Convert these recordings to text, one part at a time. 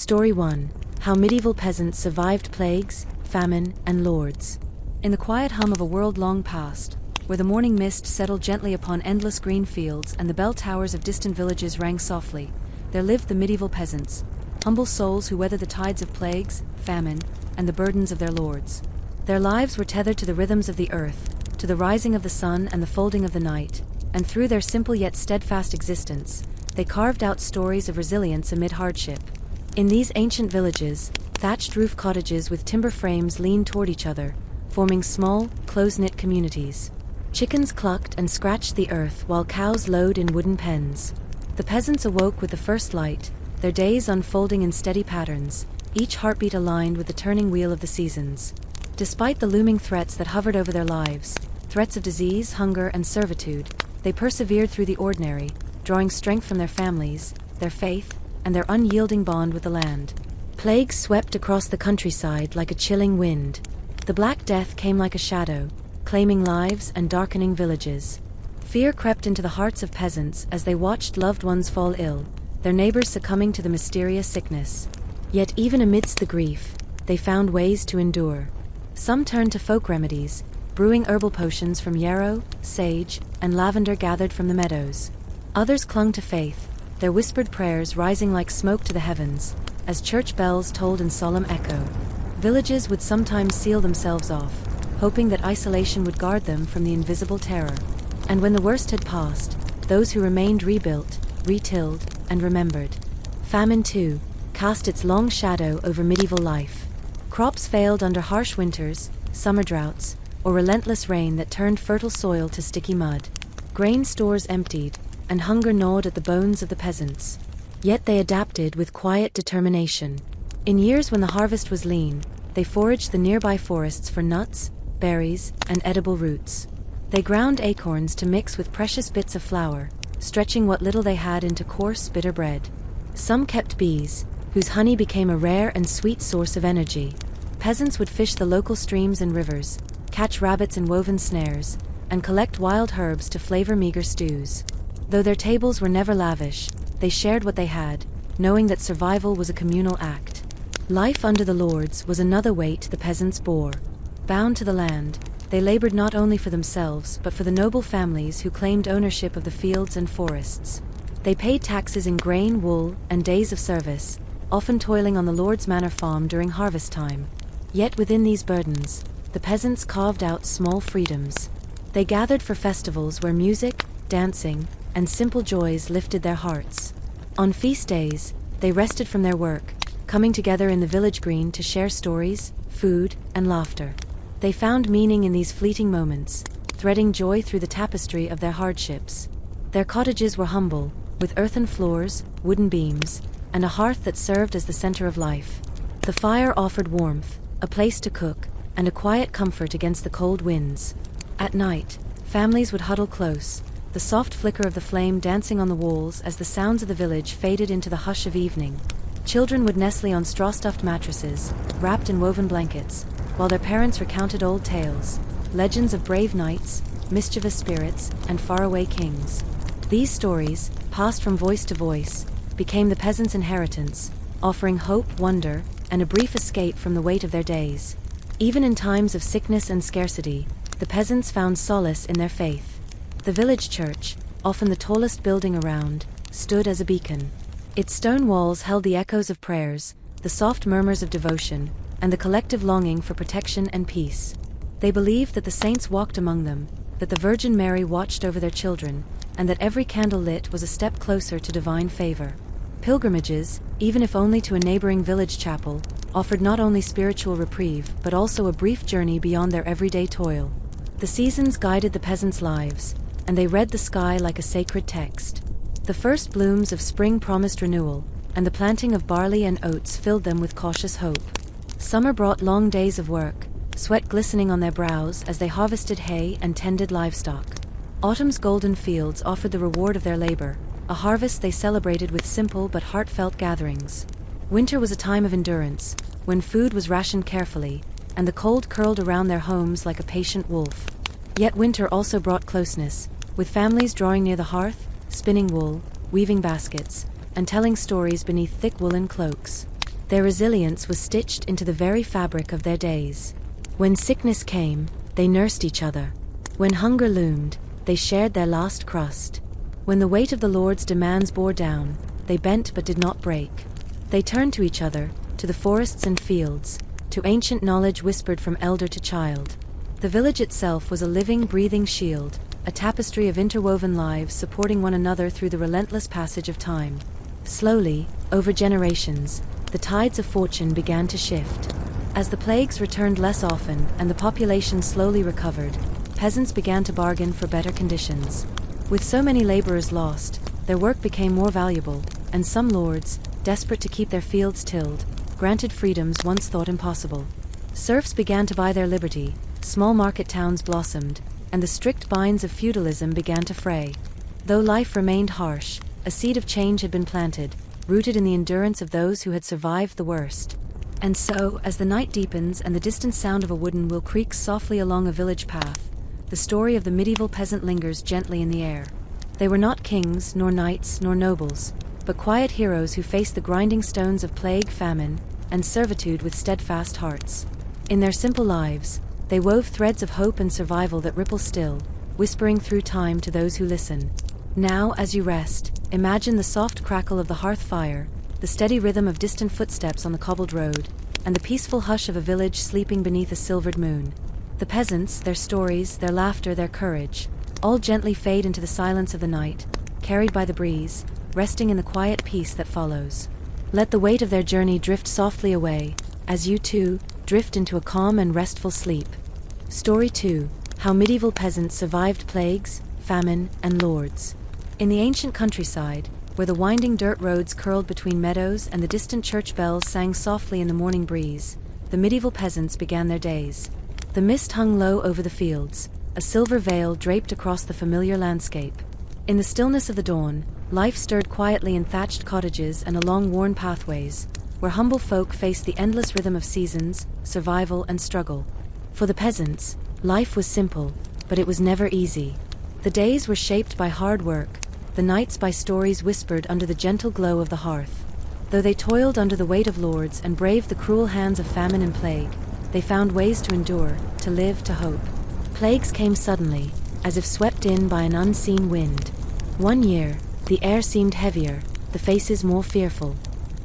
Story 1. How medieval peasants survived plagues, famine, and lords. In the quiet hum of a world long past, where the morning mist settled gently upon endless green fields and the bell towers of distant villages rang softly, there lived the medieval peasants, humble souls who weathered the tides of plagues, famine, and the burdens of their lords. Their lives were tethered to the rhythms of the earth, to the rising of the sun and the folding of the night, and through their simple yet steadfast existence, they carved out stories of resilience amid hardship. In these ancient villages, thatched roof cottages with timber frames leaned toward each other, forming small, close-knit communities. Chickens clucked and scratched the earth while cows lowed in wooden pens. The peasants awoke with the first light, their days unfolding in steady patterns, each heartbeat aligned with the turning wheel of the seasons. Despite the looming threats that hovered over their lives, threats of disease, hunger, and servitude, they persevered through the ordinary, drawing strength from their families, their faith, and their unyielding bond with the land. Plagues swept across the countryside like a chilling wind. The Black Death came like a shadow, claiming lives and darkening villages. Fear crept into the hearts of peasants as they watched loved ones fall ill, their neighbors succumbing to the mysterious sickness. Yet even amidst the grief, they found ways to endure. Some turned to folk remedies, brewing herbal potions from yarrow, sage, and lavender gathered from the meadows. Others clung to faith, their whispered prayers rising like smoke to the heavens, as church bells tolled in solemn echo. Villages would sometimes seal themselves off, hoping that isolation would guard them from the invisible terror. And when the worst had passed, those who remained rebuilt, retilled, and remembered. Famine, too, cast its long shadow over medieval life. Crops failed under harsh winters, summer droughts, or relentless rain that turned fertile soil to sticky mud. Grain stores emptied, and hunger gnawed at the bones of the peasants. Yet they adapted with quiet determination. In years when the harvest was lean, they foraged the nearby forests for nuts, berries, and edible roots. They ground acorns to mix with precious bits of flour, stretching what little they had into coarse, bitter bread. Some kept bees, whose honey became a rare and sweet source of energy. Peasants would fish the local streams and rivers, catch rabbits in woven snares, and collect wild herbs to flavor meager stews. Though their tables were never lavish, they shared what they had, knowing that survival was a communal act. Life under the lords was another weight the peasants bore. Bound to the land, they labored not only for themselves but for the noble families who claimed ownership of the fields and forests. They paid taxes in grain, wool, and days of service, often toiling on the lord's manor farm during harvest time. Yet within these burdens, the peasants carved out small freedoms. They gathered for festivals where music, dancing, and simple joys lifted their hearts. On feast days, they rested from their work, coming together in the village green to share stories, food, and laughter. They found meaning in these fleeting moments, threading joy through the tapestry of their hardships. Their cottages were humble, with earthen floors, wooden beams, and a hearth that served as the center of life. The fire offered warmth, a place to cook, and a quiet comfort against the cold winds. At night, families would huddle close, the soft flicker of the flame dancing on the walls as the sounds of the village faded into the hush of evening. Children would nestle on straw-stuffed mattresses, wrapped in woven blankets, while their parents recounted old tales, legends of brave knights, mischievous spirits, and faraway kings. These stories, passed from voice to voice, became the peasants' inheritance, offering hope, wonder, and a brief escape from the weight of their days. Even in times of sickness and scarcity, the peasants found solace in their faith. The village church, often the tallest building around, stood as a beacon. Its stone walls held the echoes of prayers, the soft murmurs of devotion, and the collective longing for protection and peace. They believed that the saints walked among them, that the Virgin Mary watched over their children, and that every candle lit was a step closer to divine favor. Pilgrimages, even if only to a neighboring village chapel, offered not only spiritual reprieve but also a brief journey beyond their everyday toil. The seasons guided the peasants' lives, and they read the sky like a sacred text. The first blooms of spring promised renewal, and the planting of barley and oats filled them with cautious hope. Summer brought long days of work, sweat glistening on their brows as they harvested hay and tended livestock. Autumn's golden fields offered the reward of their labor, a harvest they celebrated with simple but heartfelt gatherings. Winter was a time of endurance, when food was rationed carefully, and the cold curled around their homes like a patient wolf. Yet winter also brought closeness, with families drawing near the hearth, spinning wool, weaving baskets, and telling stories beneath thick woolen cloaks. Their resilience was stitched into the very fabric of their days. When sickness came, they nursed each other. When hunger loomed, they shared their last crust. When the weight of the Lord's demands bore down, they bent but did not break. They turned to each other, to the forests and fields, to ancient knowledge whispered from elder to child. The village itself was a living, breathing shield, a tapestry of interwoven lives supporting one another through the relentless passage of time. Slowly, over generations, the tides of fortune began to shift. As the plagues returned less often and the population slowly recovered, peasants began to bargain for better conditions. With so many laborers lost, their work became more valuable, and some lords, desperate to keep their fields tilled, granted freedoms once thought impossible. Serfs began to buy their liberty, small market towns blossomed, and the strict binds of feudalism began to fray. Though life remained harsh, a seed of change had been planted, rooted in the endurance of those who had survived the worst. And so, as the night deepens and the distant sound of a wooden wheel creaks softly along a village path, the story of the medieval peasant lingers gently in the air. They were not kings, nor knights, nor nobles, but quiet heroes who faced the grinding stones of plague, famine, and servitude with steadfast hearts. In their simple lives, they wove threads of hope and survival that ripple still, whispering through time to those who listen. Now, as you rest, imagine the soft crackle of the hearth fire, the steady rhythm of distant footsteps on the cobbled road, and the peaceful hush of a village sleeping beneath a silvered moon. The peasants, their stories, their laughter, their courage, all gently fade into the silence of the night, carried by the breeze, resting in the quiet peace that follows. Let the weight of their journey drift softly away, as you too drift into a calm and restful sleep. Story 2: How Medieval Peasants Survived Plagues, Famine, and Lords. In the ancient countryside, where the winding dirt roads curled between meadows and the distant church bells sang softly in the morning breeze, the medieval peasants began their days. The mist hung low over the fields, a silver veil draped across the familiar landscape. In the stillness of the dawn, life stirred quietly in thatched cottages and along worn pathways, where humble folk faced the endless rhythm of seasons, survival, and struggle. For the peasants, life was simple, but it was never easy. The days were shaped by hard work, the nights by stories whispered under the gentle glow of the hearth. Though they toiled under the weight of lords and braved the cruel hands of famine and plague, they found ways to endure, to live, to hope. Plagues came suddenly, as if swept in by an unseen wind. One year, the air seemed heavier, the faces more fearful.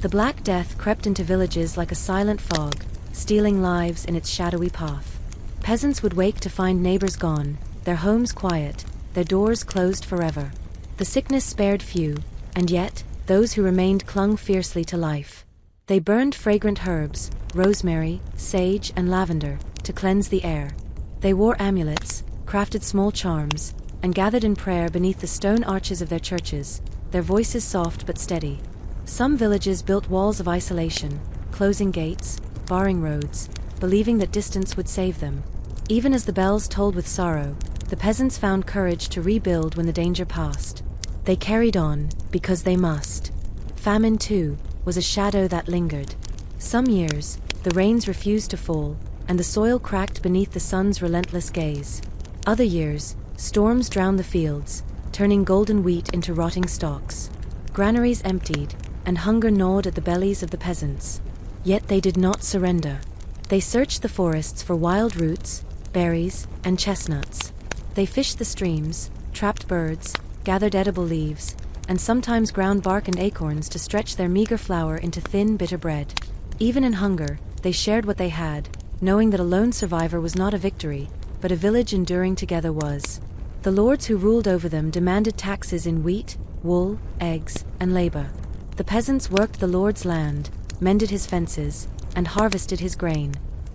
The Black Death crept into villages like a silent fog, stealing lives in its shadowy path. Peasants would wake to find neighbors gone, their homes quiet, their doors closed forever. The sickness spared few, and yet, those who remained clung fiercely to life. They burned fragrant herbs, rosemary, sage, and lavender, to cleanse the air. They wore amulets, crafted small charms, and gathered in prayer beneath the stone arches of their churches, their voices soft but steady. Some villages built walls of isolation, closing gates, barring roads, believing that distance would save them. Even as the bells tolled with sorrow, the peasants found courage to rebuild when the danger passed. They carried on, because they must. Famine, too, was a shadow that lingered. Some years, the rains refused to fall, and the soil cracked beneath the sun's relentless gaze. Other years, storms drowned the fields, turning golden wheat into rotting stalks. Granaries emptied, and hunger gnawed at the bellies of the peasants. Yet they did not surrender. They searched the forests for wild roots, berries, and chestnuts. They fished the streams, trapped birds, gathered edible leaves, and sometimes ground bark and acorns to stretch their meager flour into thin, bitter bread. Even in hunger, they shared what they had, knowing that a lone survivor was not a victory, but a village enduring together was. The lords who ruled over them demanded taxes in wheat, wool, eggs, and labor. The peasants worked the Lord's land, mended his fences, and harvested his grain.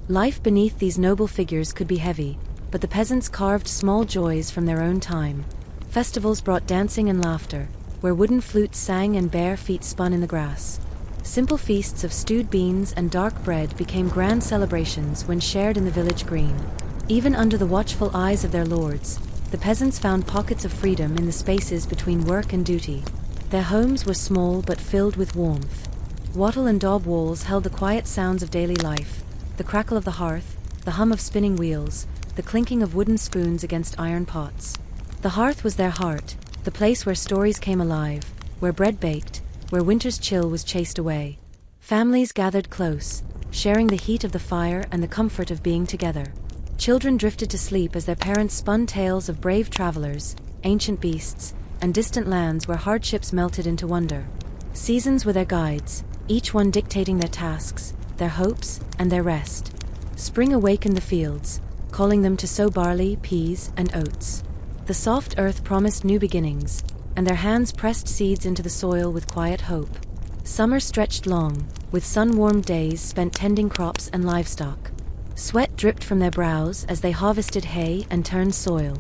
Life beneath these noble figures could be heavy, but the peasants carved small joys from their own time. Festivals brought dancing and laughter, where wooden flutes sang and bare feet spun in the grass. Simple feasts of stewed beans and dark bread became grand celebrations when shared in the village green. Even under the watchful eyes of their lords, the peasants found pockets of freedom in the spaces between work and duty. Their homes were small but filled with warmth. Wattle and daub walls held the quiet sounds of daily life, the crackle of the hearth, the hum of spinning wheels, the clinking of wooden spoons against iron pots. The hearth was their heart, the place where stories came alive, where bread baked, where winter's chill was chased away. Families gathered close, sharing the heat of the fire and the comfort of being together. Children drifted to sleep as their parents spun tales of brave travelers, ancient beasts, and distant lands where hardships melted into wonder. Seasons were their guides, each one dictating their tasks, their hopes, and their rest. Spring awakened the fields, calling them to sow barley, peas, and oats. The soft earth promised new beginnings, and their hands pressed seeds into the soil with quiet hope. Summer stretched long, with sun-warmed days spent tending crops and livestock. Sweat dripped from their brows as they harvested hay and turned soil.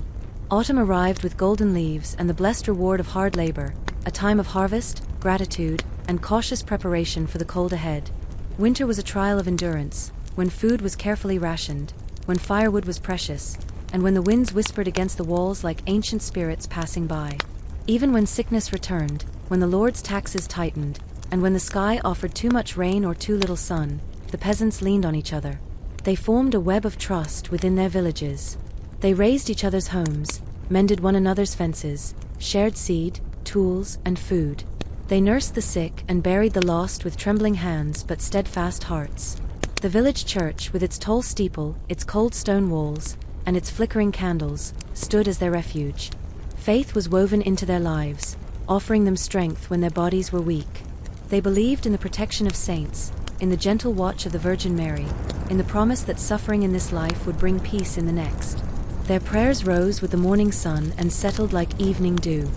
Autumn arrived with golden leaves and the blessed reward of hard labor, a time of harvest, gratitude, and cautious preparation for the cold ahead. Winter was a trial of endurance, when food was carefully rationed, when firewood was precious, and when the winds whispered against the walls like ancient spirits passing by. Even when sickness returned, when the Lord's taxes tightened, and when the sky offered too much rain or too little sun, the peasants leaned on each other. They formed a web of trust within their villages. They raised each other's homes, mended one another's fences, shared seed, tools, and food. They nursed the sick and buried the lost with trembling hands but steadfast hearts. The village church, with its tall steeple, its cold stone walls, and its flickering candles, stood as their refuge. Faith was woven into their lives, offering them strength when their bodies were weak. They believed in the protection of saints, in the gentle watch of the Virgin Mary, in the promise that suffering in this life would bring peace in the next. Their prayers rose with the morning sun and settled like evening dew.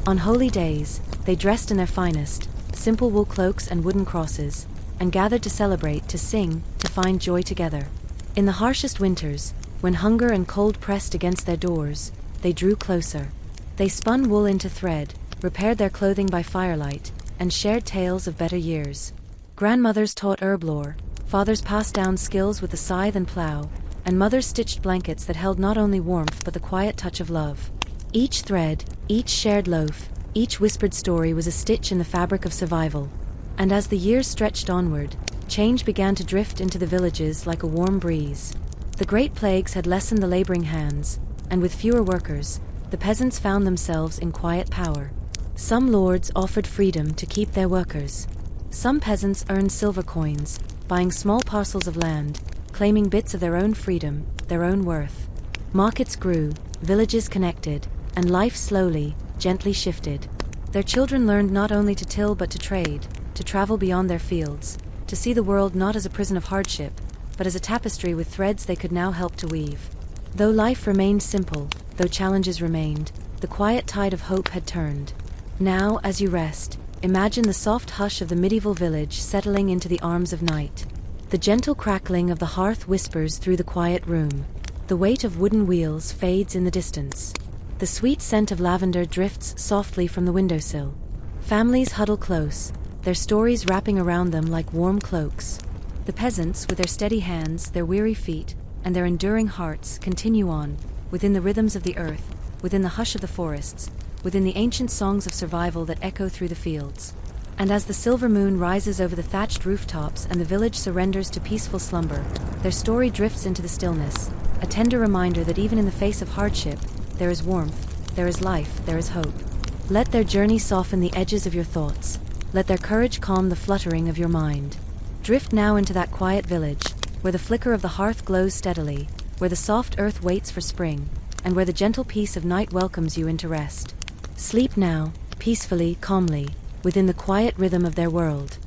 On holy days, they dressed in their finest, simple wool cloaks and wooden crosses, and gathered to celebrate, to sing, to find joy together. In the harshest winters, when hunger and cold pressed against their doors, they drew closer. They spun wool into thread, repaired their clothing by firelight, and shared tales of better years. Grandmothers taught herb lore, fathers passed down skills with the scythe and plow, and mothers stitched blankets that held not only warmth but the quiet touch of love. Each thread, each shared loaf, each whispered story was a stitch in the fabric of survival. And as the years stretched onward, change began to drift into the villages like a warm breeze. The great plagues had lessened the laboring hands, and with fewer workers, the peasants found themselves in quiet power. Some lords offered freedom to keep their workers. Some peasants earned silver coins, buying small parcels of land, claiming bits of their own freedom, their own worth. Markets grew, villages connected, and life slowly, gently shifted. Their children learned not only to till but to trade, to travel beyond their fields, to see the world not as a prison of hardship, but as a tapestry with threads they could now help to weave. Though life remained simple, though challenges remained, the quiet tide of hope had turned. Now, as you rest, imagine the soft hush of the medieval village settling into the arms of night. The gentle crackling of the hearth whispers through the quiet room. The weight of wooden wheels fades in the distance. The sweet scent of lavender drifts softly from the windowsill. Families huddle close, their stories wrapping around them like warm cloaks. The peasants, with their steady hands, their weary feet, and their enduring hearts, continue on, within the rhythms of the earth, within the hush of the forests, within the ancient songs of survival that echo through the fields. And as the silver moon rises over the thatched rooftops and the village surrenders to peaceful slumber, their story drifts into the stillness, a tender reminder that even in the face of hardship, there is warmth, there is life, there is hope. Let their journey soften the edges of your thoughts. Let their courage calm the fluttering of your mind. Drift now into that quiet village, where the flicker of the hearth glows steadily, where the soft earth waits for spring, and where the gentle peace of night welcomes you into rest. Sleep now, peacefully, calmly, within the quiet rhythm of their world.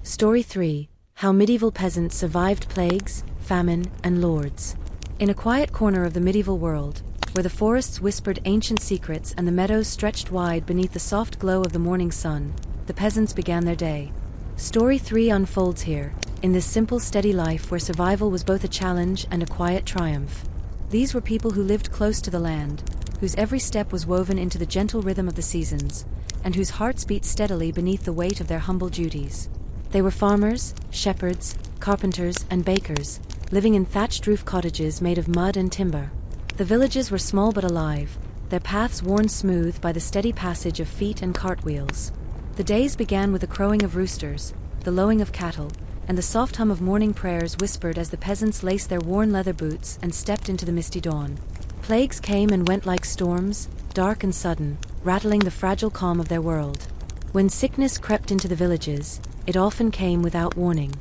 Story 3. How medieval peasants survived plagues, famine, and lords. In a quiet corner of the medieval world, where the forests whispered ancient secrets and the meadows stretched wide beneath the soft glow of the morning sun, the peasants began their day. Story 3 unfolds here, in this simple, steady life where survival was both a challenge and a quiet triumph. These were people who lived close to the land, whose every step was woven into the gentle rhythm of the seasons, and whose hearts beat steadily beneath the weight of their humble duties. They were farmers, shepherds, carpenters, and bakers, living in thatched roof cottages made of mud and timber. The villages were small but alive, their paths worn smooth by the steady passage of feet and cartwheels. The days began with the crowing of roosters, the lowing of cattle, and the soft hum of morning prayers whispered as the peasants laced their worn leather boots and stepped into the misty dawn. Plagues came and went like storms, dark and sudden, rattling the fragile calm of their world. When sickness crept into the villages, it often came without warning.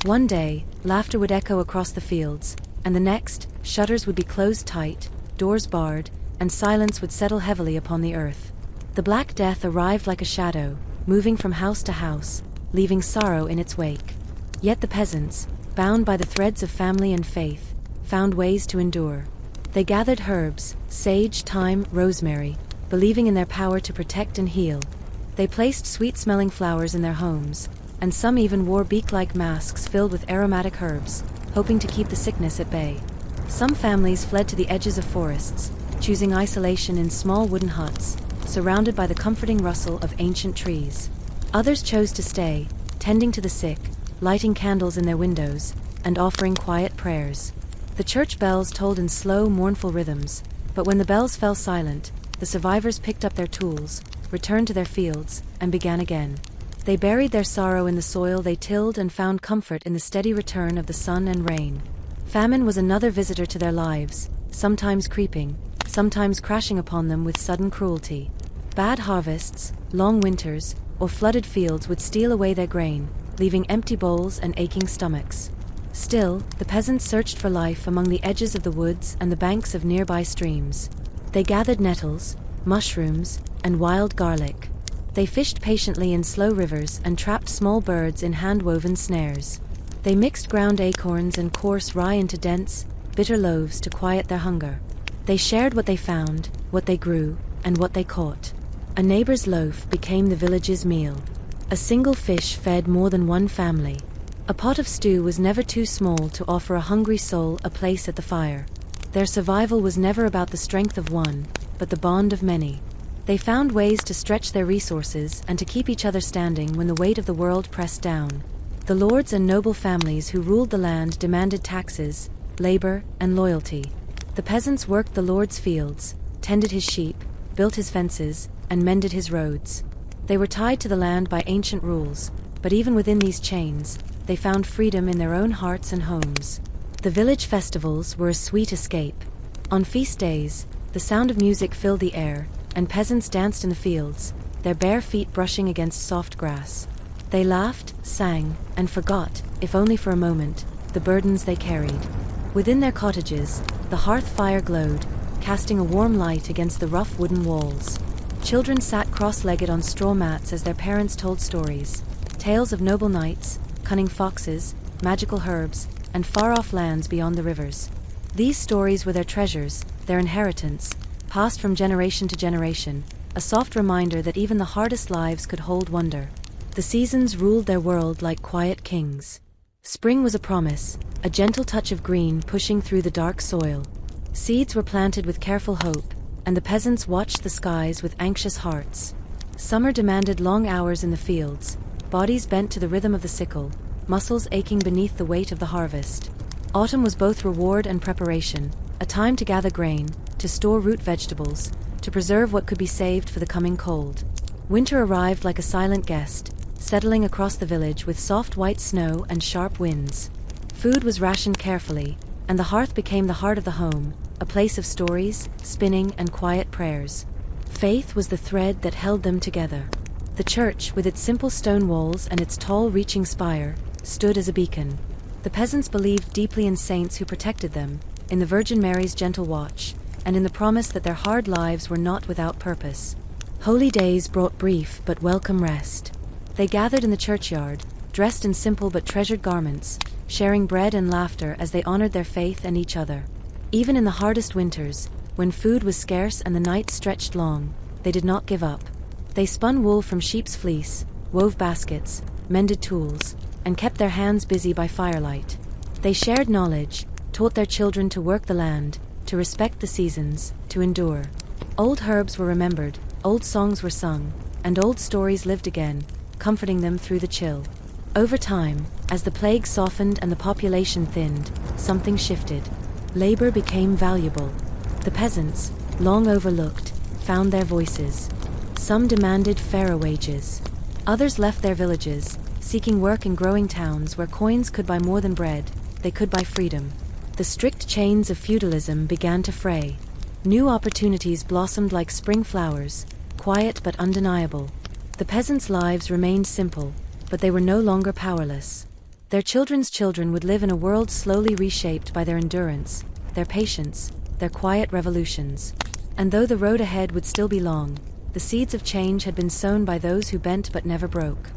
One day, laughter would echo across the fields, and the next, shutters would be closed tight, doors barred, and silence would settle heavily upon the earth. The Black Death arrived like a shadow, moving from house to house, leaving sorrow in its wake. Yet the peasants, bound by the threads of family and faith, found ways to endure. They gathered herbs, sage, thyme, rosemary, believing in their power to protect and heal. They placed sweet-smelling flowers in their homes, and some even wore beak-like masks filled with aromatic herbs, hoping to keep the sickness at bay. Some families fled to the edges of forests, choosing isolation in small wooden huts, surrounded by the comforting rustle of ancient trees. Others chose to stay, tending to the sick, lighting candles in their windows, and offering quiet prayers. The church bells tolled in slow, mournful rhythms, but when the bells fell silent, the survivors picked up their tools, returned to their fields, and began again. They buried their sorrow in the soil they tilled and found comfort in the steady return of the sun and rain. Famine was another visitor to their lives, sometimes creeping, sometimes crashing upon them with sudden cruelty. Bad harvests, long winters, or flooded fields would steal away their grain, leaving empty bowls and aching stomachs. Still, the peasants searched for life among the edges of the woods and the banks of nearby streams. They gathered nettles, mushrooms, and wild garlic. They fished patiently in slow rivers and trapped small birds in hand-woven snares. They mixed ground acorns and coarse rye into dense, bitter loaves to quiet their hunger. They shared what they found, what they grew, and what they caught. A neighbor's loaf became the village's meal. A single fish fed more than one family. A pot of stew was never too small to offer a hungry soul a place at the fire. Their survival was never about the strength of one, but the bond of many. They found ways to stretch their resources and to keep each other standing when the weight of the world pressed down. The lords and noble families who ruled the land demanded taxes, labor, and loyalty. The peasants worked the lord's fields, tended his sheep, built his fences, and mended his roads. They were tied to the land by ancient rules, but even within these chains, they found freedom in their own hearts and homes. The village festivals were a sweet escape. On feast days, the sound of music filled the air, and peasants danced in the fields, their bare feet brushing against soft grass. They laughed, sang, and forgot, if only for a moment, the burdens they carried. Within their cottages, the hearth fire glowed, casting a warm light against the rough wooden walls. Children sat cross-legged on straw mats as their parents told stories, tales of noble knights, cunning foxes, magical herbs, and far-off lands beyond the rivers. These stories were their treasures, their inheritance, passed from generation to generation, a soft reminder that even the hardest lives could hold wonder. The seasons ruled their world like quiet kings. Spring was a promise, a gentle touch of green pushing through the dark soil. Seeds were planted with careful hope, and the peasants watched the skies with anxious hearts. Summer demanded long hours in the fields, bodies bent to the rhythm of the sickle, muscles aching beneath the weight of the harvest. Autumn was both reward and preparation, a time to gather grain, to store root vegetables, to preserve what could be saved for the coming cold. Winter arrived like a silent guest, settling across the village with soft white snow and sharp winds. Food was rationed carefully, and the hearth became the heart of the home, a place of stories, spinning, and quiet prayers. Faith was the thread that held them together. The church, with its simple stone walls and its tall, reaching spire, stood as a beacon. The peasants believed deeply in saints who protected them, in the Virgin Mary's gentle watch, and in the promise that their hard lives were not without purpose. Holy days brought brief but welcome rest. They gathered in the churchyard, dressed in simple but treasured garments, sharing bread and laughter as they honored their faith and each other. Even in the hardest winters, when food was scarce and the nights stretched long, they did not give up. They spun wool from sheep's fleece, wove baskets, mended tools, and kept their hands busy by firelight. They shared knowledge, taught their children to work the land, to respect the seasons, to endure. Old herbs were remembered, old songs were sung, and old stories lived again, comforting them through the chill. Over time, as the plague softened and the population thinned, something shifted. Labor became valuable. The peasants, long overlooked, found their voices. Some demanded fairer wages. Others left their villages, seeking work in growing towns where coins could buy more than bread, they could buy freedom. The strict chains of feudalism began to fray. New opportunities blossomed like spring flowers, quiet but undeniable. The peasants' lives remained simple, but they were no longer powerless. Their children's children would live in a world slowly reshaped by their endurance, their patience, their quiet revolutions. And though the road ahead would still be long, the seeds of change had been sown by those who bent but never broke.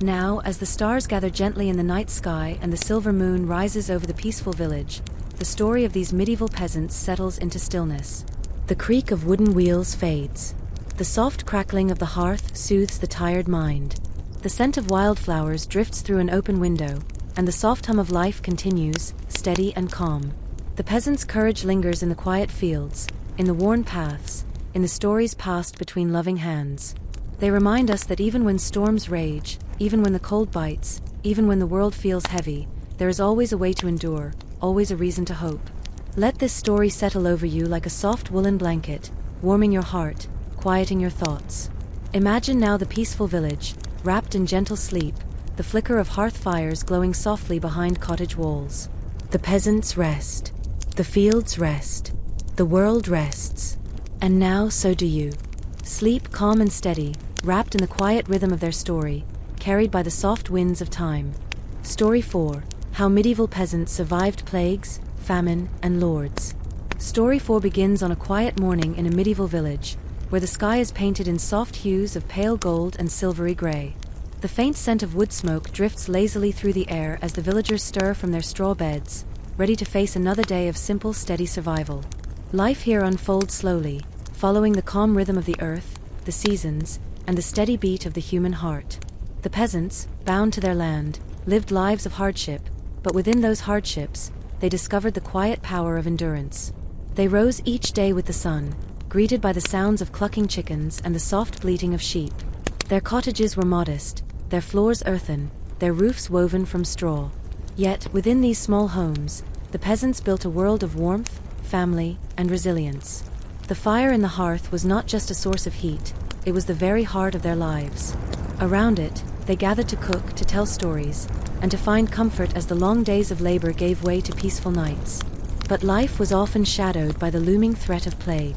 Now, as the stars gather gently in the night sky and the silver moon rises over the peaceful village, the story of these medieval peasants settles into stillness. The creak of wooden wheels fades. The soft crackling of the hearth soothes the tired mind. The scent of wildflowers drifts through an open window, and the soft hum of life continues, steady and calm. The peasants' courage lingers in the quiet fields, in the worn paths, in the stories passed between loving hands. They remind us that even when storms rage, even when the cold bites, even when the world feels heavy, there is always a way to endure, always a reason to hope. Let this story settle over you like a soft woolen blanket, warming your heart, quieting your thoughts. Imagine now the peaceful village, wrapped in gentle sleep, the flicker of hearth fires glowing softly behind cottage walls. The peasants rest. The fields rest. The world rests. And now so do you. Sleep calm and steady, wrapped in the quiet rhythm of their story, carried by the soft winds of time. Story 4. How medieval peasants survived plagues, famine, and lords. Story 4 begins on a quiet morning in a medieval village, where the sky is painted in soft hues of pale gold and silvery gray. The faint scent of wood smoke drifts lazily through the air as the villagers stir from their straw beds, ready to face another day of simple, steady survival. Life here unfolds slowly, following the calm rhythm of the earth, the seasons, and the steady beat of the human heart. The peasants, bound to their land, lived lives of hardship, but within those hardships, they discovered the quiet power of endurance. They rose each day with the sun, greeted by the sounds of clucking chickens and the soft bleating of sheep. Their cottages were modest, their floors earthen, their roofs woven from straw. Yet, within these small homes, the peasants built a world of warmth, family, and resilience. The fire in the hearth was not just a source of heat, it was the very heart of their lives. Around it, they gathered to cook, to tell stories, and to find comfort as the long days of labor gave way to peaceful nights. But life was often shadowed by the looming threat of plague.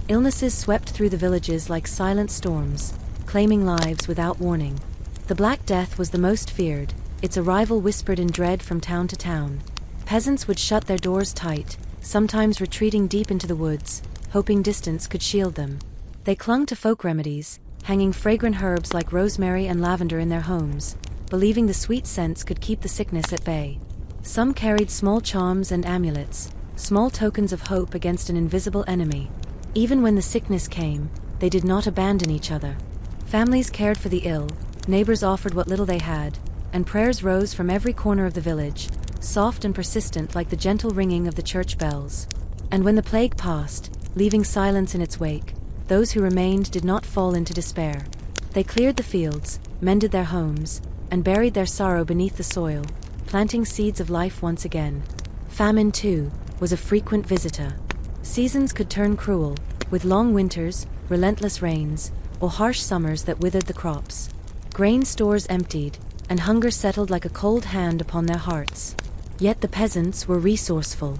Illnesses swept through the villages like silent storms, claiming lives without warning. The Black Death was the most feared, its arrival whispered in dread from town to town. Peasants would shut their doors tight, sometimes retreating deep into the woods, hoping distance could shield them. They clung to folk remedies, hanging fragrant herbs like rosemary and lavender in their homes, believing the sweet scents could keep the sickness at bay. Some carried small charms and amulets, small tokens of hope against an invisible enemy. Even when the sickness came, they did not abandon each other. Families cared for the ill, neighbors offered what little they had, and prayers rose from every corner of the village, soft and persistent like the gentle ringing of the church bells. And when the plague passed, leaving silence in its wake, those who remained did not fall into despair. They cleared the fields, mended their homes, and buried their sorrow beneath the soil, planting seeds of life once again. Famine, too, was a frequent visitor. Seasons could turn cruel, with long winters, relentless rains, or harsh summers that withered the crops. Grain stores emptied, and hunger settled like a cold hand upon their hearts. Yet the peasants were resourceful.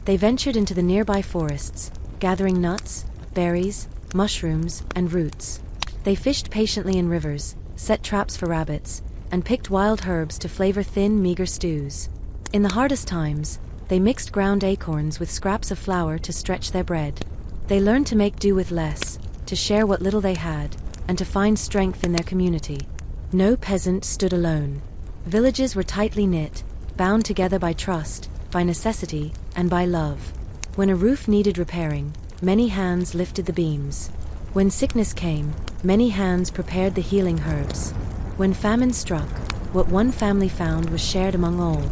They ventured into the nearby forests, gathering nuts, berries, mushrooms, and roots. They fished patiently in rivers, set traps for rabbits, and picked wild herbs to flavor thin, meager stews. In the hardest times, they mixed ground acorns with scraps of flour to stretch their bread. They learned to make do with less, to share what little they had, and to find strength in their community. No peasant stood alone. Villages were tightly knit, bound together by trust, by necessity, and by love. When a roof needed repairing, many hands lifted the beams. When sickness came, many hands prepared the healing herbs. When famine struck, what one family found was shared among all.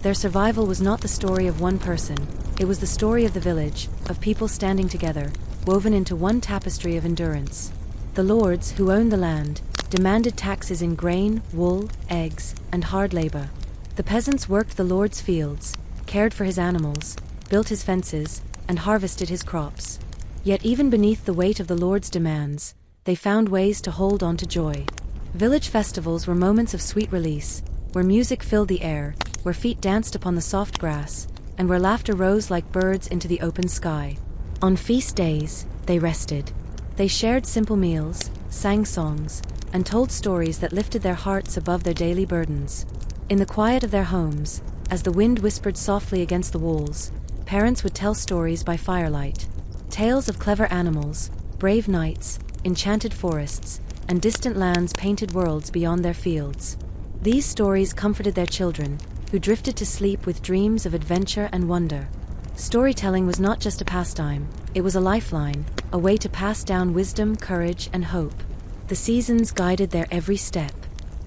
Their survival was not the story of one person, it was the story of the village, of people standing together, woven into one tapestry of endurance. The lords, who owned the land, demanded taxes in grain, wool, eggs, and hard labor. The peasants worked the lord's fields, cared for his animals, built his fences, and harvested his crops. Yet even beneath the weight of the lord's demands, they found ways to hold on to joy. Village festivals were moments of sweet release, where music filled the air, where feet danced upon the soft grass, and where laughter rose like birds into the open sky. On feast days, they rested. They shared simple meals, sang songs, and told stories that lifted their hearts above their daily burdens. In the quiet of their homes, as the wind whispered softly against the walls, parents would tell stories by firelight. Tales of clever animals, brave knights, enchanted forests, and distant lands painted worlds beyond their fields. These stories comforted their children, who drifted to sleep with dreams of adventure and wonder. Storytelling was not just a pastime, it was a lifeline, a way to pass down wisdom, courage, and hope. The seasons guided their every step.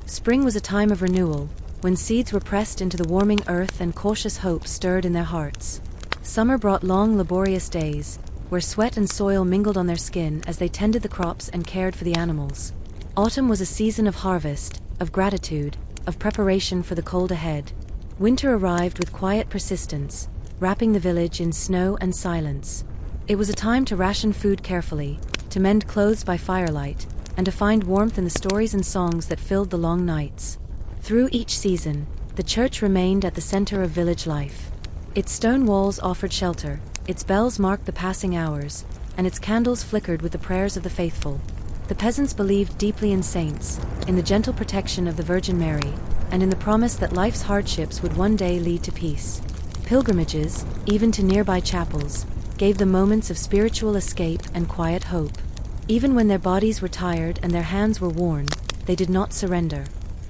Spring was a time of renewal, when seeds were pressed into the warming earth and cautious hope stirred in their hearts. Summer brought long, laborious days, where sweat and soil mingled on their skin as they tended the crops and cared for the animals. Autumn was a season of harvest, of gratitude, of preparation for the cold ahead. Winter arrived with quiet persistence, wrapping the village in snow and silence. It was a time to ration food carefully, to mend clothes by firelight, and to find warmth in the stories and songs that filled the long nights. Through each season, the church remained at the center of village life. Its stone walls offered shelter, its bells marked the passing hours, and its candles flickered with the prayers of the faithful. The peasants believed deeply in saints, in the gentle protection of the Virgin Mary, and in the promise that life's hardships would one day lead to peace. Pilgrimages, even to nearby chapels, gave them moments of spiritual escape and quiet hope. Even when their bodies were tired and their hands were worn, they did not surrender.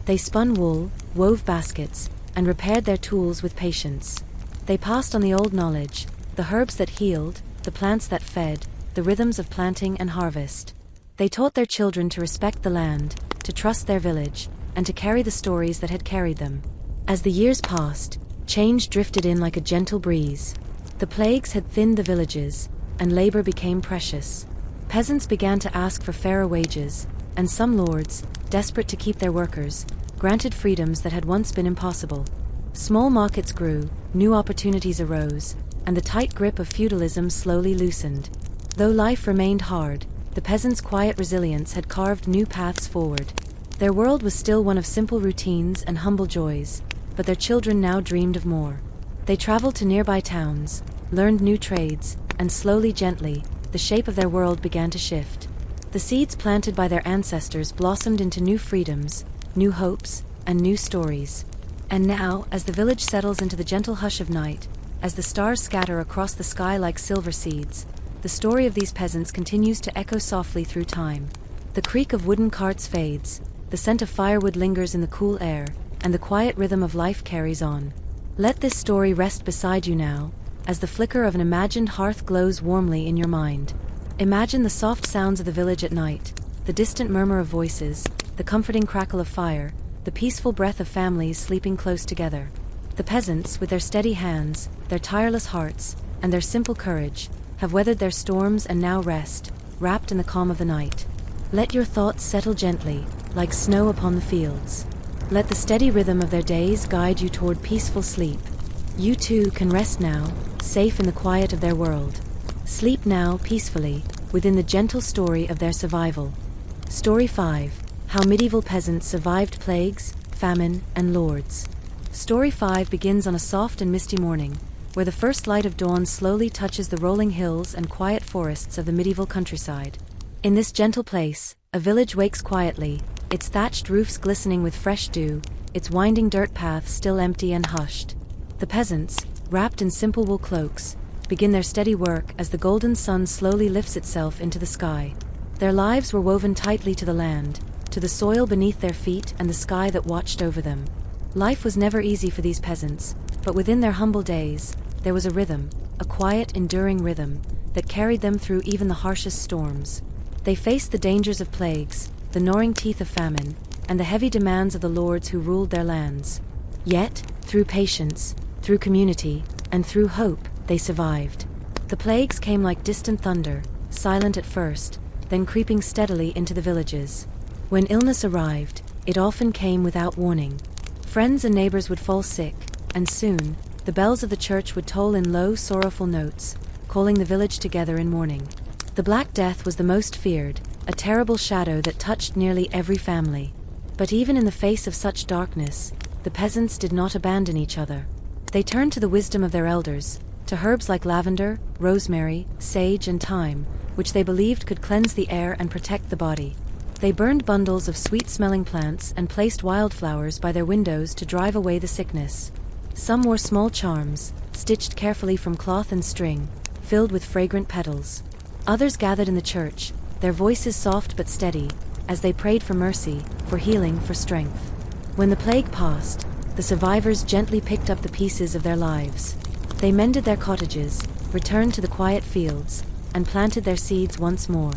They spun wool, wove baskets, and repaired their tools with patience. They passed on the old knowledge, the herbs that healed, the plants that fed, the rhythms of planting and harvest. They taught their children to respect the land, to trust their village, and to carry the stories that had carried them. As the years passed, change drifted in like a gentle breeze. The plagues had thinned the villages, and labor became precious. Peasants began to ask for fairer wages, and some lords, desperate to keep their workers, granted freedoms that had once been impossible. Small markets grew, new opportunities arose, and the tight grip of feudalism slowly loosened. Though life remained hard, the peasants' quiet resilience had carved new paths forward. Their world was still one of simple routines and humble joys, but their children now dreamed of more. They traveled to nearby towns, learned new trades, and slowly, gently, the shape of their world began to shift. The seeds planted by their ancestors blossomed into new freedoms, new hopes, and new stories. And now, as the village settles into the gentle hush of night, as the stars scatter across the sky like silver seeds, the story of these peasants continues to echo softly through time. The creak of wooden carts fades, the scent of firewood lingers in the cool air, and the quiet rhythm of life carries on. Let this story rest beside you now, as the flicker of an imagined hearth glows warmly in your mind. Imagine the soft sounds of the village at night, the distant murmur of voices, the comforting crackle of fire, the peaceful breath of families sleeping close together. The peasants, with their steady hands, their tireless hearts, and their simple courage, have weathered their storms and now rest, wrapped in the calm of the night. Let your thoughts settle gently, like snow upon the fields. Let the steady rhythm of their days guide you toward peaceful sleep. You too can rest now, safe in the quiet of their world. Sleep now peacefully, within the gentle story of their survival. Story 5. How Medieval Peasants Survived Plagues, Famine, and Lords. Story 5 begins on a soft and misty morning, where the first light of dawn slowly touches the rolling hills and quiet forests of the medieval countryside. In this gentle place, a village wakes quietly, its thatched roofs glistening with fresh dew, its winding dirt paths still empty and hushed. The peasants, wrapped in simple wool cloaks, begin their steady work as the golden sun slowly lifts itself into the sky. Their lives were woven tightly to the land, to the soil beneath their feet and the sky that watched over them. Life was never easy for these peasants, but within their humble days, there was a rhythm, a quiet, enduring rhythm, that carried them through even the harshest storms. They faced the dangers of plagues, the gnawing teeth of famine, and the heavy demands of the lords who ruled their lands. Yet, through patience, through community, and through hope, they survived. The plagues came like distant thunder, silent at first, then creeping steadily into the villages. When illness arrived, it often came without warning. Friends and neighbors would fall sick, and soon, the bells of the church would toll in low, sorrowful notes, calling the village together in mourning. The Black Death was the most feared, a terrible shadow that touched nearly every family. But even in the face of such darkness, the peasants did not abandon each other. They turned to the wisdom of their elders, to herbs like lavender, rosemary, sage, and thyme, which they believed could cleanse the air and protect the body. They burned bundles of sweet-smelling plants and placed wildflowers by their windows to drive away the sickness. Some wore small charms, stitched carefully from cloth and string, filled with fragrant petals. Others gathered in the church, their voices soft but steady, as they prayed for mercy, for healing, for strength. When the plague passed, the survivors gently picked up the pieces of their lives. They mended their cottages, returned to the quiet fields, and planted their seeds once more.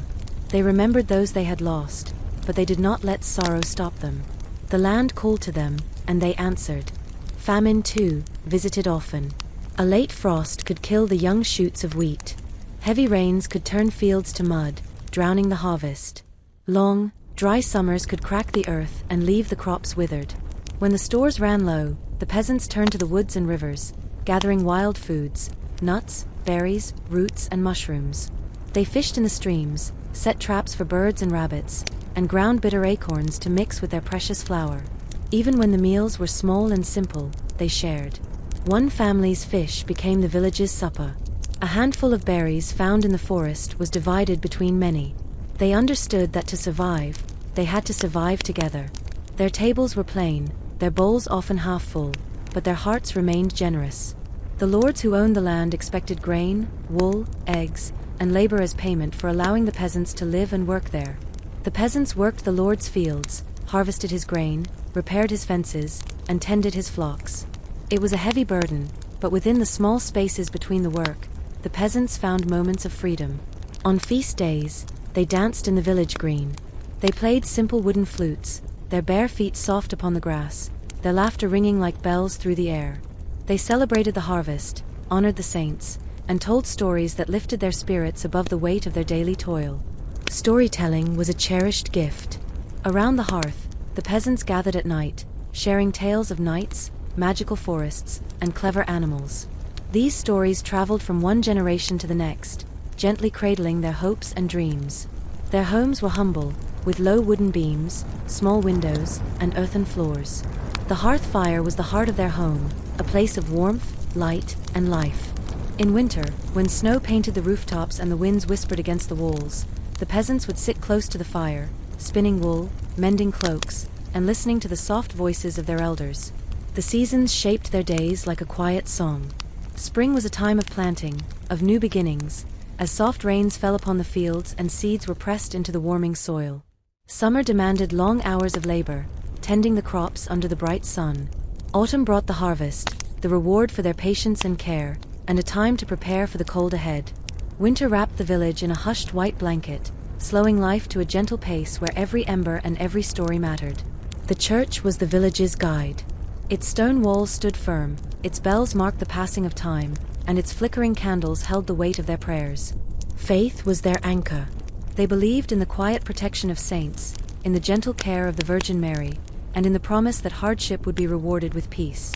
They remembered those they had lost, but they did not let sorrow stop them. The land called to them, and they answered. Famine, too, visited often. A late frost could kill the young shoots of wheat. Heavy rains could turn fields to mud, drowning the harvest. Long, dry summers could crack the earth and leave the crops withered. When the stores ran low, the peasants turned to the woods and rivers, gathering wild foods, nuts, berries, roots, and mushrooms. They fished in the streams, set traps for birds and rabbits, and ground bitter acorns to mix with their precious flour. Even when the meals were small and simple, they shared. One family's fish became the village's supper. A handful of berries found in the forest was divided between many. They understood that to survive, they had to survive together. Their tables were plain, their bowls often half full, but their hearts remained generous. The lords who owned the land expected grain, wool, eggs, and labor as payment for allowing the peasants to live and work there. The peasants worked the lord's fields, harvested his grain, repaired his fences, and tended his flocks. It was a heavy burden, but within the small spaces between the work, the peasants found moments of freedom. On feast days, they danced in the village green. They played simple wooden flutes, their bare feet soft upon the grass, their laughter ringing like bells through the air. They celebrated the harvest, honored the saints, and told stories that lifted their spirits above the weight of their daily toil. Storytelling was a cherished gift. Around the hearth, the peasants gathered at night, sharing tales of knights, magical forests, and clever animals. These stories traveled from one generation to the next, gently cradling their hopes and dreams. Their homes were humble, with low wooden beams, small windows, and earthen floors. The hearth fire was the heart of their home, a place of warmth, light, and life. In winter, when snow painted the rooftops and the winds whispered against the walls, the peasants would sit close to the fire, spinning wool, mending cloaks, and listening to the soft voices of their elders. The seasons shaped their days like a quiet song. Spring was a time of planting, of new beginnings, as soft rains fell upon the fields and seeds were pressed into the warming soil. Summer demanded long hours of labor, tending the crops under the bright sun. Autumn brought the harvest, the reward for their patience and care, and a time to prepare for the cold ahead. Winter wrapped the village in a hushed white blanket, slowing life to a gentle pace where every ember and every story mattered. The church was the village's guide. Its stone walls stood firm, its bells marked the passing of time, and its flickering candles held the weight of their prayers. Faith was their anchor. They believed in the quiet protection of saints, in the gentle care of the Virgin Mary, and in the promise that hardship would be rewarded with peace.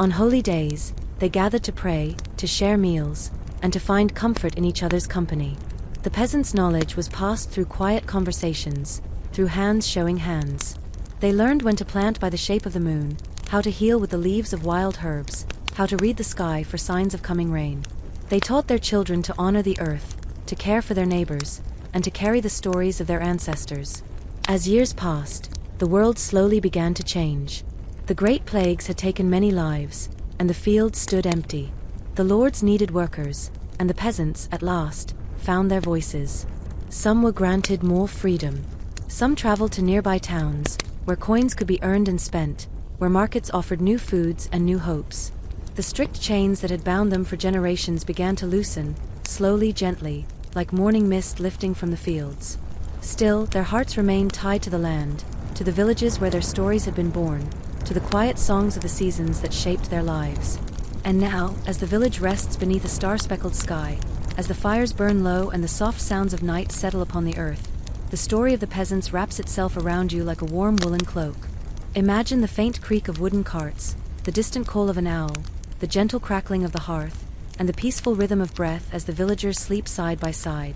On holy days, they gathered to pray, to share meals, and to find comfort in each other's company. The peasants' knowledge was passed through quiet conversations, through hands showing hands. They learned when to plant by the shape of the moon, how to heal with the leaves of wild herbs, how to read the sky for signs of coming rain. They taught their children to honor the earth, to care for their neighbors, and to carry the stories of their ancestors. As years passed, the world slowly began to change. The great plagues had taken many lives, and the fields stood empty. The lords needed workers, and the peasants, at last, found their voices. Some were granted more freedom. Some traveled to nearby towns, where coins could be earned and spent, where markets offered new foods and new hopes. The strict chains that had bound them for generations began to loosen, slowly, gently, like morning mist lifting from the fields. Still, their hearts remained tied to the land, to the villages where their stories had been born, to the quiet songs of the seasons that shaped their lives. And now, as the village rests beneath a star-speckled sky, as the fires burn low and the soft sounds of night settle upon the earth, the story of the peasants wraps itself around you like a warm woolen cloak. Imagine the faint creak of wooden carts, the distant call of an owl, the gentle crackling of the hearth, and the peaceful rhythm of breath as the villagers sleep side by side.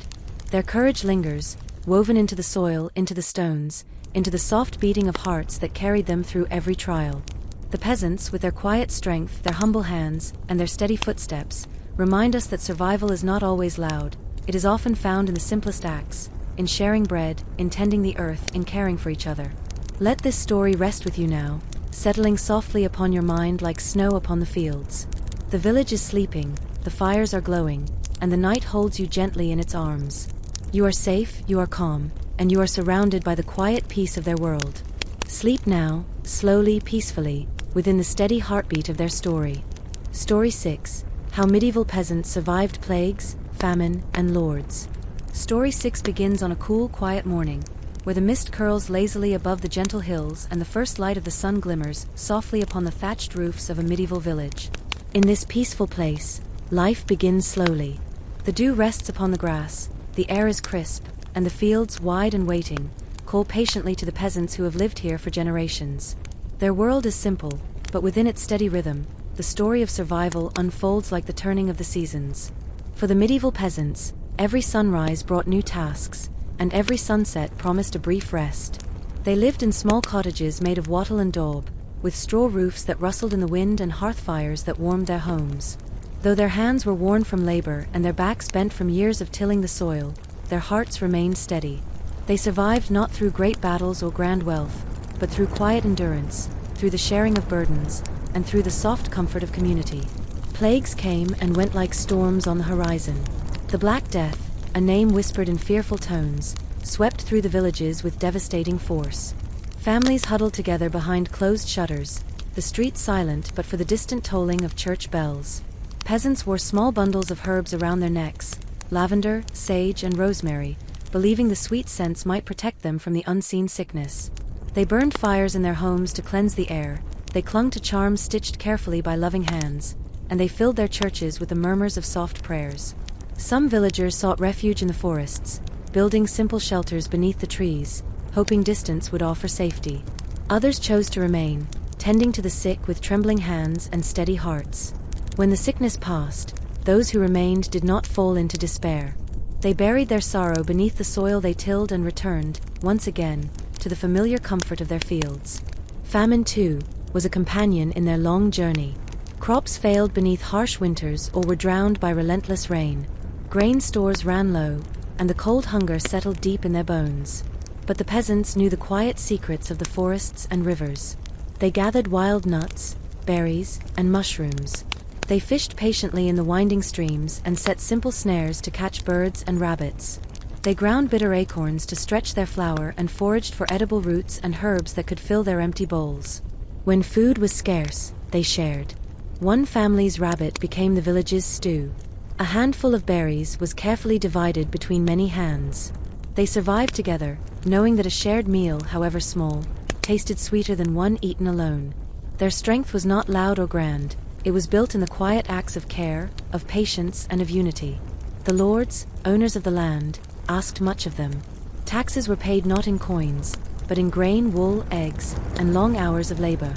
Their courage lingers, woven into the soil, into the stones, into the soft beating of hearts that carried them through every trial. The peasants, with their quiet strength, their humble hands, and their steady footsteps, remind us that survival is not always loud. It is often found in the simplest acts, in sharing bread, in tending the earth, in caring for each other. Let this story rest with you now, settling softly upon your mind like snow upon the fields. The village is sleeping, the fires are glowing, and the night holds you gently in its arms. You are safe, you are calm, and you are surrounded by the quiet peace of their world. Sleep now, slowly, peacefully, within the steady heartbeat of their story. Story 6. How Medieval Peasants Survived Plagues, Famine, and Lords. Story 6 begins on a cool, quiet morning, where the mist curls lazily above the gentle hills and the first light of the sun glimmers softly upon the thatched roofs of a medieval village. In this peaceful place, life begins slowly. The dew rests upon the grass, the air is crisp, and the fields, wide and waiting, call patiently to the peasants who have lived here for generations. Their world is simple, but within its steady rhythm, the story of survival unfolds like the turning of the seasons. For the medieval peasants, every sunrise brought new tasks, and every sunset promised a brief rest. They lived in small cottages made of wattle and daub, with straw roofs that rustled in the wind and hearth fires that warmed their homes. Though their hands were worn from labor and their backs bent from years of tilling the soil, their hearts remained steady. They survived not through great battles or grand wealth, but through quiet endurance, through the sharing of burdens, and through the soft comfort of community. Plagues came and went like storms on the horizon. The Black Death, a name whispered in fearful tones, swept through the villages with devastating force. Families huddled together behind closed shutters, the streets silent but for the distant tolling of church bells. Peasants wore small bundles of herbs around their necks, lavender, sage, and rosemary, believing the sweet scents might protect them from the unseen sickness. They burned fires in their homes to cleanse the air, they clung to charms stitched carefully by loving hands, and they filled their churches with the murmurs of soft prayers. Some villagers sought refuge in the forests, building simple shelters beneath the trees, hoping distance would offer safety. Others chose to remain, tending to the sick with trembling hands and steady hearts. When the sickness passed, those who remained did not fall into despair. They buried their sorrow beneath the soil they tilled and returned, once again, to the familiar comfort of their fields. Famine, too, was a companion in their long journey. Crops failed beneath harsh winters or were drowned by relentless rain. Grain stores ran low, and the cold hunger settled deep in their bones. But the peasants knew the quiet secrets of the forests and rivers. They gathered wild nuts, berries, and mushrooms. They fished patiently in the winding streams and set simple snares to catch birds and rabbits. They ground bitter acorns to stretch their flour and foraged for edible roots and herbs that could fill their empty bowls. When food was scarce, they shared. One family's rabbit became the village's stew. A handful of berries was carefully divided between many hands. They survived together, knowing that a shared meal, however small, tasted sweeter than one eaten alone. Their strength was not loud or grand. It was built in the quiet acts of care, of patience, and of unity. The lords, owners of the land, asked much of them. Taxes were paid not in coins, but in grain, wool, eggs, and long hours of labor.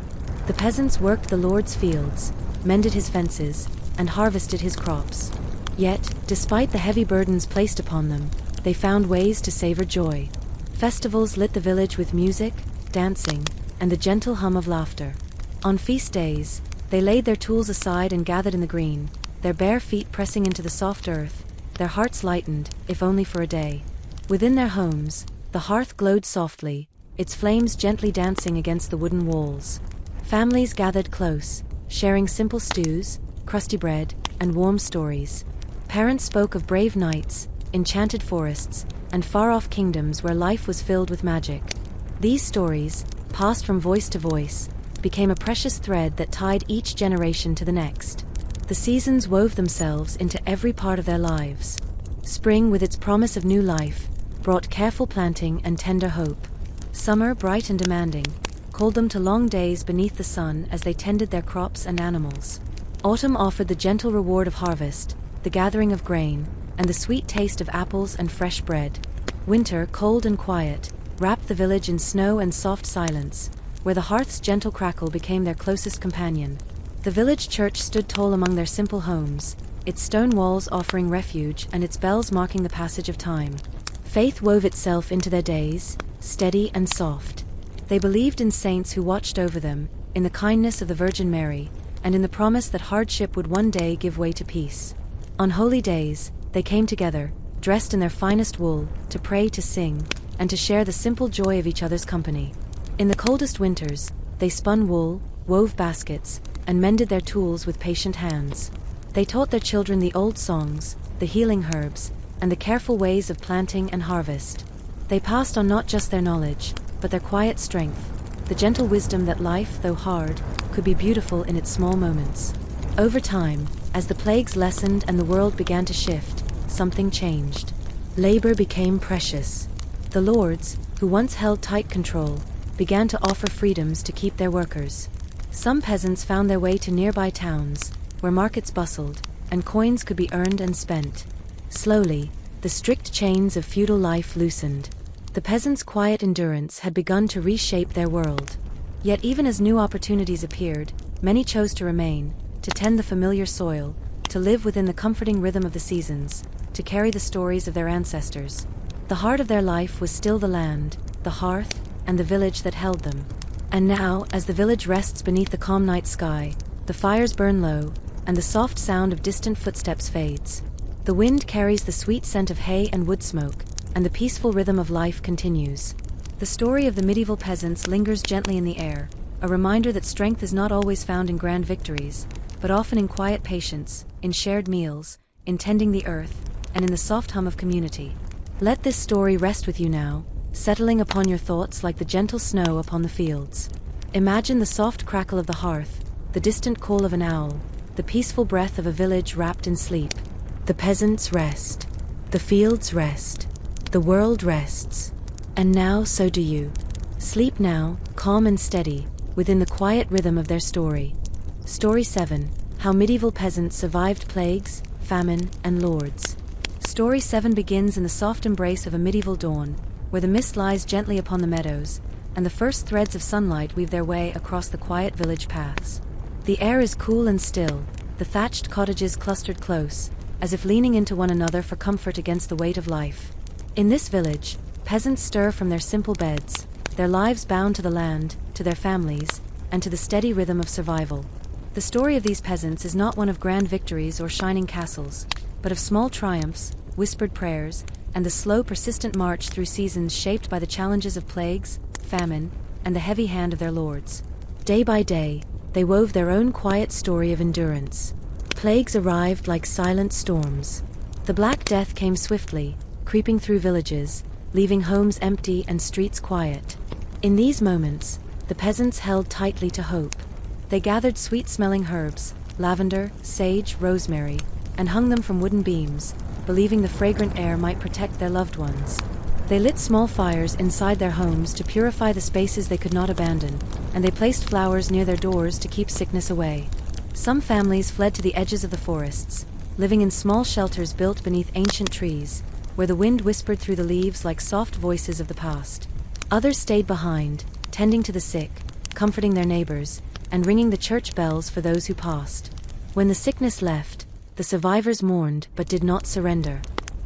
The peasants worked the lord's fields, mended his fences, and harvested his crops. Yet, despite the heavy burdens placed upon them, they found ways to savor joy. Festivals lit the village with music, dancing, and the gentle hum of laughter. On feast days, they laid their tools aside and gathered in the green, their bare feet pressing into the soft earth, their hearts lightened, if only for a day. Within their homes, the hearth glowed softly, its flames gently dancing against the wooden walls. Families gathered close, sharing simple stews, crusty bread, and warm stories. Parents spoke of brave knights, enchanted forests, and far-off kingdoms where life was filled with magic. These stories, passed from voice to voice, became a precious thread that tied each generation to the next. The seasons wove themselves into every part of their lives. Spring, with its promise of new life, brought careful planting and tender hope. Summer, bright and demanding, called them to long days beneath the sun as they tended their crops and animals. Autumn offered the gentle reward of harvest, the gathering of grain, and the sweet taste of apples and fresh bread. Winter, cold and quiet, wrapped the village in snow and soft silence, where the hearth's gentle crackle became their closest companion. The village church stood tall among their simple homes, its stone walls offering refuge and its bells marking the passage of time. Faith wove itself into their days, steady and soft. They believed in saints who watched over them, in the kindness of the Virgin Mary, and in the promise that hardship would one day give way to peace. On holy days, they came together, dressed in their finest wool, to pray, to sing, and to share the simple joy of each other's company. In the coldest winters, they spun wool, wove baskets, and mended their tools with patient hands. They taught their children the old songs, the healing herbs, and the careful ways of planting and harvest. They passed on not just their knowledge, but their quiet strength, the gentle wisdom that life, though hard, could be beautiful in its small moments. Over time, as the plagues lessened and the world began to shift, something changed. Labor became precious. The lords, who once held tight control, began to offer freedoms to keep their workers. Some peasants found their way to nearby towns, where markets bustled, and coins could be earned and spent. Slowly, the strict chains of feudal life loosened. The peasants' quiet endurance had begun to reshape their world. Yet even as new opportunities appeared, many chose to remain, to tend the familiar soil, to live within the comforting rhythm of the seasons, to carry the stories of their ancestors. The heart of their life was still the land, the hearth, and the village that held them. And now, as the village rests beneath the calm night sky, the fires burn low, and the soft sound of distant footsteps fades. The wind carries the sweet scent of hay and wood smoke, and the peaceful rhythm of life continues. The story of the medieval peasants lingers gently in the air, a reminder that strength is not always found in grand victories, but often in quiet patience, in shared meals, in tending the earth, and in the soft hum of community. Let this story rest with you now, settling upon your thoughts like the gentle snow upon the fields. Imagine the soft crackle of the hearth, the distant call of an owl, the peaceful breath of a village wrapped in sleep. The peasants rest. The fields rest. The world rests. And now so do you. Sleep now, calm and steady, within the quiet rhythm of their story. Story 7. How medieval peasants survived plagues, famine, and lords. Story 7 begins in the soft embrace of a medieval dawn, where the mist lies gently upon the meadows, and the first threads of sunlight weave their way across the quiet village paths. The air is cool and still, the thatched cottages clustered close, as if leaning into one another for comfort against the weight of life. In this village, peasants stir from their simple beds, their lives bound to the land, to their families, and to the steady rhythm of survival. The story of these peasants is not one of grand victories or shining castles, but of small triumphs, whispered prayers, and the slow, persistent march through seasons shaped by the challenges of plagues, famine, and the heavy hand of their lords. Day by day, they wove their own quiet story of endurance. Plagues arrived like silent storms. The Black Death came swiftly, creeping through villages, leaving homes empty and streets quiet. In these moments, the peasants held tightly to hope. They gathered sweet-smelling herbs, lavender, sage, rosemary, and hung them from wooden beams, believing the fragrant air might protect their loved ones. They lit small fires inside their homes to purify the spaces they could not abandon, and they placed flowers near their doors to keep sickness away. Some families fled to the edges of the forests, living in small shelters built beneath ancient trees, where the wind whispered through the leaves like soft voices of the past. Others stayed behind, tending to the sick, comforting their neighbors, and ringing the church bells for those who passed. When the sickness left, the survivors mourned but did not surrender.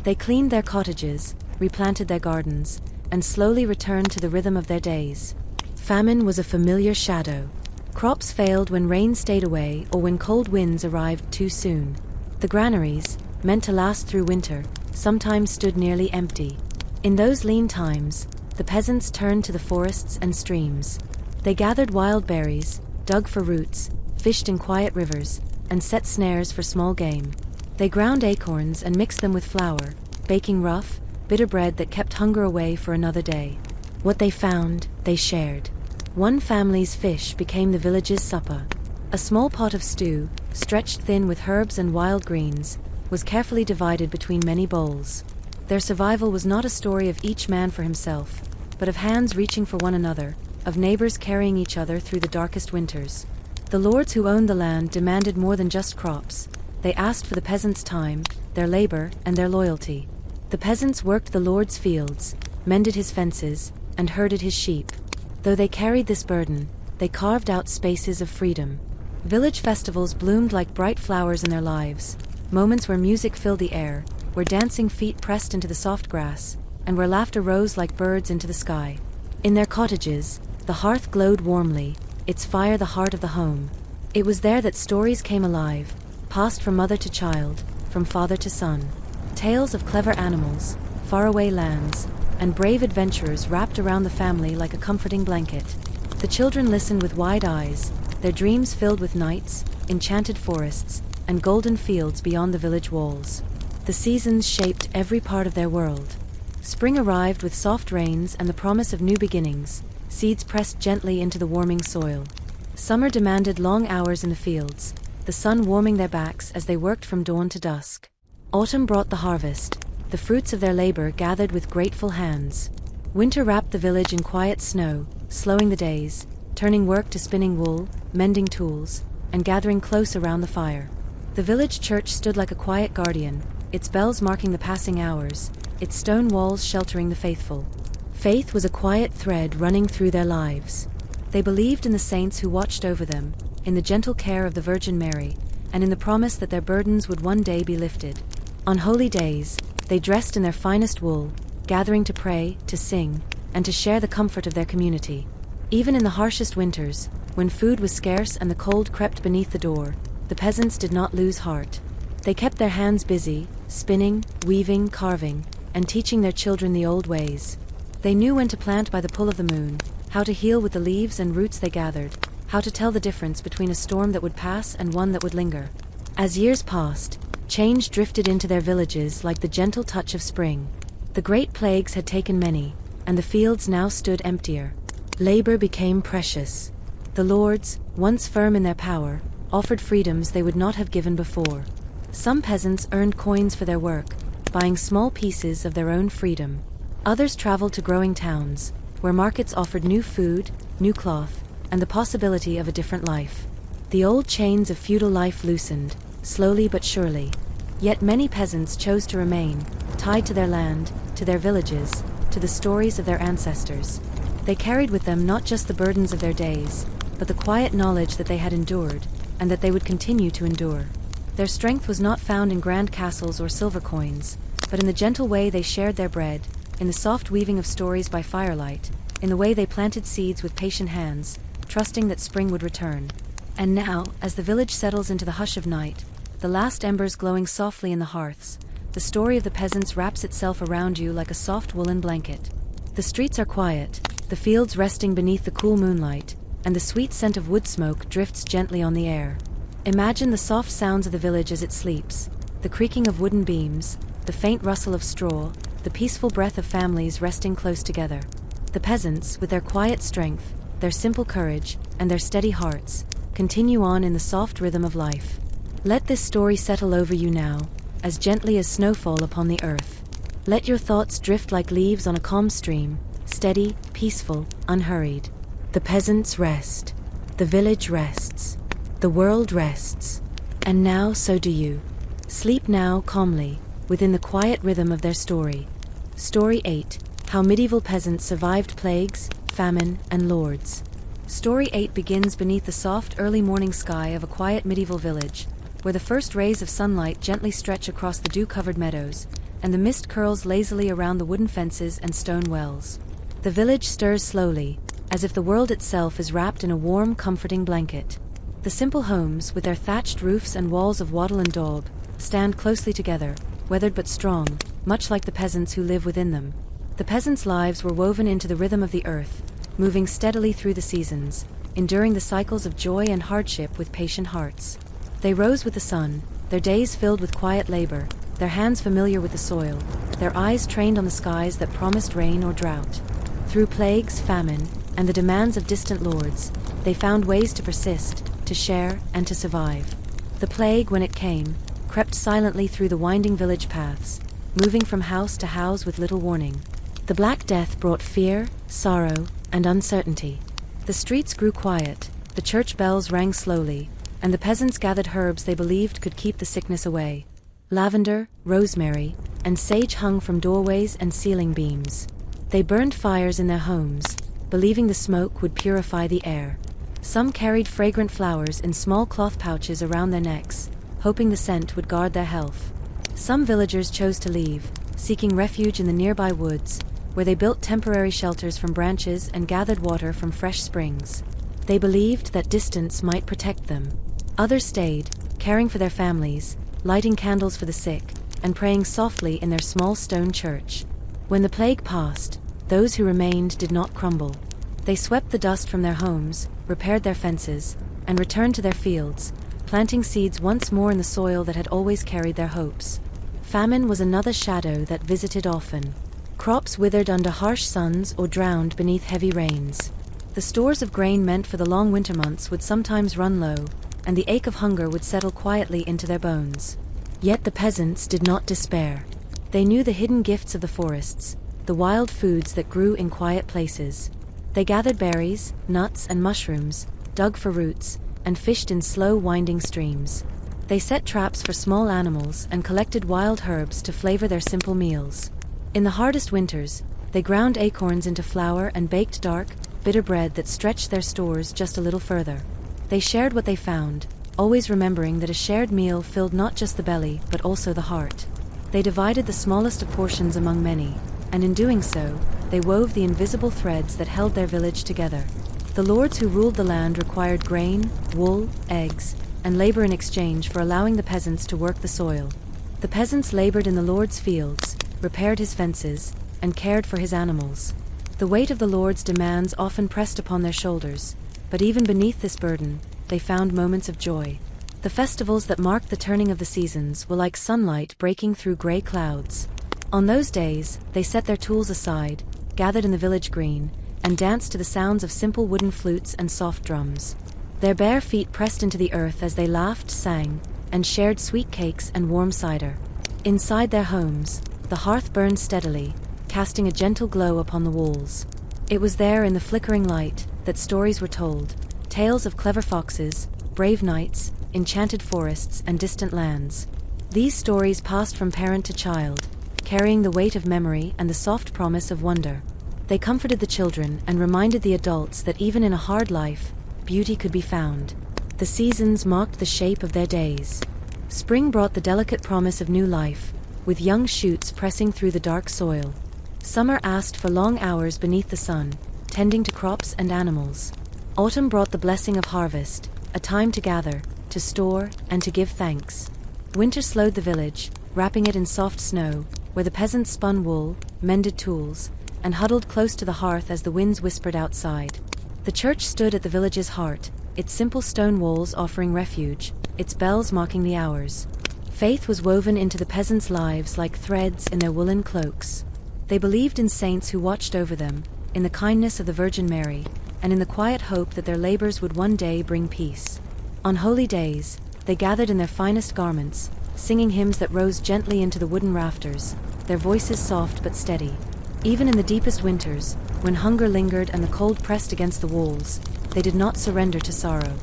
They cleaned their cottages, replanted their gardens, and slowly returned to the rhythm of their days. Famine was a familiar shadow. Crops failed when rain stayed away or when cold winds arrived too soon. The granaries, meant to last through winter, sometimes stood nearly empty. In those lean times, the peasants turned to the forests and streams. They gathered wild berries, dug for roots, fished in quiet rivers, and set snares for small game. They ground acorns and mixed them with flour, baking rough, bitter bread that kept hunger away for another day. What they found, they shared. One family's fish became the village's supper. A small pot of stew, stretched thin with herbs and wild greens, was carefully divided between many bowls. Their survival was not a story of each man for himself, but of hands reaching for one another, of neighbors carrying each other through the darkest winters. The lords who owned the land demanded more than just crops. They asked for the peasants' time, their labor, and their loyalty. The peasants worked the lord's fields, mended his fences, and herded his sheep. Though they carried this burden, they carved out spaces of freedom. Village festivals bloomed like bright flowers in their lives, moments where music filled the air, where dancing feet pressed into the soft grass, and where laughter rose like birds into the sky. In their cottages, the hearth glowed warmly, its fire the heart of the home. It was there that stories came alive, passed from mother to child, from father to son. Tales of clever animals, faraway lands, and brave adventurers wrapped around the family like a comforting blanket. The children listened with wide eyes, their dreams filled with nights, enchanted forests, and golden fields beyond the village walls. The seasons shaped every part of their world. Spring arrived with soft rains and the promise of new beginnings, seeds pressed gently into the warming soil. Summer demanded long hours in the fields, the sun warming their backs as they worked from dawn to dusk. Autumn brought the harvest, the fruits of their labor gathered with grateful hands. Winter wrapped the village in quiet snow, slowing the days, turning work to spinning wool, mending tools, and gathering close around the fire. The village church stood like a quiet guardian, its bells marking the passing hours, its stone walls sheltering the faithful. Faith was a quiet thread running through their lives. They believed in the saints who watched over them, in the gentle care of the Virgin Mary, and in the promise that their burdens would one day be lifted. On holy days, they dressed in their finest wool, gathering to pray, to sing, and to share the comfort of their community. Even in the harshest winters, when food was scarce and the cold crept beneath the door, the peasants did not lose heart. They kept their hands busy, spinning, weaving, carving, and teaching their children the old ways. They knew when to plant by the pull of the moon, how to heal with the leaves and roots they gathered, how to tell the difference between a storm that would pass and one that would linger. As years passed, change drifted into their villages like the gentle touch of spring. The great plagues had taken many, and the fields now stood emptier. Labor became precious. The lords, once firm in their power, offered freedoms they would not have given before. Some peasants earned coins for their work, buying small pieces of their own freedom. Others traveled to growing towns, where markets offered new food, new cloth, and the possibility of a different life. The old chains of feudal life loosened, slowly but surely. Yet many peasants chose to remain, tied to their land, to their villages, to the stories of their ancestors. They carried with them not just the burdens of their days, but the quiet knowledge that they had endured, and that they would continue to endure. Their strength was not found in grand castles or silver coins, but in the gentle way they shared their bread, in the soft weaving of stories by firelight, in the way they planted seeds with patient hands, trusting that spring would return. And now, as the village settles into the hush of night, the last embers glowing softly in the hearths, the story of the peasants wraps itself around you like a soft woolen blanket. The streets are quiet, the fields resting beneath the cool moonlight, and the sweet scent of wood smoke drifts gently on the air. Imagine the soft sounds of the village as it sleeps, the creaking of wooden beams, the faint rustle of straw, the peaceful breath of families resting close together. The peasants, with their quiet strength, their simple courage, and their steady hearts, continue on in the soft rhythm of life. Let this story settle over you now, as gently as snowfall upon the earth. Let your thoughts drift like leaves on a calm stream, steady, peaceful, unhurried. The peasants rest. The village rests. The world rests. And now so do you. Sleep now calmly, within the quiet rhythm of their story. Story 8. How Medieval Peasants Survived Plagues, Famine, and Lords. Story 8 begins beneath the soft early morning sky of a quiet medieval village, where the first rays of sunlight gently stretch across the dew-covered meadows, and the mist curls lazily around the wooden fences and stone wells. The village stirs slowly, as if the world itself is wrapped in a warm, comforting blanket. The simple homes, with their thatched roofs and walls of wattle and daub, stand closely together, weathered but strong, much like the peasants who live within them. The peasants' lives were woven into the rhythm of the earth, moving steadily through the seasons, enduring the cycles of joy and hardship with patient hearts. They rose with the sun, their days filled with quiet labor, their hands familiar with the soil, their eyes trained on the skies that promised rain or drought. Through plagues, famine, and the demands of distant lords, they found ways to persist, to share, and to survive. The plague, when it came, crept silently through the winding village paths, moving from house to house with little warning. The Black Death brought fear, sorrow, and uncertainty. The streets grew quiet, the church bells rang slowly, and the peasants gathered herbs they believed could keep the sickness away. Lavender, rosemary, and sage hung from doorways and ceiling beams. They burned fires in their homes, believing the smoke would purify the air. Some carried fragrant flowers in small cloth pouches around their necks, hoping the scent would guard their health. Some villagers chose to leave, seeking refuge in the nearby woods, where they built temporary shelters from branches and gathered water from fresh springs. They believed that distance might protect them. Others stayed, caring for their families, lighting candles for the sick, and praying softly in their small stone church. When the plague passed, those who remained did not crumble. They swept the dust from their homes, repaired their fences, and returned to their fields, planting seeds once more in the soil that had always carried their hopes. Famine was another shadow that visited often. Crops withered under harsh suns or drowned beneath heavy rains. The stores of grain meant for the long winter months would sometimes run low, and the ache of hunger would settle quietly into their bones. Yet the peasants did not despair. They knew the hidden gifts of the forests, the wild foods that grew in quiet places. They gathered berries, nuts, and mushrooms, dug for roots, and fished in slow, winding streams. They set traps for small animals and collected wild herbs to flavor their simple meals. In the hardest winters, they ground acorns into flour and baked dark, bitter bread that stretched their stores just a little further. They shared what they found, always remembering that a shared meal filled not just the belly, but also the heart. They divided the smallest of portions among many, and in doing so, they wove the invisible threads that held their village together. The lords who ruled the land required grain, wool, eggs, and labor in exchange for allowing the peasants to work the soil. The peasants labored in the lord's fields, repaired his fences, and cared for his animals. The weight of the lord's demands often pressed upon their shoulders, but even beneath this burden, they found moments of joy. The festivals that marked the turning of the seasons were like sunlight breaking through gray clouds. On those days, they set their tools aside, gathered in the village green, and danced to the sounds of simple wooden flutes and soft drums. Their bare feet pressed into the earth as they laughed, sang, and shared sweet cakes and warm cider. Inside their homes, the hearth burned steadily, casting a gentle glow upon the walls. It was there in the flickering light that stories were told, tales of clever foxes, brave knights, enchanted forests, and distant lands. These stories passed from parent to child, carrying the weight of memory and the soft promise of wonder. They comforted the children and reminded the adults that even in a hard life, beauty could be found. The seasons marked the shape of their days. Spring brought the delicate promise of new life, with young shoots pressing through the dark soil. Summer asked for long hours beneath the sun, tending to crops and animals. Autumn brought the blessing of harvest, a time to gather, to store, and to give thanks. Winter slowed the village, wrapping it in soft snow, where the peasants spun wool, mended tools, and huddled close to the hearth as the winds whispered outside. The church stood at the village's heart, its simple stone walls offering refuge, its bells marking the hours. Faith was woven into the peasants' lives like threads in their woolen cloaks. They believed in saints who watched over them, in the kindness of the Virgin Mary, and in the quiet hope that their labors would one day bring peace. On holy days, they gathered in their finest garments, singing hymns that rose gently into the wooden rafters, their voices soft but steady. Even in the deepest winters, when hunger lingered and the cold pressed against the walls, they did not surrender to sorrow.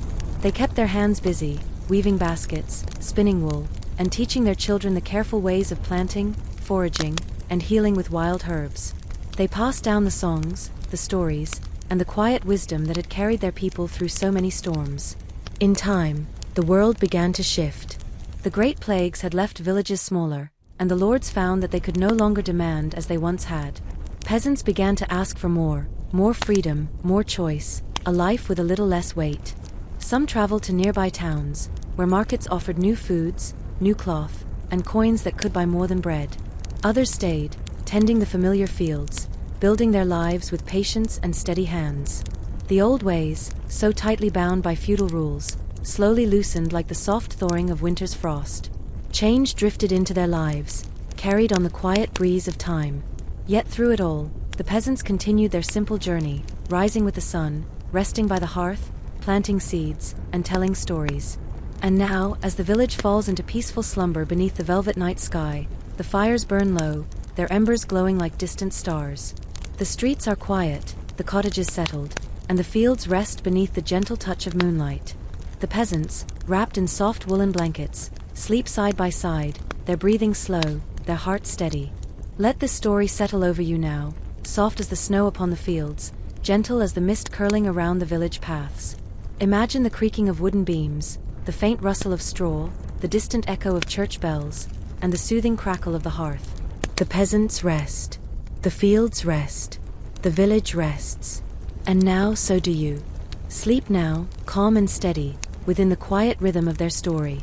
They kept their hands busy, weaving baskets, spinning wool, and teaching their children the careful ways of planting, foraging, and healing with wild herbs. They passed down the songs, the stories, and the quiet wisdom that had carried their people through so many storms. In time, the world began to shift. The great plagues had left villages smaller, and the lords found that they could no longer demand as they once had. Peasants began to ask for more freedom, more choice, a life with a little less weight. Some traveled to nearby towns, where markets offered new foods, new cloth, and coins that could buy more than bread. Others stayed, tending the familiar fields, building their lives with patience and steady hands. The old ways, so tightly bound by feudal rules, slowly loosened like the soft thawing of winter's frost. Change drifted into their lives, carried on the quiet breeze of time. Yet through it all, the peasants continued their simple journey, rising with the sun, resting by the hearth, planting seeds, and telling stories. And now, as the village falls into peaceful slumber beneath the velvet night sky, the fires burn low, their embers glowing like distant stars. The streets are quiet, the cottages settled, and the fields rest beneath the gentle touch of moonlight. The peasants, wrapped in soft woolen blankets, sleep side by side, their breathing slow, their hearts steady. Let this story settle over you now, soft as the snow upon the fields, gentle as the mist curling around the village paths. Imagine the creaking of wooden beams, the faint rustle of straw, the distant echo of church bells, and the soothing crackle of the hearth. The peasants rest. The fields rest. The village rests. And now so do you. Sleep now, calm and steady, within the quiet rhythm of their story.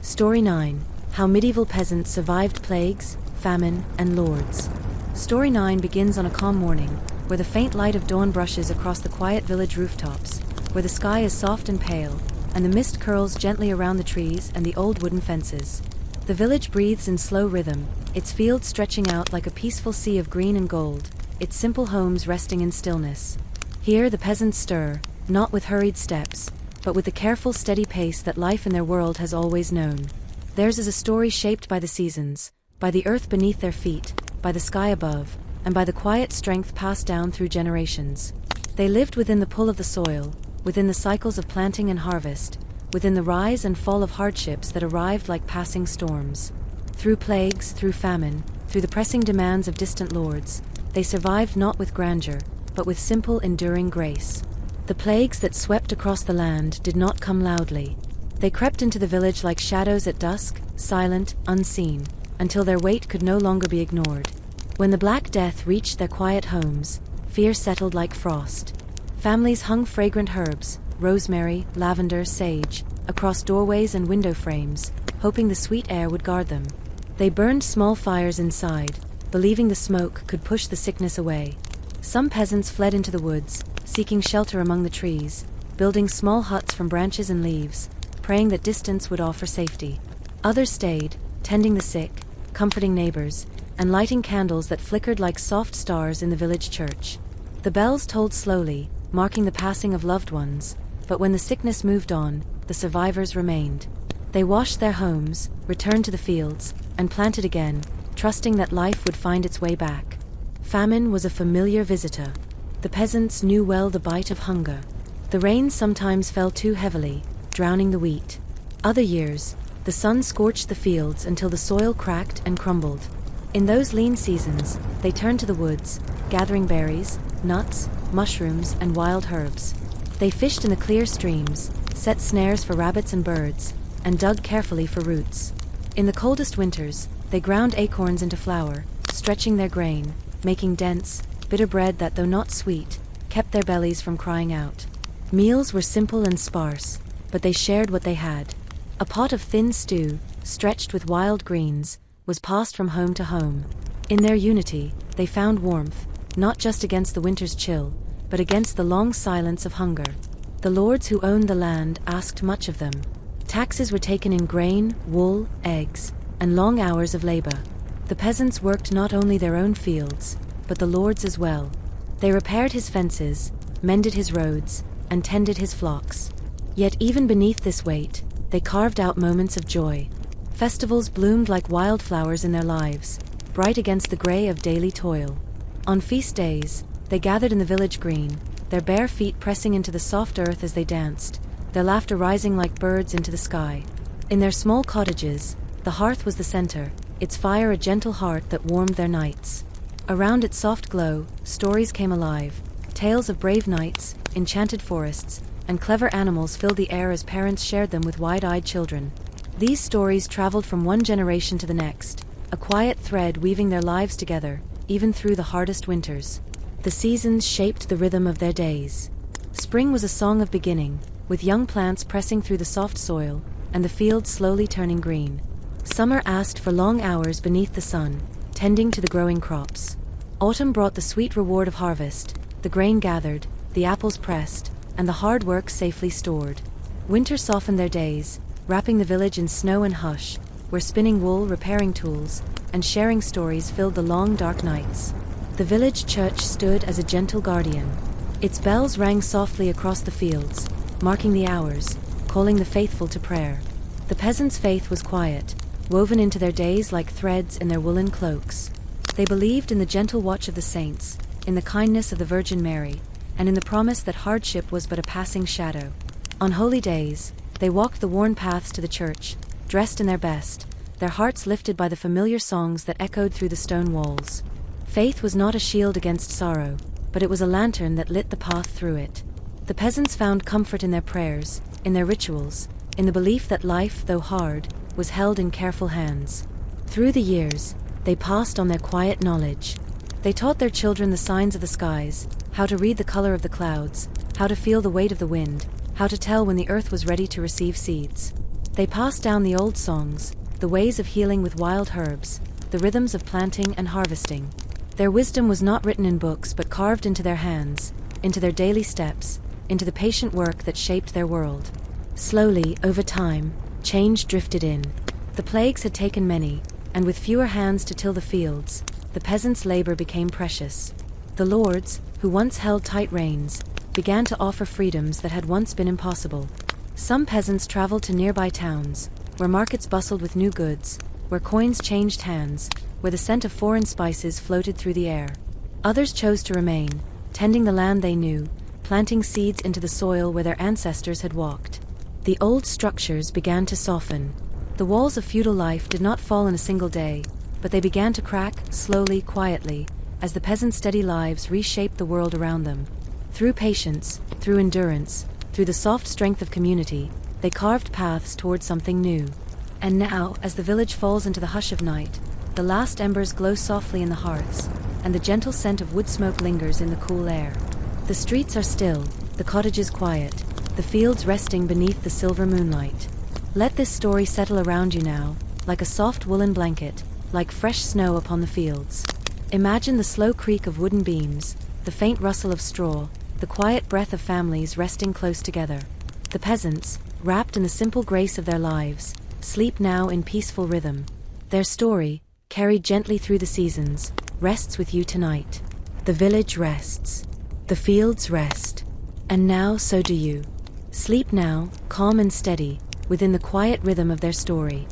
Story 9. How Medieval Peasants Survived Plagues, Famine, and Lords. Story 9 begins on a calm morning, where the faint light of dawn brushes across the quiet village rooftops, where the sky is soft and pale, and the mist curls gently around the trees and the old wooden fences. The village breathes in slow rhythm, its fields stretching out like a peaceful sea of green and gold, its simple homes resting in stillness. Here the peasants stir, not with hurried steps, but with the careful, steady pace that life in their world has always known. Theirs is a story shaped by the seasons, by the earth beneath their feet, by the sky above, and by the quiet strength passed down through generations. They lived within the pull of the soil, within the cycles of planting and harvest, within the rise and fall of hardships that arrived like passing storms. Through plagues, through famine, through the pressing demands of distant lords, they survived not with grandeur, but with simple, enduring grace. The plagues that swept across the land did not come loudly. They crept into the village like shadows at dusk, silent, unseen, until their weight could no longer be ignored. When the Black Death reached their quiet homes, fear settled like frost. Families hung fragrant herbs, rosemary, lavender, sage, across doorways and window frames, hoping the sweet air would guard them. They burned small fires inside, believing the smoke could push the sickness away. Some peasants fled into the woods, seeking shelter among the trees, building small huts from branches and leaves, praying that distance would offer safety. Others stayed, tending the sick, comforting neighbors, and lighting candles that flickered like soft stars in the village church. The bells tolled slowly, marking the passing of loved ones, but when the sickness moved on, the survivors remained. They washed their homes, returned to the fields, and planted again, trusting that life would find its way back. Famine was a familiar visitor. The peasants knew well the bite of hunger. The rain sometimes fell too heavily, drowning the wheat. Other years, the sun scorched the fields until the soil cracked and crumbled. In those lean seasons, they turned to the woods, gathering berries, nuts, mushrooms, and wild herbs. They fished in the clear streams, set snares for rabbits and birds, and dug carefully for roots. In the coldest winters, they ground acorns into flour, stretching their grain, making dense, bitter bread that, though not sweet, kept their bellies from crying out. Meals were simple and sparse, but they shared what they had. A pot of thin stew, stretched with wild greens, was passed from home to home. In their unity, they found warmth, not just against the winter's chill, but against the long silence of hunger. The lords who owned the land asked much of them. Taxes were taken in grain, wool, eggs, and long hours of labor. The peasants worked not only their own fields, but the lord's as well. They repaired his fences, mended his roads, and tended his flocks. Yet even beneath this weight, they carved out moments of joy. Festivals bloomed like wildflowers in their lives, bright against the gray of daily toil. On feast days, they gathered in the village green, their bare feet pressing into the soft earth as they danced, their laughter rising like birds into the sky. In their small cottages, the hearth was the center, its fire a gentle heart that warmed their nights. Around its soft glow, stories came alive. Tales of brave knights, enchanted forests, and clever animals filled the air as parents shared them with wide-eyed children. These stories traveled from one generation to the next, a quiet thread weaving their lives together, even through the hardest winters. The seasons shaped the rhythm of their days. Spring was a song of beginning, with young plants pressing through the soft soil, and the fields slowly turning green. Summer asked for long hours beneath the sun, tending to the growing crops. Autumn brought the sweet reward of harvest, the grain gathered, the apples pressed, and the hard work safely stored. Winter softened their days, wrapping the village in snow and hush, where spinning wool, repairing tools, and sharing stories filled the long dark nights. The village church stood as a gentle guardian. Its bells rang softly across the fields, marking the hours, calling the faithful to prayer. The peasants' faith was quiet, woven into their days like threads in their woolen cloaks. They believed in the gentle watch of the saints, in the kindness of the Virgin Mary, and in the promise that hardship was but a passing shadow. On holy days, they walked the worn paths to the church, dressed in their best, their hearts lifted by the familiar songs that echoed through the stone walls. Faith was not a shield against sorrow, but it was a lantern that lit the path through it. The peasants found comfort in their prayers, in their rituals, in the belief that life, though hard, was held in careful hands. Through the years, they passed on their quiet knowledge. They taught their children the signs of the skies, how to read the color of the clouds, how to feel the weight of the wind, how to tell when the earth was ready to receive seeds. They passed down the old songs, the ways of healing with wild herbs, the rhythms of planting and harvesting. Their wisdom was not written in books but carved into their hands, into their daily steps, into the patient work that shaped their world. Slowly, over time, change drifted in. The plagues had taken many, and with fewer hands to till the fields, the peasants' labor became precious. The lords, who once held tight reins, began to offer freedoms that had once been impossible. Some peasants traveled to nearby towns, where markets bustled with new goods, where coins changed hands, where the scent of foreign spices floated through the air. Others chose to remain, tending the land they knew, planting seeds into the soil where their ancestors had walked. The old structures began to soften. The walls of feudal life did not fall in a single day, but they began to crack, slowly, quietly, as the peasants' steady lives reshaped the world around them. Through patience, through endurance, through the soft strength of community, they carved paths toward something new. And now, as the village falls into the hush of night, the last embers glow softly in the hearths, and the gentle scent of wood smoke lingers in the cool air. The streets are still, the cottages quiet, the fields resting beneath the silver moonlight. Let this story settle around you now, like a soft woolen blanket, like fresh snow upon the fields. Imagine the slow creak of wooden beams, the faint rustle of straw, the quiet breath of families resting close together. The peasants, wrapped in the simple grace of their lives, sleep now in peaceful rhythm. Their story, carried gently through the seasons, rests with you tonight. The village rests. The fields rest. And now so do you. Sleep now, calm and steady, within the quiet rhythm of their story.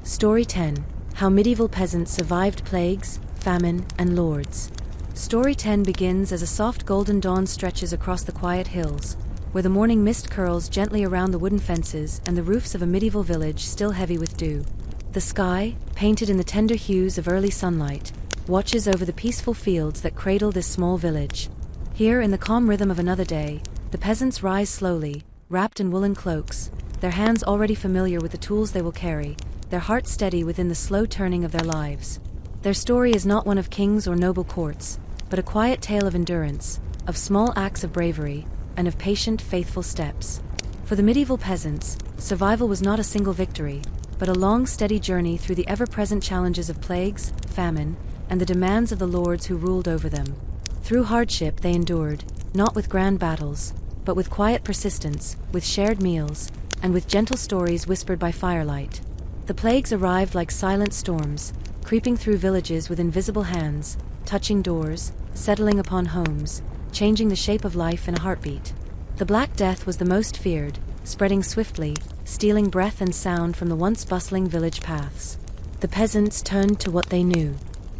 Story 10. How Medieval Peasants Survived Plagues, Famine, and Lords. Story 10 begins as a soft golden dawn stretches across the quiet hills, where the morning mist curls gently around the wooden fences and the roofs of a medieval village still heavy with dew. The sky, painted in the tender hues of early sunlight, watches over the peaceful fields that cradle this small village. Here, in the calm rhythm of another day, the peasants rise slowly, wrapped in woolen cloaks, their hands already familiar with the tools they will carry, their hearts steady within the slow turning of their lives. Their story is not one of kings or noble courts, but a quiet tale of endurance, of small acts of bravery, and of patient, faithful steps. For the medieval peasants, survival was not a single victory, but a long, steady journey through the ever-present challenges of plagues, famine, and the demands of the lords who ruled over them. Through hardship they endured, not with grand battles, but with quiet persistence, with shared meals, and with gentle stories whispered by firelight. The plagues arrived like silent storms, creeping through villages with invisible hands, touching doors, settling upon homes, changing the shape of life in a heartbeat. The Black Death was the most feared, spreading swiftly, stealing breath and sound from the once bustling village paths. The peasants turned to what they knew.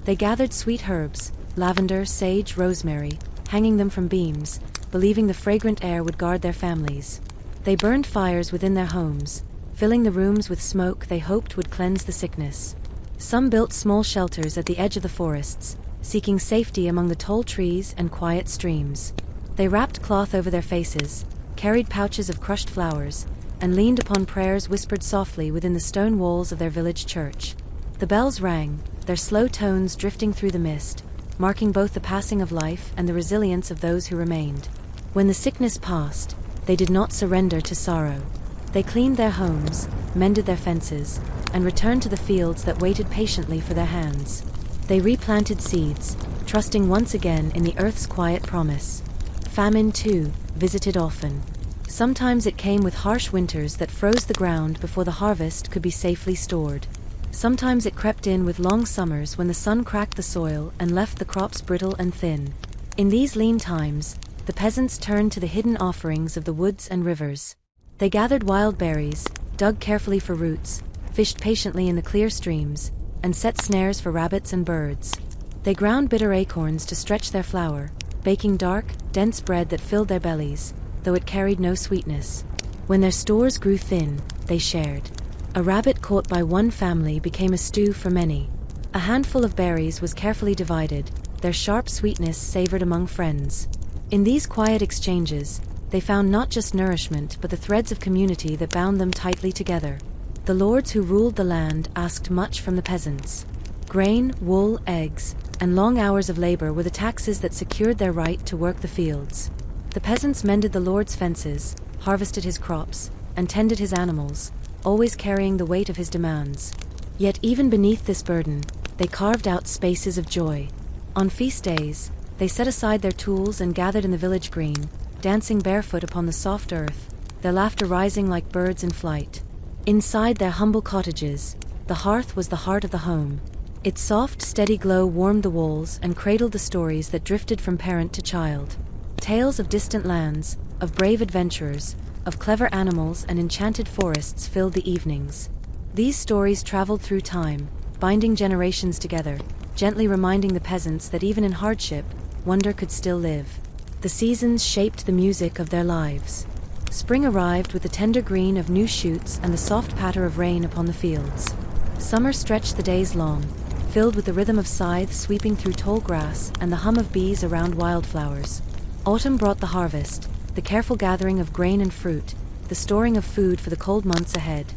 They gathered sweet herbs, lavender, sage, rosemary, hanging them from beams, believing the fragrant air would guard their families. They burned fires within their homes, filling the rooms with smoke they hoped would cleanse the sickness. Some built small shelters at the edge of the forests, seeking safety among the tall trees and quiet streams. They wrapped cloth over their faces, carried pouches of crushed flowers, and leaned upon prayers whispered softly within the stone walls of their village church. The bells rang, their slow tones drifting through the mist, marking both the passing of life and the resilience of those who remained. When the sickness passed, they did not surrender to sorrow. They cleaned their homes, mended their fences, and returned to the fields that waited patiently for their hands. They replanted seeds, trusting once again in the earth's quiet promise. Famine, too, visited often. Sometimes it came with harsh winters that froze the ground before the harvest could be safely stored. Sometimes it crept in with long summers when the sun cracked the soil and left the crops brittle and thin. In these lean times, the peasants turned to the hidden offerings of the woods and rivers. They gathered wild berries, dug carefully for roots, fished patiently in the clear streams, and set snares for rabbits and birds. They ground bitter acorns to stretch their flour, baking dark, dense bread that filled their bellies, though it carried no sweetness. When their stores grew thin, they shared. A rabbit caught by one family became a stew for many. A handful of berries was carefully divided, their sharp sweetness savored among friends. In these quiet exchanges, they found not just nourishment but the threads of community that bound them tightly together. The lords who ruled the land asked much from the peasants. Grain, wool, eggs, and long hours of labor were the taxes that secured their right to work the fields. The peasants mended the lord's fences, harvested his crops, and tended his animals, always carrying the weight of his demands. Yet even beneath this burden, they carved out spaces of joy. On feast days, they set aside their tools and gathered in the village green, dancing barefoot upon the soft earth, their laughter rising like birds in flight. Inside their humble cottages, the hearth was the heart of the home. Its soft, steady glow warmed the walls and cradled the stories that drifted from parent to child. Tales of distant lands, of brave adventurers, of clever animals and enchanted forests filled the evenings. These stories traveled through time, binding generations together, gently reminding the peasants that even in hardship, wonder could still live. The seasons shaped the music of their lives. Spring arrived with the tender green of new shoots and the soft patter of rain upon the fields. Summer stretched the days long, filled with the rhythm of scythes sweeping through tall grass and the hum of bees around wildflowers. Autumn brought the harvest, the careful gathering of grain and fruit, the storing of food for the cold months ahead.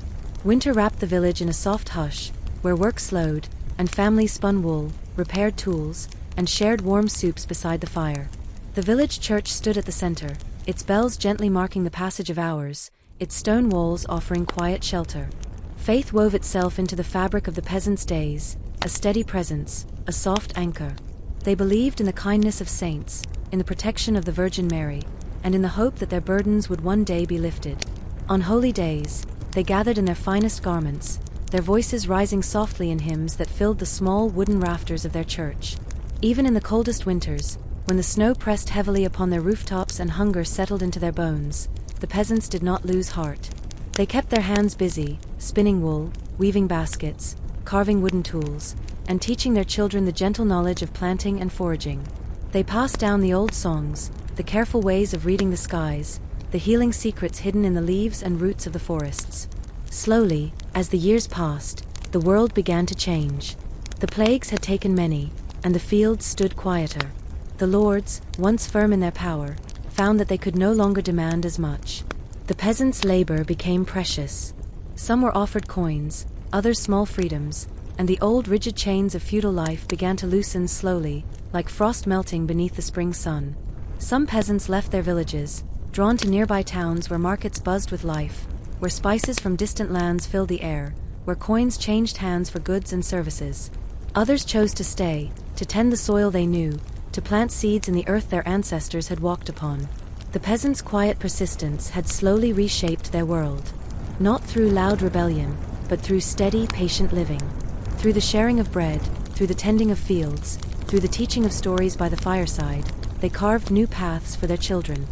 Winter wrapped the village in a soft hush, where work slowed, and families spun wool, repaired tools, and shared warm soups beside the fire. The village church stood at the center, its bells gently marking the passage of hours, its stone walls offering quiet shelter. Faith wove itself into the fabric of the peasants' days, a steady presence, a soft anchor. They believed in the kindness of saints, in the protection of the Virgin Mary, and in the hope that their burdens would one day be lifted. On holy days, they gathered in their finest garments, their voices rising softly in hymns that filled the small wooden rafters of their church. Even in the coldest winters, when the snow pressed heavily upon their rooftops and hunger settled into their bones, the peasants did not lose heart. They kept their hands busy, spinning wool, weaving baskets, carving wooden tools, and teaching their children the gentle knowledge of planting and foraging. They passed down the old songs, the careful ways of reading the skies, the healing secrets hidden in the leaves and roots of the forests. Slowly, as the years passed, the world began to change. The plagues had taken many, and the fields stood quieter. The lords, once firm in their power, found that they could no longer demand as much. The peasants' labor became precious. Some were offered coins, others small freedoms, and the old rigid chains of feudal life began to loosen slowly, like frost melting beneath the spring sun. Some peasants left their villages, drawn to nearby towns where markets buzzed with life, where spices from distant lands filled the air, where coins changed hands for goods and services. Others chose to stay, to tend the soil they knew, to plant seeds in the earth their ancestors had walked upon. The peasants' quiet persistence had slowly reshaped their world. Not through loud rebellion, but through steady, patient living. Through the sharing of bread, through the tending of fields, through the teaching of stories by the fireside, they carved new paths for their children.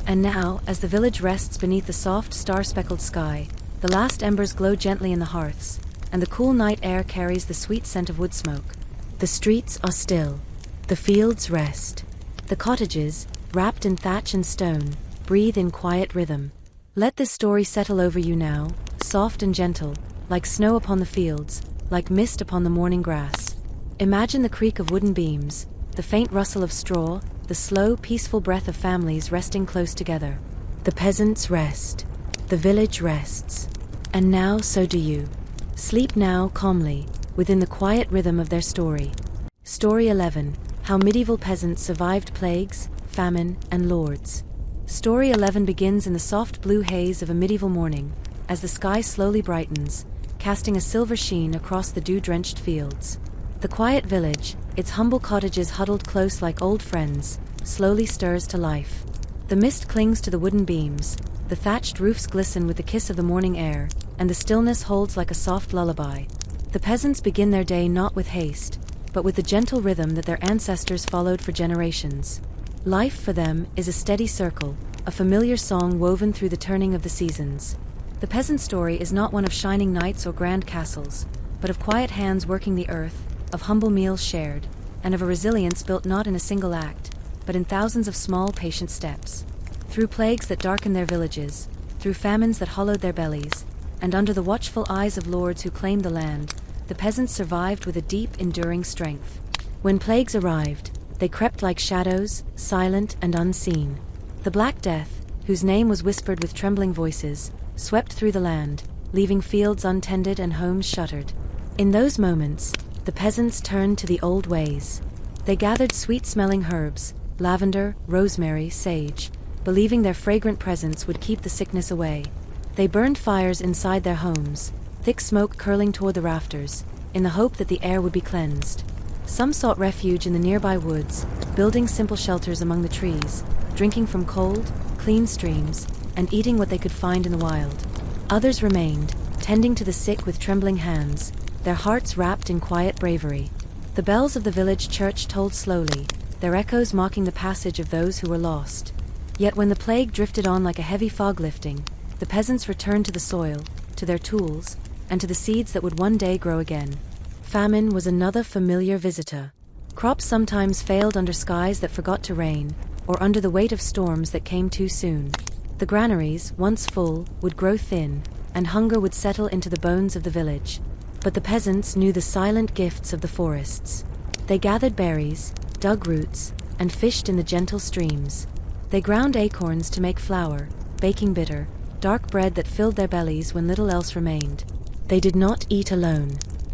And now, as the village rests beneath the soft, star-speckled sky, the last embers glow gently in the hearths, and the cool night air carries the sweet scent of wood smoke. The streets are still. The fields rest. The cottages, wrapped in thatch and stone, breathe in quiet rhythm. Let this story settle over you now, soft and gentle, like snow upon the fields, like mist upon the morning grass. Imagine the creak of wooden beams, the faint rustle of straw, the slow, peaceful breath of families resting close together. The peasants rest. The village rests. And now so do you. Sleep now calmly, within the quiet rhythm of their story. Story 11. How medieval peasants survived plagues, famine, and lords. Story 11 begins in the soft blue haze of a medieval morning, as the sky slowly brightens, casting a silver sheen across the dew-drenched fields. The quiet village, its humble cottages huddled close like old friends, slowly stirs to life. The mist clings to the wooden beams, the thatched roofs glisten with the kiss of the morning air, and the stillness holds like a soft lullaby. The peasants begin their day not with haste, but with the gentle rhythm that their ancestors followed for generations. Life for them is a steady circle, a familiar song woven through the turning of the seasons. The peasant story is not one of shining knights or grand castles, but of quiet hands working the earth, of humble meals shared, and of a resilience built not in a single act, but in thousands of small, patient steps. Through plagues that darkened their villages, through famines that hollowed their bellies, and under the watchful eyes of lords who claimed the land, the peasants survived with a deep, enduring strength. When plagues arrived, they crept like shadows, silent and unseen. The Black Death, whose name was whispered with trembling voices, swept through the land, leaving fields untended and homes shuttered. In those moments, the peasants turned to the old ways. They gathered sweet-smelling herbs, lavender, rosemary, sage, believing their fragrant presence would keep the sickness away. They burned fires inside their homes, thick smoke curling toward the rafters, in the hope that the air would be cleansed. Some sought refuge in the nearby woods, building simple shelters among the trees, drinking from cold, clean streams, and eating what they could find in the wild. Others remained, tending to the sick with trembling hands, their hearts wrapped in quiet bravery. The bells of the village church tolled slowly, their echoes mocking the passage of those who were lost. Yet when the plague drifted on like a heavy fog lifting, the peasants returned to the soil, to their tools, and to the seeds that would one day grow again. Famine was another familiar visitor. Crops sometimes failed under skies that forgot to rain, or under the weight of storms that came too soon. The granaries, once full, would grow thin, and hunger would settle into the bones of the village. But the peasants knew the silent gifts of the forests. They gathered berries, dug roots, and fished in the gentle streams. They ground acorns to make flour, baking bitter, dark bread that filled their bellies when little else remained. They did not eat alone.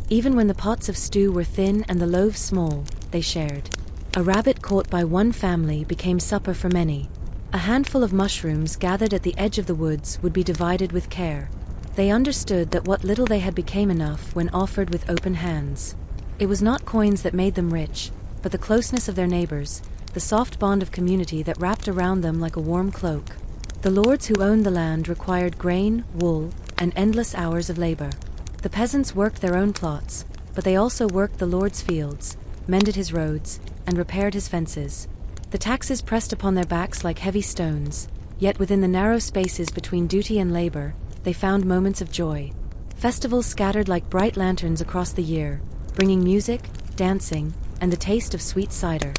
Even when the pots of stew were thin and the loaves small, they shared. A rabbit caught by one family became supper for many. A handful of mushrooms gathered at the edge of the woods would be divided with care. They understood that what little they had became enough when offered with open hands. It was not coins that made them rich, but the closeness of their neighbors, the soft bond of community that wrapped around them like a warm cloak. The lords who owned the land required grain, wool, and endless hours of labor. The peasants worked their own plots, but they also worked the lord's fields, mended his roads, and repaired his fences. The taxes pressed upon their backs like heavy stones, yet within the narrow spaces between duty and labor, they found moments of joy. Festivals scattered like bright lanterns across the year, bringing music, dancing, and the taste of sweet cider.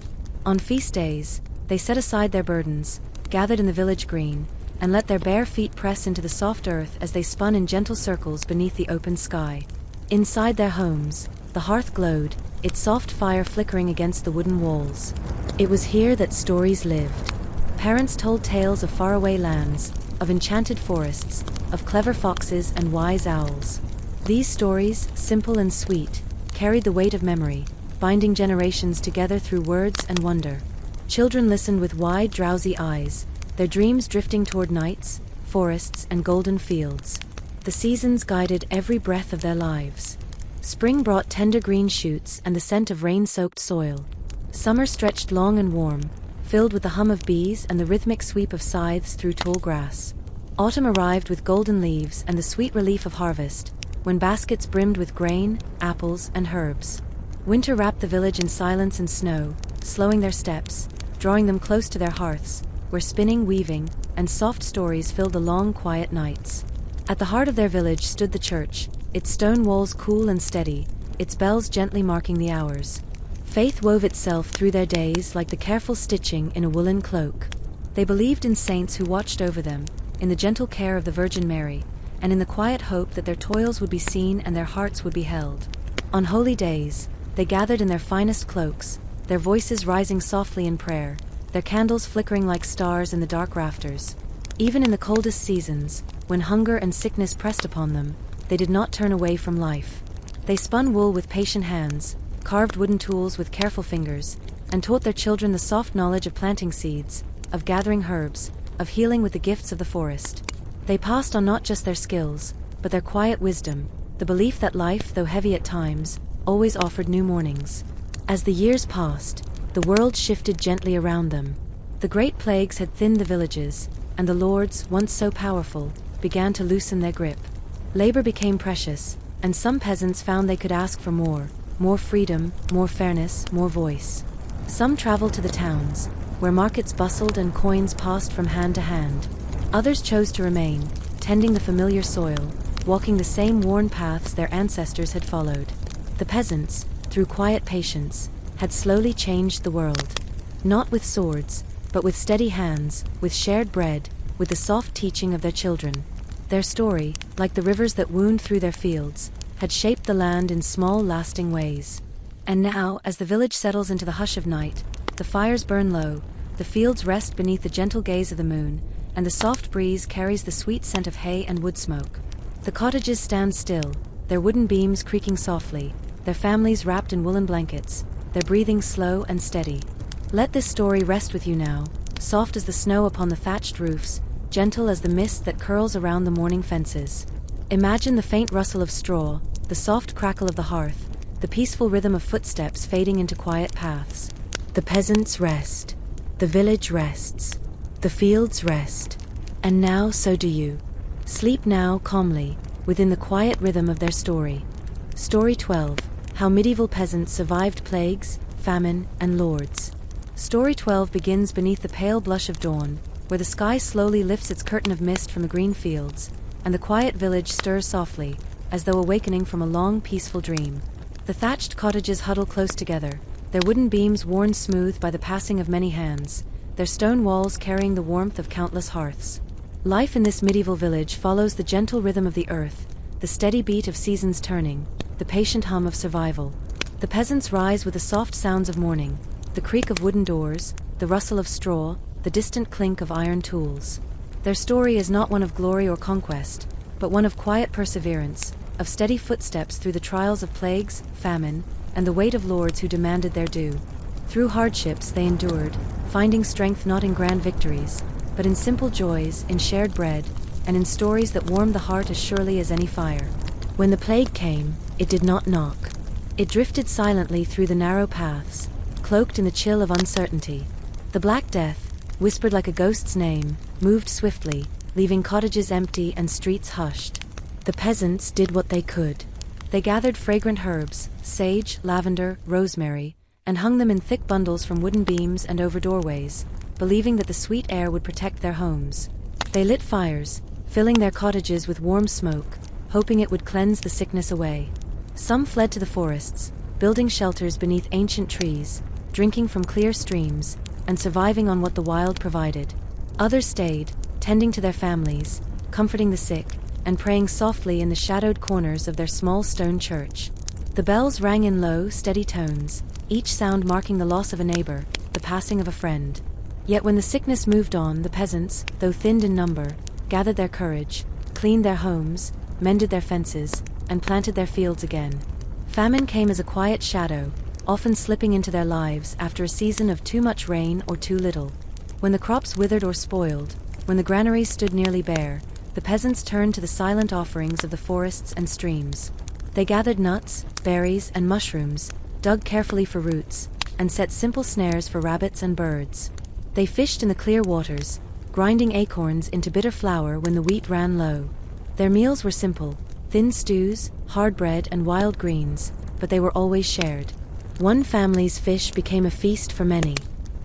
On feast days, they set aside their burdens, gathered in the village green, and let their bare feet press into the soft earth as they spun in gentle circles beneath the open sky. Inside their homes, the hearth glowed, its soft fire flickering against the wooden walls. It was here that stories lived. Parents told tales of faraway lands, of enchanted forests, of clever foxes and wise owls. These stories, simple and sweet, carried the weight of memory, binding generations together through words and wonder. Children listened with wide, drowsy eyes, their dreams drifting toward nights, forests, and golden fields. The seasons guided every breath of their lives. Spring brought tender green shoots and the scent of rain-soaked soil. Summer stretched long and warm, filled with the hum of bees and the rhythmic sweep of scythes through tall grass. Autumn arrived with golden leaves and the sweet relief of harvest, when baskets brimmed with grain, apples, and herbs. Winter wrapped the village in silence and snow, slowing their steps, drawing them close to their hearths, where spinning, weaving, and soft stories filled the long, quiet nights. At the heart of their village stood the church, its stone walls cool and steady, its bells gently marking the hours. Faith wove itself through their days like the careful stitching in a woolen cloak. They believed in saints who watched over them, in the gentle care of the Virgin Mary, and in the quiet hope that their toils would be seen and their hearts would be held. On holy days, they gathered in their finest cloaks, their voices rising softly in prayer, their candles flickering like stars in the dark rafters. Even in the coldest seasons, when hunger and sickness pressed upon them, they did not turn away from life. They spun wool with patient hands, carved wooden tools with careful fingers, and taught their children the soft knowledge of planting seeds, of gathering herbs, of healing with the gifts of the forest. They passed on not just their skills, but their quiet wisdom, the belief that life, though heavy at times, always offered new mornings. As the years passed, the world shifted gently around them. The great plagues had thinned the villages, and the lords, once so powerful, began to loosen their grip. Labor became precious, and some peasants found they could ask for more freedom, more fairness, more voice. Some traveled to the towns, where markets bustled and coins passed from hand to hand. Others chose to remain, tending the familiar soil, walking the same worn paths their ancestors had followed. The peasants, through quiet patience, had slowly changed the world. Not with swords, but with steady hands, with shared bread, with the soft teaching of their children. Their story, like the rivers that wound through their fields, had shaped the land in small, lasting ways. And now, as the village settles into the hush of night, the fires burn low, the fields rest beneath the gentle gaze of the moon, and the soft breeze carries the sweet scent of hay and wood smoke. The cottages stand still, their wooden beams creaking softly, their families wrapped in woolen blankets, their breathing slow and steady. Let this story rest with you now, soft as the snow upon the thatched roofs, gentle as the mist that curls around the morning fences. Imagine the faint rustle of straw, the soft crackle of the hearth, the peaceful rhythm of footsteps fading into quiet paths. The peasants rest. The village rests. The fields rest. And now so do you. Sleep now calmly, within the quiet rhythm of their story. Story 12. How Medieval Peasants Survived Plagues, Famine, and Lords. Story 12 begins beneath the pale blush of dawn, where the sky slowly lifts its curtain of mist from the green fields, and the quiet village stirs softly, as though awakening from a long, peaceful dream. The thatched cottages huddle close together, their wooden beams worn smooth by the passing of many hands, their stone walls carrying the warmth of countless hearths. Life in this medieval village follows the gentle rhythm of the earth, the steady beat of seasons turning, the patient hum of survival. The peasants rise with the soft sounds of morning, the creak of wooden doors, the rustle of straw, the distant clink of iron tools. Their story is not one of glory or conquest, but one of quiet perseverance, of steady footsteps through the trials of plagues, famine, and the weight of lords who demanded their due. Through hardships they endured, finding strength not in grand victories, but in simple joys, in shared bread, and in stories that warmed the heart as surely as any fire. When the plague came, it did not knock. It drifted silently through the narrow paths, cloaked in the chill of uncertainty. The Black Death, whispered like a ghost's name, moved swiftly, leaving cottages empty and streets hushed. The peasants did what they could. They gathered fragrant herbs, sage, lavender, rosemary, and hung them in thick bundles from wooden beams and over doorways, believing that the sweet air would protect their homes. They lit fires, filling their cottages with warm smoke, hoping it would cleanse the sickness away. Some fled to the forests, building shelters beneath ancient trees, drinking from clear streams, and surviving on what the wild provided. Others stayed, tending to their families, comforting the sick, and praying softly in the shadowed corners of their small stone church. The bells rang in low, steady tones, each sound marking the loss of a neighbor, the passing of a friend. Yet when the sickness moved on, the peasants, though thinned in number, gathered their courage, cleaned their homes, mended their fences, and planted their fields again. Famine came as a quiet shadow, often slipping into their lives after a season of too much rain or too little. When the crops withered or spoiled, when the granaries stood nearly bare, the peasants turned to the silent offerings of the forests and streams. They gathered nuts, berries, and mushrooms, dug carefully for roots, and set simple snares for rabbits and birds. They fished in the clear waters, grinding acorns into bitter flour when the wheat ran low. Their meals were simple, thin stews, hard bread, and wild greens, but they were always shared. One family's fish became a feast for many.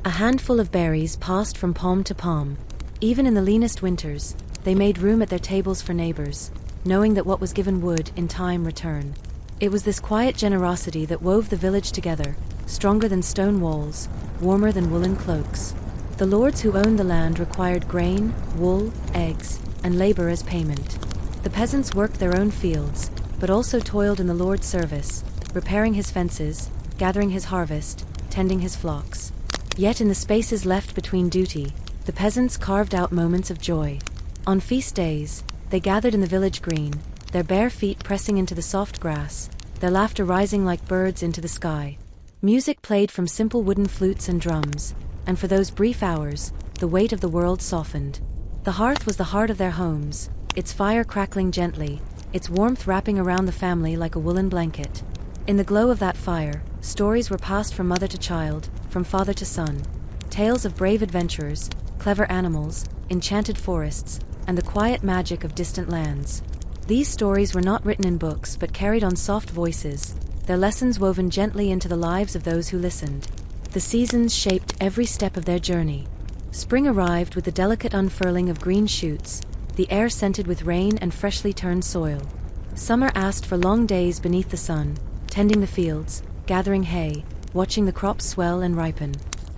A handful of berries passed from palm to palm. Even in the leanest winters, they made room at their tables for neighbors, knowing that what was given would, in time, return. It was this quiet generosity that wove the village together, stronger than stone walls, warmer than woolen cloaks. The lords who owned the land required grain, wool, eggs, and labor as payment. The peasants worked their own fields, but also toiled in the Lord's service, repairing his fences, gathering his harvest, tending his flocks. Yet in the spaces left between duty, the peasants carved out moments of joy. On feast days, they gathered in the village green, their bare feet pressing into the soft grass, their laughter rising like birds into the sky. Music played from simple wooden flutes and drums, and for those brief hours, the weight of the world softened. The hearth was the heart of their homes, its fire crackling gently, its warmth wrapping around the family like a woolen blanket. In the glow of that fire, stories were passed from mother to child, from father to son. Tales of brave adventurers, clever animals, enchanted forests, and the quiet magic of distant lands. These stories were not written in books but carried on soft voices, their lessons woven gently into the lives of those who listened. The seasons shaped every step of their journey. Spring arrived with the delicate unfurling of green shoots, the air scented with rain and freshly turned soil. Summer asked for long days beneath the sun, tending the fields, gathering hay, watching the crops swell and ripen.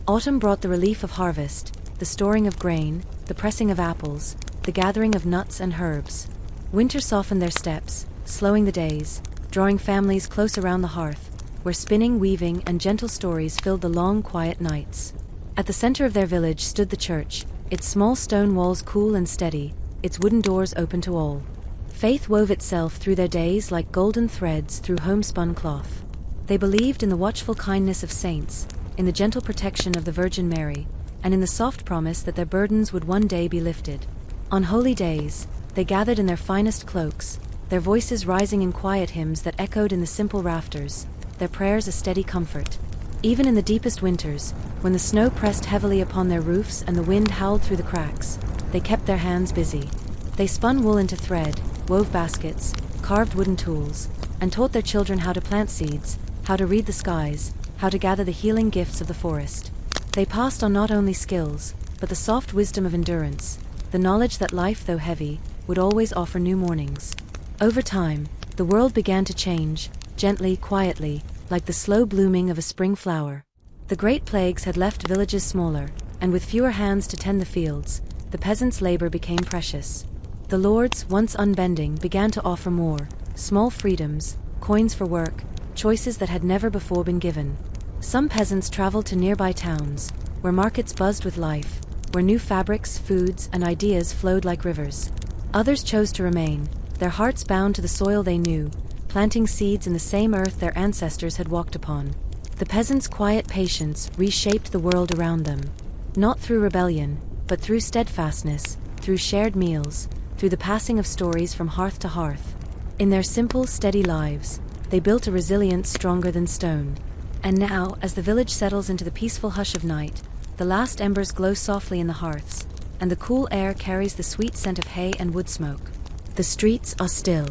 Autumn brought the relief of harvest, the storing of grain, the pressing of apples, the gathering of nuts and herbs. Winter softened their steps, slowing the days, drawing families close around the hearth, where spinning, weaving, and gentle stories filled the long, quiet nights. At the center of their village stood the church, its small stone walls cool and steady, its wooden doors open to all. Faith wove itself through their days like golden threads through homespun cloth. They believed in the watchful kindness of saints, in the gentle protection of the Virgin Mary, and in the soft promise that their burdens would one day be lifted. On holy days, they gathered in their finest cloaks, their voices rising in quiet hymns that echoed in the simple rafters, their prayers a steady comfort. Even in the deepest winters, when the snow pressed heavily upon their roofs and the wind howled through the cracks, they kept their hands busy. They spun wool into thread, wove baskets, carved wooden tools, and taught their children how to plant seeds, how to read the skies, how to gather the healing gifts of the forest. They passed on not only skills, but the soft wisdom of endurance, the knowledge that life, though heavy, would always offer new mornings. Over time, the world began to change, gently, quietly, like the slow blooming of a spring flower. The great plagues had left villages smaller, and with fewer hands to tend the fields, the peasants' labor became precious. The lords, once unbending, began to offer more, small freedoms, coins for work, choices that had never before been given. Some peasants traveled to nearby towns, where markets buzzed with life, where new fabrics, foods, and ideas flowed like rivers. Others chose to remain, their hearts bound to the soil they knew, planting seeds in the same earth their ancestors had walked upon. The peasants' quiet patience reshaped the world around them, not through rebellion, but through steadfastness, through shared meals, through the passing of stories from hearth to hearth. In their simple, steady lives, they built a resilience stronger than stone. And now, as the village settles into the peaceful hush of night, the last embers glow softly in the hearths, and the cool air carries the sweet scent of hay and wood smoke. The streets are still.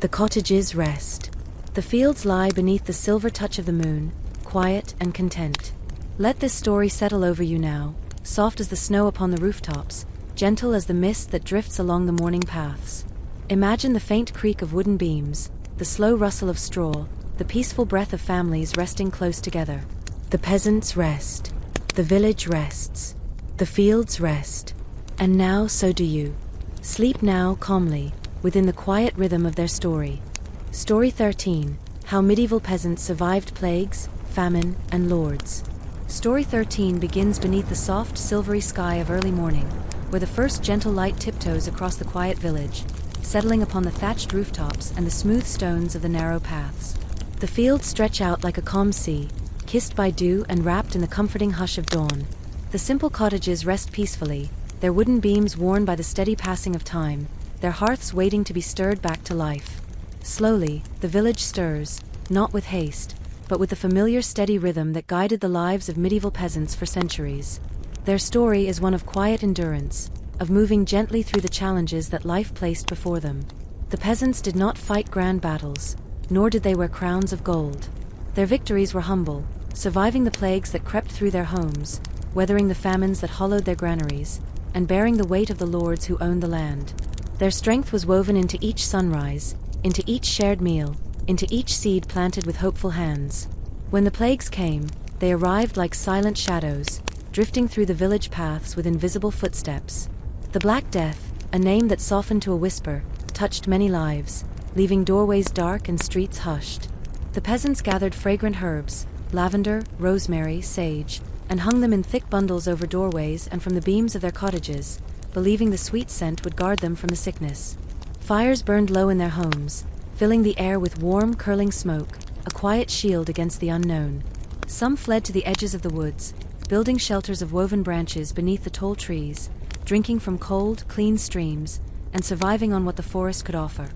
The cottages rest. The fields lie beneath the silver touch of the moon, quiet and content. Let this story settle over you now, soft as the snow upon the rooftops, gentle as the mist that drifts along the morning paths. Imagine the faint creak of wooden beams, the slow rustle of straw, the peaceful breath of families resting close together. The peasants rest. The village rests. The fields rest. And now so do you. Sleep now calmly, within the quiet rhythm of their story. Story 13. How Medieval Peasants Survived Plagues, Famine, and Lords. Story 13 begins beneath the soft, silvery sky of early morning, where the first gentle light tiptoes across the quiet village, settling upon the thatched rooftops and the smooth stones of the narrow paths. The fields stretch out like a calm sea, kissed by dew and wrapped in the comforting hush of dawn. The simple cottages rest peacefully, their wooden beams worn by the steady passing of time, their hearths waiting to be stirred back to life. Slowly, the village stirs, not with haste, but with the familiar steady rhythm that guided the lives of medieval peasants for centuries. Their story is one of quiet endurance, of moving gently through the challenges that life placed before them. The peasants did not fight grand battles, nor did they wear crowns of gold. Their victories were humble, surviving the plagues that crept through their homes, weathering the famines that hollowed their granaries, and bearing the weight of the lords who owned the land. Their strength was woven into each sunrise, into each shared meal, into each seed planted with hopeful hands. When the plagues came, they arrived like silent shadows, drifting through the village paths with invisible footsteps. The Black Death, a name that softened to a whisper, touched many lives, leaving doorways dark and streets hushed. The peasants gathered fragrant herbs, lavender, rosemary, sage, and hung them in thick bundles over doorways and from the beams of their cottages, believing the sweet scent would guard them from the sickness. Fires burned low in their homes, filling the air with warm, curling smoke, a quiet shield against the unknown. Some fled to the edges of the woods, building shelters of woven branches beneath the tall trees, drinking from cold, clean streams, and surviving on what the forest could offer.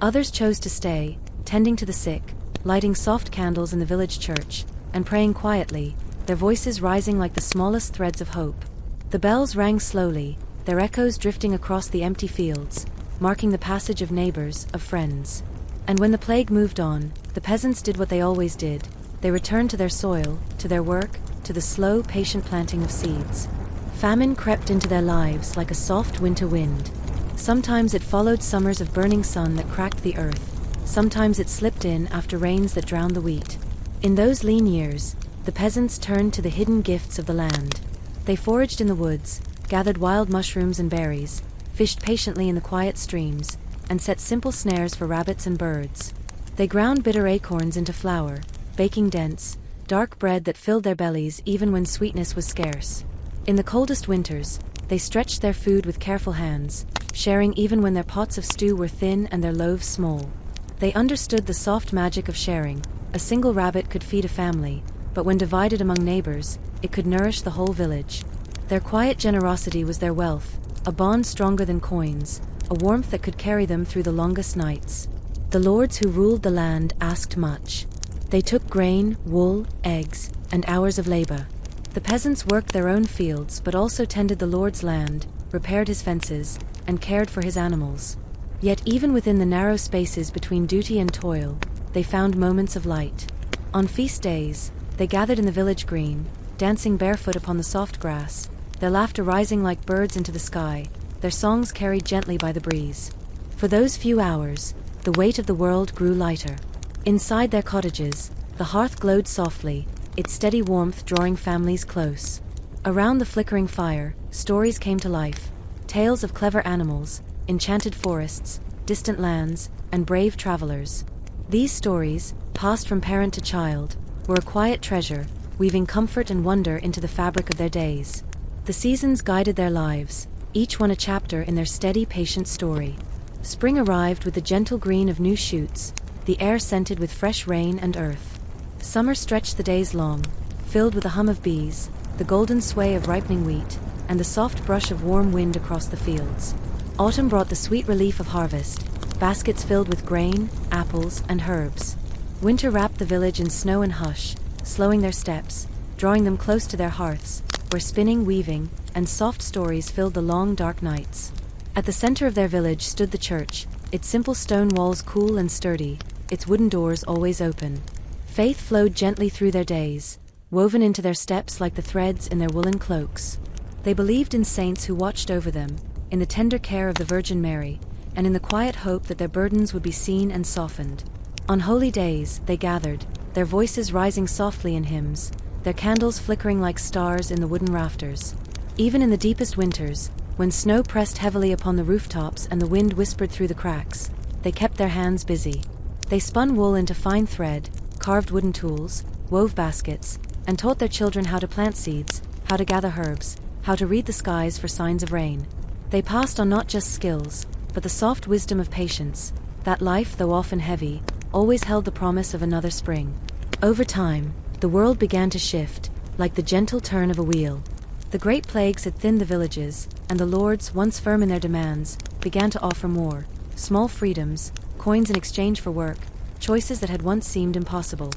Others chose to stay, tending to the sick, lighting soft candles in the village church, and praying quietly, their voices rising like the smallest threads of hope. The bells rang slowly, their echoes drifting across the empty fields, marking the passage of neighbors, of friends. And when the plague moved on, the peasants did what they always did. They returned to their soil, to their work, to the slow, patient planting of seeds. Famine crept into their lives like a soft winter wind. Sometimes it followed summers of burning sun that cracked the earth. Sometimes it slipped in after rains that drowned the wheat. In those lean years, the peasants turned to the hidden gifts of the land. They foraged in the woods, gathered wild mushrooms and berries, fished patiently in the quiet streams, and set simple snares for rabbits and birds. They ground bitter acorns into flour, baking dense, dark bread that filled their bellies even when sweetness was scarce. In the coldest winters, they stretched their food with careful hands, sharing even when their pots of stew were thin and their loaves small. They understood the soft magic of sharing. A single rabbit could feed a family, but when divided among neighbors, it could nourish the whole village. Their quiet generosity was their wealth, a bond stronger than coins, a warmth that could carry them through the longest nights. The lords who ruled the land asked much. They took grain, wool, eggs, and hours of labor. The peasants worked their own fields but also tended the lord's land, repaired his fences, and cared for his animals. Yet even within the narrow spaces between duty and toil, they found moments of light. On feast days, they gathered in the village green, dancing barefoot upon the soft grass, their laughter rising like birds into the sky, their songs carried gently by the breeze. For those few hours, the weight of the world grew lighter. Inside their cottages, the hearth glowed softly, its steady warmth drawing families close. Around the flickering fire, stories came to life, tales of clever animals, enchanted forests, distant lands, and brave travelers. These stories, passed from parent to child, were a quiet treasure, weaving comfort and wonder into the fabric of their days. The seasons guided their lives, each one a chapter in their steady, patient story. Spring arrived with the gentle green of new shoots, the air scented with fresh rain and earth. Summer stretched the days long, filled with the hum of bees, the golden sway of ripening wheat, and the soft brush of warm wind across the fields. Autumn brought the sweet relief of harvest, baskets filled with grain, apples, and herbs. Winter wrapped the village in snow and hush, slowing their steps, drawing them close to their hearths, where spinning, weaving, and soft stories filled the long, dark nights. At the center of their village stood the church, its simple stone walls cool and sturdy, its wooden doors always open. Faith flowed gently through their days, woven into their steps like the threads in their woolen cloaks. They believed in saints who watched over them, in the tender care of the Virgin Mary, and in the quiet hope that their burdens would be seen and softened. On holy days, they gathered, their voices rising softly in hymns, their candles flickering like stars in the wooden rafters. Even in the deepest winters, when snow pressed heavily upon the rooftops and the wind whispered through the cracks, they kept their hands busy. They spun wool into fine thread, carved wooden tools, wove baskets, and taught their children how to plant seeds, how to gather herbs, how to read the skies for signs of rain. They passed on not just skills, but the soft wisdom of patience, that life, though often heavy, always held the promise of another spring. Over time, the world began to shift, like the gentle turn of a wheel. The great plagues had thinned the villages, and the lords, once firm in their demands, began to offer more, small freedoms, coins in exchange for work, choices that had once seemed impossible.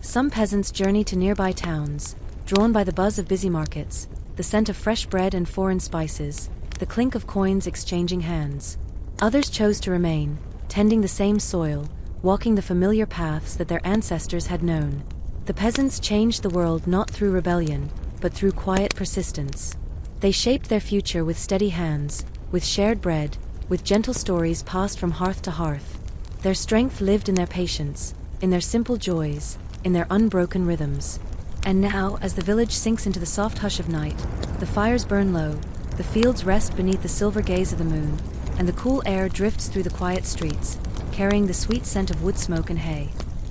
Some peasants journeyed to nearby towns, drawn by the buzz of busy markets, the scent of fresh bread and foreign spices, the clink of coins exchanging hands. Others chose to remain, tending the same soil, walking the familiar paths that their ancestors had known. The peasants changed the world not through rebellion, but through quiet persistence. They shaped their future with steady hands, with shared bread, with gentle stories passed from hearth to hearth. Their strength lived in their patience, in their simple joys, in their unbroken rhythms. And now, as the village sinks into the soft hush of night, the fires burn low, the fields rest beneath the silver gaze of the moon, and the cool air drifts through the quiet streets, carrying the sweet scent of wood smoke and hay.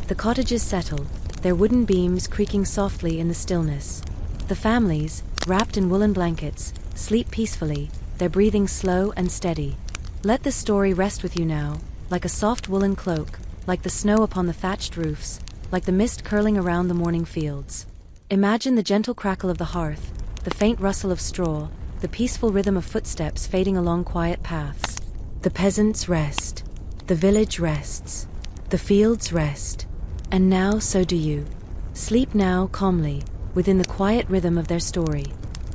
The cottages settle, their wooden beams creaking softly in the stillness. The families, wrapped in woolen blankets, sleep peacefully, their breathing slow and steady. Let this story rest with you now, like a soft woolen cloak, like the snow upon the thatched roofs, like the mist curling around the morning fields. Imagine the gentle crackle of the hearth, the faint rustle of straw, the peaceful rhythm of footsteps fading along quiet paths. The peasants rest. The village rests. The fields rest. And now so do you. Sleep now calmly, within the quiet rhythm of their story.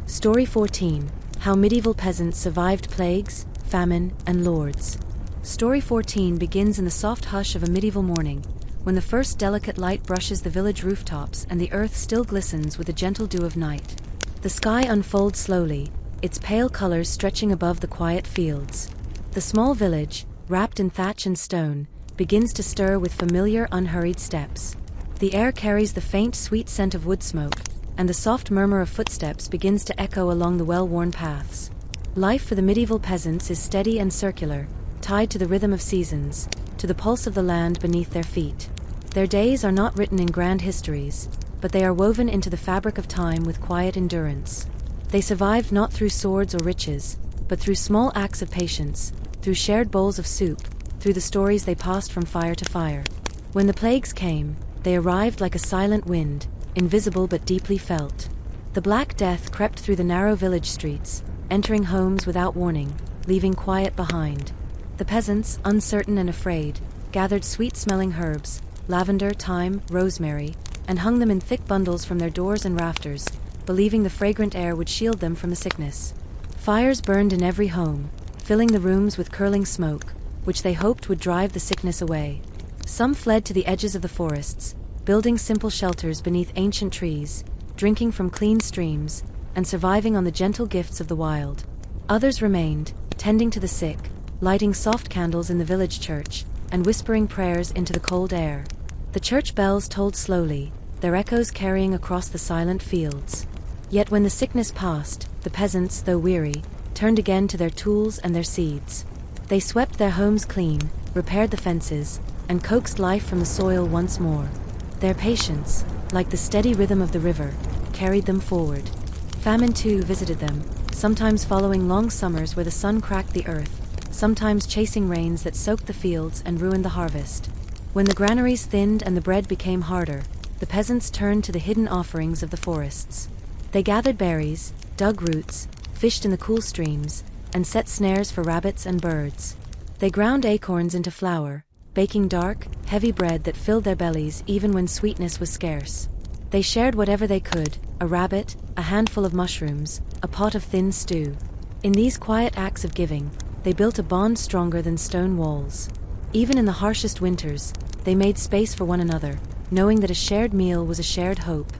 Story 14. How medieval peasants survived plagues, famine, and lords. Story 14 begins in the soft hush of a medieval morning, when the first delicate light brushes the village rooftops and the earth still glistens with the gentle dew of night. The sky unfolds slowly, its pale colors stretching above the quiet fields. The small village, wrapped in thatch and stone, begins to stir with familiar, unhurried steps. The air carries the faint, sweet scent of wood smoke, and the soft murmur of footsteps begins to echo along the well-worn paths. Life for the medieval peasants is steady and circular, tied to the rhythm of seasons, to the pulse of the land beneath their feet. Their days are not written in grand histories, but they are woven into the fabric of time with quiet endurance. They survived not through swords or riches, but through small acts of patience, through shared bowls of soup, through the stories they passed from fire to fire. When the plagues came, they arrived like a silent wind, invisible but deeply felt. The Black Death crept through the narrow village streets, entering homes without warning, leaving quiet behind. The peasants, uncertain and afraid, gathered sweet-smelling herbs, lavender, thyme, rosemary, and hung them in thick bundles from their doors and rafters, believing the fragrant air would shield them from the sickness. Fires burned in every home, filling the rooms with curling smoke, which they hoped would drive the sickness away. Some fled to the edges of the forests, building simple shelters beneath ancient trees, drinking from clean streams, and surviving on the gentle gifts of the wild. Others remained, tending to the sick, lighting soft candles in the village church, and whispering prayers into the cold air. The church bells tolled slowly, their echoes carrying across the silent fields. Yet when the sickness passed, the peasants, though weary, turned again to their tools and their seeds. They swept their homes clean, repaired the fences, and coaxed life from the soil once more. Their patience, like the steady rhythm of the river, carried them forward. Famine too visited them, sometimes following long summers where the sun cracked the earth, sometimes chasing rains that soaked the fields and ruined the harvest. When the granaries thinned and the bread became harder, the peasants turned to the hidden offerings of the forests. They gathered berries, dug roots, fished in the cool streams, and set snares for rabbits and birds. They ground acorns into flour, baking dark, heavy bread that filled their bellies even when sweetness was scarce. They shared whatever they could, a rabbit, a handful of mushrooms, a pot of thin stew. In these quiet acts of giving, they built a bond stronger than stone walls. Even in the harshest winters, they made space for one another, knowing that a shared meal was a shared hope.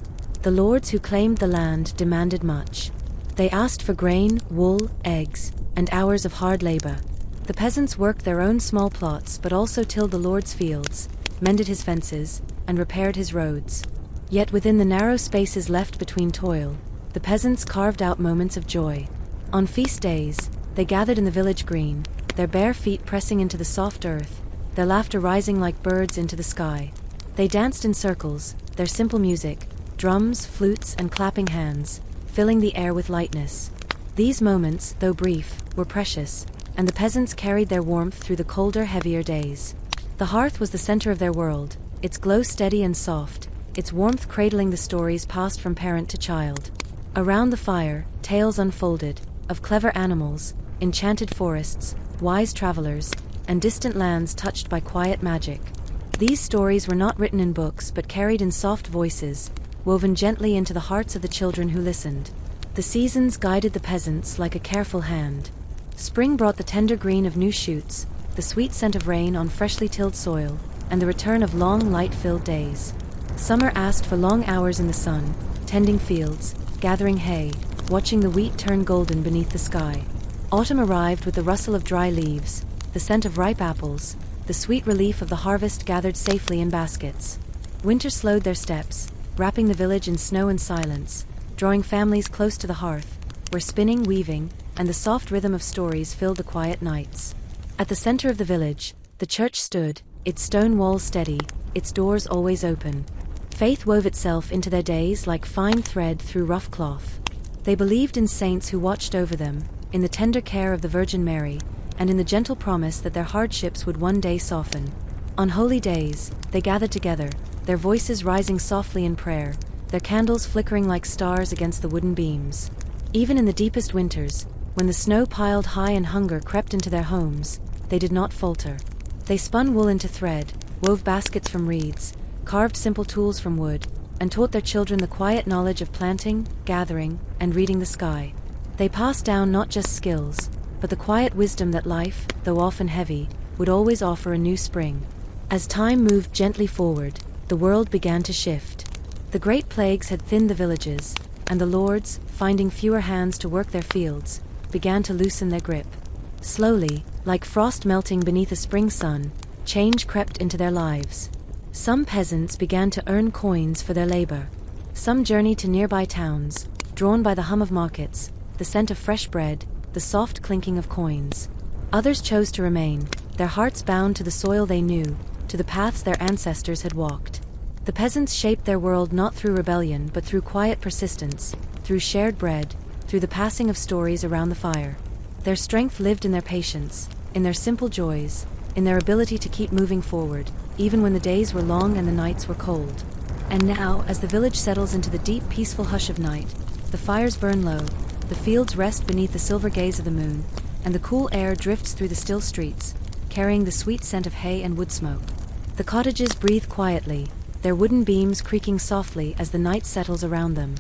The lords who claimed the land demanded much. They asked for grain, wool, eggs, and hours of hard labor. The peasants worked their own small plots but also tilled the lord's fields, mended his fences, and repaired his roads. Yet within the narrow spaces left between toil, the peasants carved out moments of joy. On feast days, they gathered in the village green, their bare feet pressing into the soft earth, their laughter rising like birds into the sky. They danced in circles, their simple music, drums, flutes, and clapping hands, filling the air with lightness. These moments, though brief, were precious, and the peasants carried their warmth through the colder, heavier days. The hearth was the center of their world, its glow steady and soft, its warmth cradling the stories passed from parent to child. Around the fire, tales unfolded, of clever animals, enchanted forests, wise travelers, and distant lands touched by quiet magic. These stories were not written in books but carried in soft voices, woven gently into the hearts of the children who listened. The seasons guided the peasants like a careful hand. Spring brought the tender green of new shoots, the sweet scent of rain on freshly tilled soil, and the return of long, light-filled days. Summer asked for long hours in the sun, tending fields, gathering hay, watching the wheat turn golden beneath the sky. Autumn arrived with the rustle of dry leaves, the scent of ripe apples, the sweet relief of the harvest gathered safely in baskets. Winter slowed their steps, wrapping the village in snow and silence, drawing families close to the hearth, where spinning, weaving, and the soft rhythm of stories filled the quiet nights. At the center of the village, the church stood, its stone walls steady, its doors always open. Faith wove itself into their days like fine thread through rough cloth. They believed in saints who watched over them, in the tender care of the Virgin Mary, and in the gentle promise that their hardships would one day soften. On holy days, they gathered together, their voices rising softly in prayer, their candles flickering like stars against the wooden beams. Even in the deepest winters, when the snow piled high and hunger crept into their homes, they did not falter. They spun wool into thread, wove baskets from reeds, carved simple tools from wood, and taught their children the quiet knowledge of planting, gathering, and reading the sky. They passed down not just skills, but the quiet wisdom that life, though often heavy, would always offer a new spring. As time moved gently forward, the world began to shift. The great plagues had thinned the villages, and the lords, finding fewer hands to work their fields, began to loosen their grip. Slowly, like frost melting beneath a spring sun, change crept into their lives. Some peasants began to earn coins for their labor. Some journeyed to nearby towns, drawn by the hum of markets, the scent of fresh bread, the soft clinking of coins. Others chose to remain, their hearts bound to the soil they knew, to the paths their ancestors had walked. The peasants shaped their world not through rebellion but through quiet persistence, through shared bread, through the passing of stories around the fire. Their strength lived in their patience, in their simple joys, in their ability to keep moving forward, even when the days were long and the nights were cold. And now, as the village settles into the deep, peaceful hush of night, the fires burn low, the fields rest beneath the silver gaze of the moon, and the cool air drifts through the still streets, carrying the sweet scent of hay and wood smoke. The cottages breathe quietly, their wooden beams creaking softly as the night settles around them.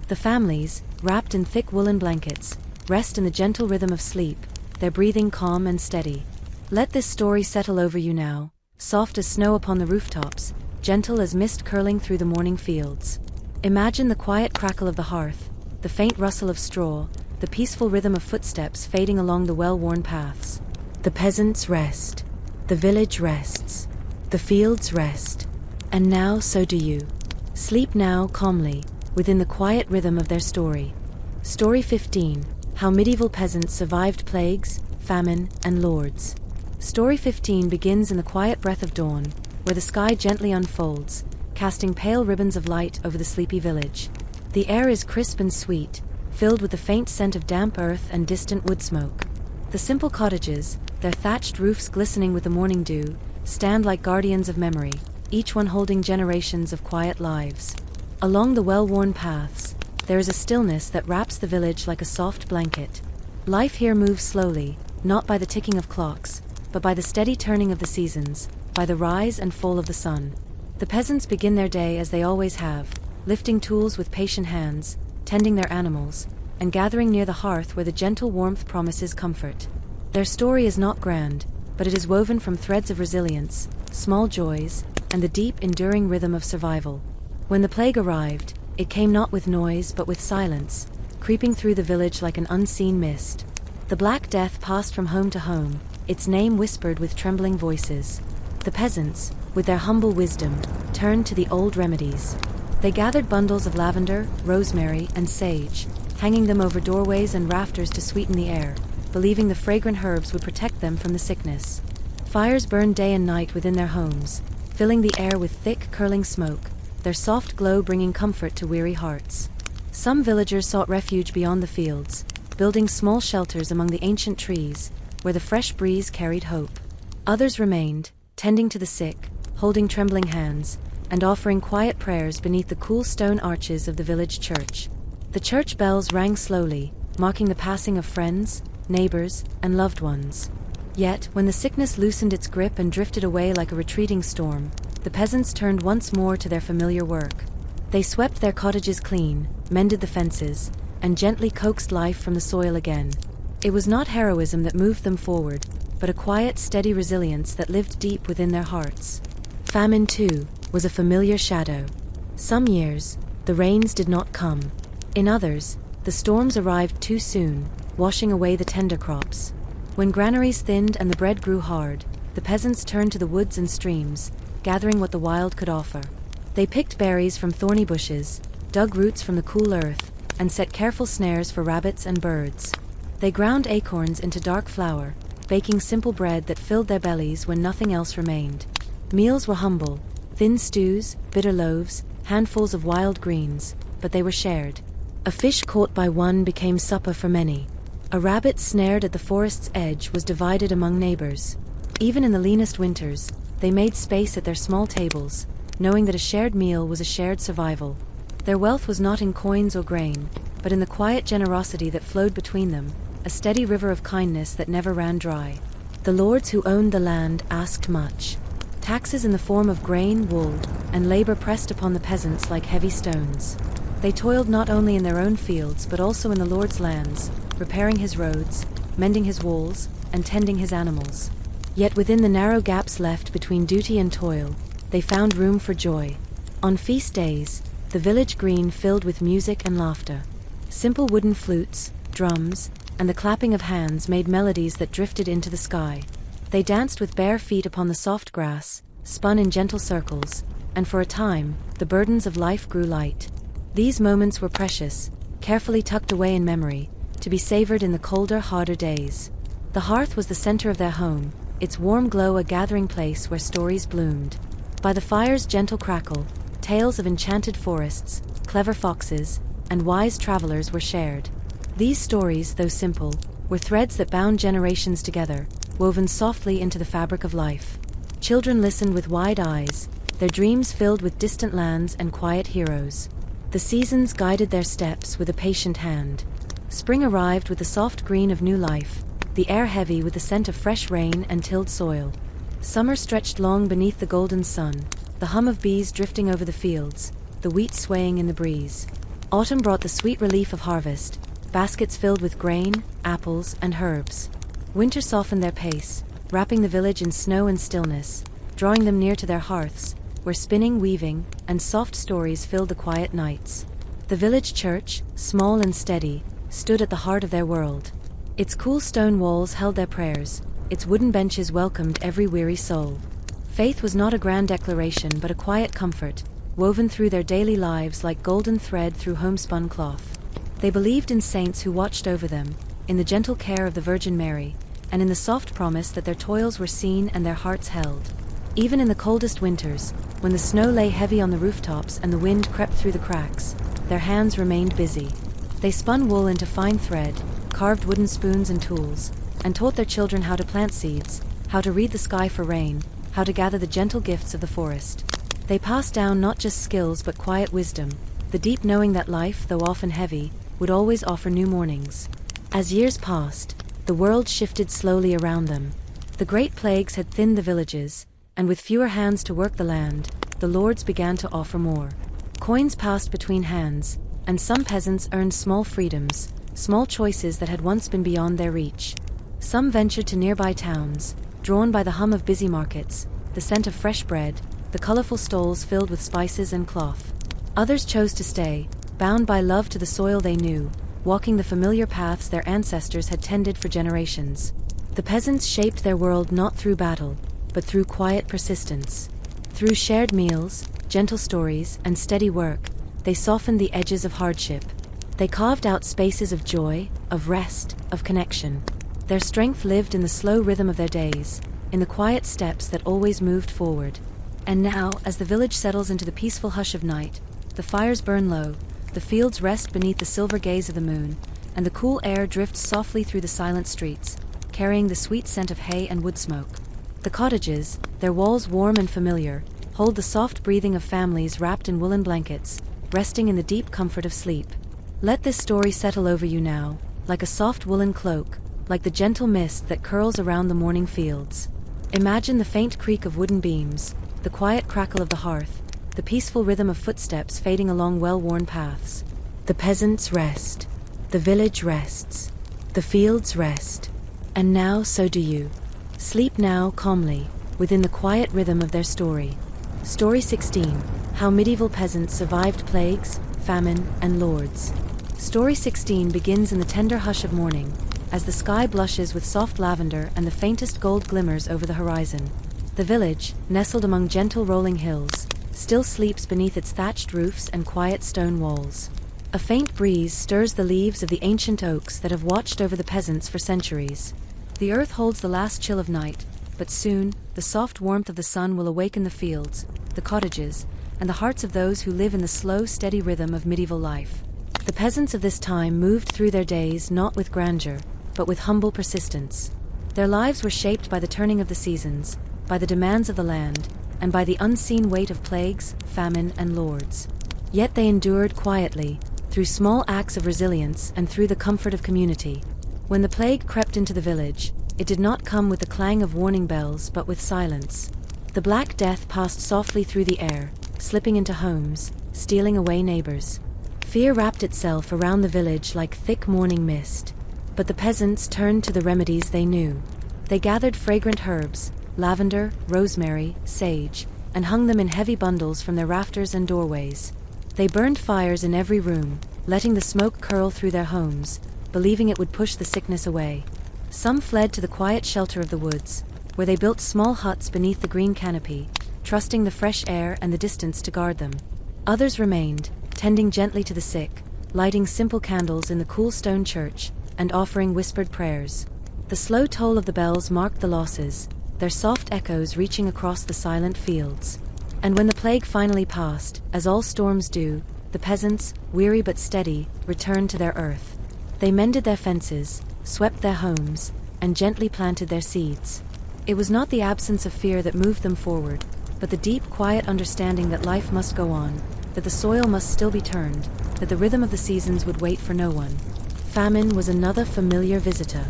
The families, wrapped in thick woolen blankets, rest in the gentle rhythm of sleep, their breathing calm and steady. Let this story settle over you now, soft as snow upon the rooftops, gentle as mist curling through the morning fields. Imagine the quiet crackle of the hearth, the faint rustle of straw, the peaceful rhythm of footsteps fading along the well-worn paths. The peasants rest. The village rests. The fields rest. And now so do you. Sleep now calmly, within the quiet rhythm of their story. Story 15. How Medieval Peasants Survived Plagues, Famine, and Lords. Story 15 begins in the quiet breath of dawn, where the sky gently unfolds, casting pale ribbons of light over the sleepy village. The air is crisp and sweet, filled with the faint scent of damp earth and distant wood smoke. The simple cottages, their thatched roofs glistening with the morning dew, stand like guardians of memory, each one holding generations of quiet lives. Along the well-worn paths, there is a stillness that wraps the village like a soft blanket. Life here moves slowly, not by the ticking of clocks, but by the steady turning of the seasons, by the rise and fall of the sun. The peasants begin their day as they always have, lifting tools with patient hands, tending their animals, and gathering near the hearth where the gentle warmth promises comfort. Their story is not grand, but it is woven from threads of resilience, small joys, and the deep, enduring rhythm of survival. When the plague arrived, it came not with noise but with silence, creeping through the village like an unseen mist. The Black Death passed from home to home, its name whispered with trembling voices. The peasants, with their humble wisdom, turned to the old remedies. They gathered bundles of lavender, rosemary, and sage, hanging them over doorways and rafters to sweeten the air, believing the fragrant herbs would protect them from the sickness. Fires burned day and night within their homes, filling the air with thick, curling smoke, their soft glow bringing comfort to weary hearts. Some villagers sought refuge beyond the fields, building small shelters among the ancient trees, where the fresh breeze carried hope. Others remained, tending to the sick, holding trembling hands, and offering quiet prayers beneath the cool stone arches of the village church. The church bells rang slowly, marking the passing of friends, neighbors, and loved ones. Yet, when the sickness loosened its grip and drifted away like a retreating storm, the peasants turned once more to their familiar work. They swept their cottages clean, mended the fences, and gently coaxed life from the soil again. It was not heroism that moved them forward, but a quiet, steady resilience that lived deep within their hearts. Famine, too, was a familiar shadow. Some years, the rains did not come. In others, the storms arrived too soon, washing away the tender crops. When granaries thinned and the bread grew hard, the peasants turned to the woods and streams, gathering what the wild could offer. They picked berries from thorny bushes, dug roots from the cool earth, and set careful snares for rabbits and birds. They ground acorns into dark flour, baking simple bread that filled their bellies when nothing else remained. Meals were humble, thin stews, bitter loaves, handfuls of wild greens, but they were shared. A fish caught by one became supper for many. A rabbit snared at the forest's edge was divided among neighbors. Even in the leanest winters, they made space at their small tables, knowing that a shared meal was a shared survival. Their wealth was not in coins or grain, but in the quiet generosity that flowed between them, a steady river of kindness that never ran dry. The lords who owned the land asked much. Taxes in the form of grain, wool, and labor pressed upon the peasants like heavy stones. They toiled not only in their own fields but also in the Lord's lands, repairing his roads, mending his walls, and tending his animals. Yet within the narrow gaps left between duty and toil, they found room for joy. On feast days, the village green filled with music and laughter. Simple wooden flutes, drums, and the clapping of hands made melodies that drifted into the sky. They danced with bare feet upon the soft grass, spun in gentle circles, and for a time, the burdens of life grew light. These moments were precious, carefully tucked away in memory, to be savored in the colder, harder days. The hearth was the center of their home, its warm glow a gathering place where stories bloomed. By the fire's gentle crackle, tales of enchanted forests, clever foxes, and wise travelers were shared. These stories, though simple, were threads that bound generations together, woven softly into the fabric of life. Children listened with wide eyes, their dreams filled with distant lands and quiet heroes. The seasons guided their steps with a patient hand. Spring arrived with the soft green of new life, the air heavy with the scent of fresh rain and tilled soil. Summer stretched long beneath the golden sun, the hum of bees drifting over the fields, the wheat swaying in the breeze. Autumn brought the sweet relief of harvest, baskets filled with grain, apples, and herbs. Winter softened their pace, wrapping the village in snow and stillness, drawing them near to their hearths, where spinning, weaving, and soft stories filled the quiet nights. The village church, small and steady, stood at the heart of their world. Its cool stone walls held their prayers, its wooden benches welcomed every weary soul. Faith was not a grand declaration but a quiet comfort, woven through their daily lives like golden thread through homespun cloth. They believed in saints who watched over them, in the gentle care of the Virgin Mary, and in the soft promise that their toils were seen and their hearts held. Even in the coldest winters, when the snow lay heavy on the rooftops and the wind crept through the cracks, their hands remained busy. They spun wool into fine thread, carved wooden spoons and tools, and taught their children how to plant seeds, how to read the sky for rain, how to gather the gentle gifts of the forest. They passed down not just skills but quiet wisdom, the deep knowing that life, though often heavy, would always offer new mornings. As years passed, the world shifted slowly around them. The great plagues had thinned the villages, and with fewer hands to work the land, the lords began to offer more. Coins passed between hands, and some peasants earned small freedoms, small choices that had once been beyond their reach. Some ventured to nearby towns, drawn by the hum of busy markets, the scent of fresh bread, the colorful stalls filled with spices and cloth. Others chose to stay, bound by love to the soil they knew, walking the familiar paths their ancestors had tended for generations. The peasants shaped their world not through battle, but through quiet persistence. Through shared meals, gentle stories, and steady work, they softened the edges of hardship. They carved out spaces of joy, of rest, of connection. Their strength lived in the slow rhythm of their days, in the quiet steps that always moved forward. And now, as the village settles into the peaceful hush of night, the fires burn low, the fields rest beneath the silver gaze of the moon, and the cool air drifts softly through the silent streets, carrying the sweet scent of hay and wood smoke. The cottages, their walls warm and familiar, hold the soft breathing of families wrapped in woolen blankets, resting in the deep comfort of sleep. Let this story settle over you now, like a soft woolen cloak, like the gentle mist that curls around the morning fields. Imagine the faint creak of wooden beams, the quiet crackle of the hearth, the peaceful rhythm of footsteps fading along well-worn paths. The peasants rest. The village rests. The fields rest. And now so do you. Sleep now calmly, within the quiet rhythm of their story. Story 16. How Medieval Peasants Survived Plagues, Famine, and Lords. Story 16 begins in the tender hush of morning, as the sky blushes with soft lavender and the faintest gold glimmers over the horizon. The village, nestled among gentle rolling hills, still sleeps beneath its thatched roofs and quiet stone walls. A faint breeze stirs the leaves of the ancient oaks that have watched over the peasants for centuries. The earth holds the last chill of night, but soon, the soft warmth of the sun will awaken the fields, the cottages, and the hearts of those who live in the slow, steady rhythm of medieval life. The peasants of this time moved through their days not with grandeur, but with humble persistence. Their lives were shaped by the turning of the seasons, by the demands of the land, and by the unseen weight of plagues, famine, and lords. Yet they endured quietly, through small acts of resilience and through the comfort of community. When the plague crept into the village, it did not come with the clang of warning bells but with silence. The Black Death passed softly through the air, slipping into homes, stealing away neighbors. Fear wrapped itself around the village like thick morning mist. But the peasants turned to the remedies they knew. They gathered fragrant herbs, lavender, rosemary, sage, and hung them in heavy bundles from their rafters and doorways. They burned fires in every room, letting the smoke curl through their homes, believing it would push the sickness away. Some fled to the quiet shelter of the woods, where they built small huts beneath the green canopy, trusting the fresh air and the distance to guard them. Others remained, tending gently to the sick, lighting simple candles in the cool stone church, and offering whispered prayers. The slow toll of the bells marked the losses, their soft echoes reaching across the silent fields. And when the plague finally passed, as all storms do, the peasants, weary but steady, returned to their earth. They mended their fences, swept their homes, and gently planted their seeds. It was not the absence of fear that moved them forward, but the deep, quiet understanding that life must go on, that the soil must still be turned, that the rhythm of the seasons would wait for no one. Famine was another familiar visitor.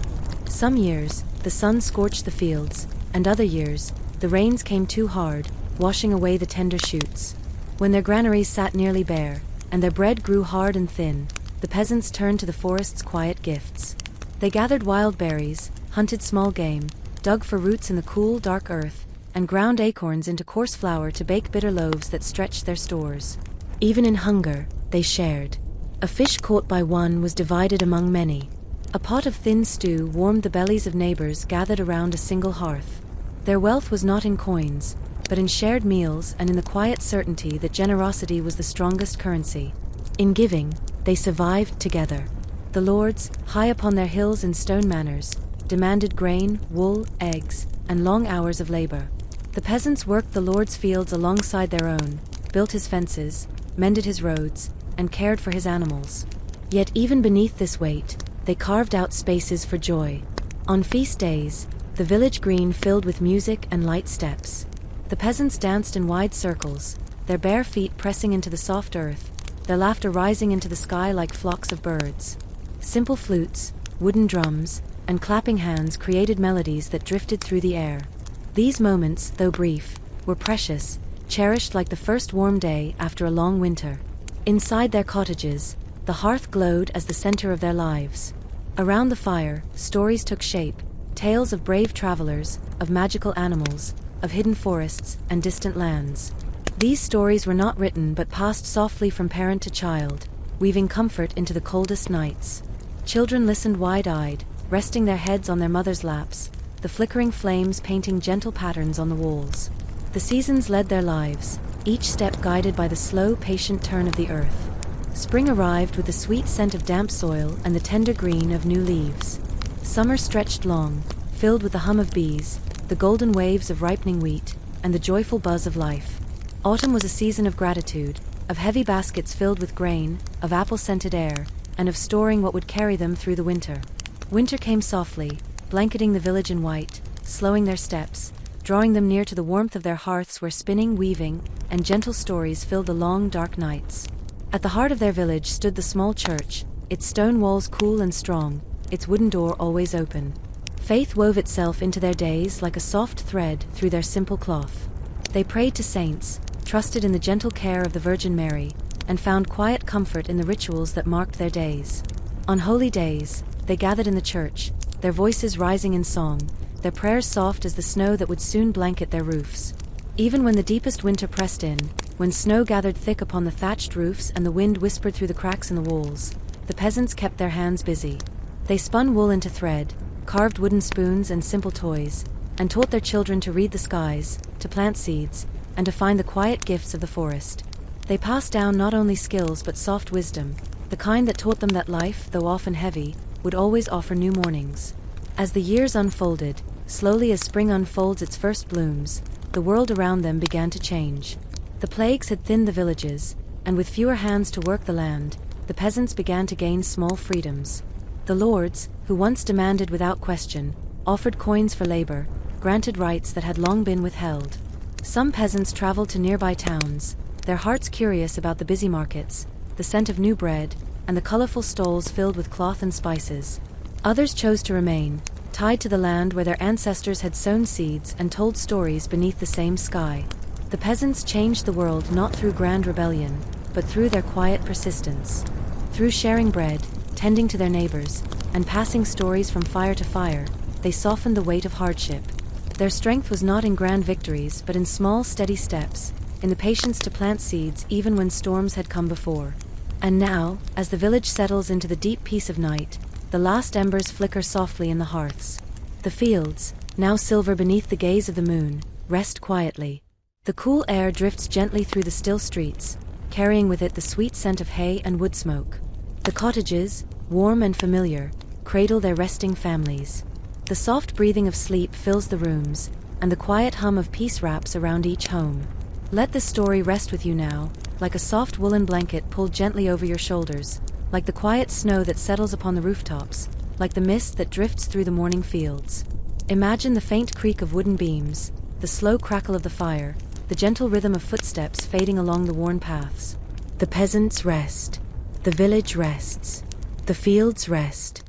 Some years, the sun scorched the fields, and other years, the rains came too hard, washing away the tender shoots. When their granaries sat nearly bare, and their bread grew hard and thin, the peasants turned to the forest's quiet gifts. They gathered wild berries, hunted small game, dug for roots in the cool, dark earth, and ground acorns into coarse flour to bake bitter loaves that stretched their stores. Even in hunger, they shared. A fish caught by one was divided among many. A pot of thin stew warmed the bellies of neighbors gathered around a single hearth. Their wealth was not in coins, but in shared meals and in the quiet certainty that generosity was the strongest currency. In giving, they survived together. The lords, high upon their hills in stone manors, demanded grain, wool, eggs, and long hours of labor. The peasants worked the lord's fields alongside their own, built his fences, mended his roads, and cared for his animals. Yet even beneath this weight, they carved out spaces for joy. On feast days, the village green filled with music and light steps. The peasants danced in wide circles, their bare feet pressing into the soft earth, their laughter rising into the sky like flocks of birds. Simple flutes, wooden drums, and clapping hands created melodies that drifted through the air. These moments, though brief, were precious, cherished like the first warm day after a long winter. Inside their cottages, the hearth glowed as the center of their lives. Around the fire, stories took shape, tales of brave travelers, of magical animals, of hidden forests and distant lands. These stories were not written but passed softly from parent to child, weaving comfort into the coldest nights. Children listened wide-eyed, resting their heads on their mothers' laps, the flickering flames painting gentle patterns on the walls. The seasons led their lives, each step guided by the slow, patient turn of the earth. Spring arrived with the sweet scent of damp soil and the tender green of new leaves. Summer stretched long, filled with the hum of bees, the golden waves of ripening wheat, and the joyful buzz of life. Autumn was a season of gratitude, of heavy baskets filled with grain, of apple-scented air, and of storing what would carry them through the winter. Winter came softly, blanketing the village in white, slowing their steps, drawing them near to the warmth of their hearths where spinning, weaving, and gentle stories filled the long, dark nights. At the heart of their village stood the small church, its stone walls cool and strong, its wooden door always open. Faith wove itself into their days like a soft thread through their simple cloth. They prayed to saints, trusted in the gentle care of the Virgin Mary, and found quiet comfort in the rituals that marked their days. On holy days, they gathered in the church, their voices rising in song, their prayers soft as the snow that would soon blanket their roofs. Even when the deepest winter pressed in, when snow gathered thick upon the thatched roofs and the wind whispered through the cracks in the walls, the peasants kept their hands busy. They spun wool into thread, carved wooden spoons and simple toys, and taught their children to read the skies, to plant seeds, and to find the quiet gifts of the forest. They passed down not only skills but soft wisdom, the kind that taught them that life, though often heavy, would always offer new mornings. As the years unfolded, slowly as spring unfolds its first blooms, the world around them began to change. The plagues had thinned the villages, and with fewer hands to work the land, the peasants began to gain small freedoms. The lords, who once demanded without question, offered coins for labor, granted rights that had long been withheld. Some peasants traveled to nearby towns, their hearts curious about the busy markets, the scent of new bread, and the colorful stalls filled with cloth and spices. Others chose to remain, tied to the land where their ancestors had sown seeds and told stories beneath the same sky. The peasants changed the world not through grand rebellion, but through their quiet persistence. Through sharing bread, tending to their neighbors, and passing stories from fire to fire, they softened the weight of hardship. Their strength was not in grand victories, but in small, steady steps, in the patience to plant seeds even when storms had come before. And now, as the village settles into the deep peace of night, the last embers flicker softly in the hearths. The fields, now silver beneath the gaze of the moon, rest quietly. The cool air drifts gently through the still streets, carrying with it the sweet scent of hay and wood smoke. The cottages, warm and familiar, cradle their resting families. The soft breathing of sleep fills the rooms, and the quiet hum of peace wraps around each home. Let this story rest with you now, like a soft woolen blanket pulled gently over your shoulders, like the quiet snow that settles upon the rooftops, like the mist that drifts through the morning fields. Imagine the faint creak of wooden beams, the slow crackle of the fire, the gentle rhythm of footsteps fading along the worn paths. The peasants rest. The village rests. The fields rest.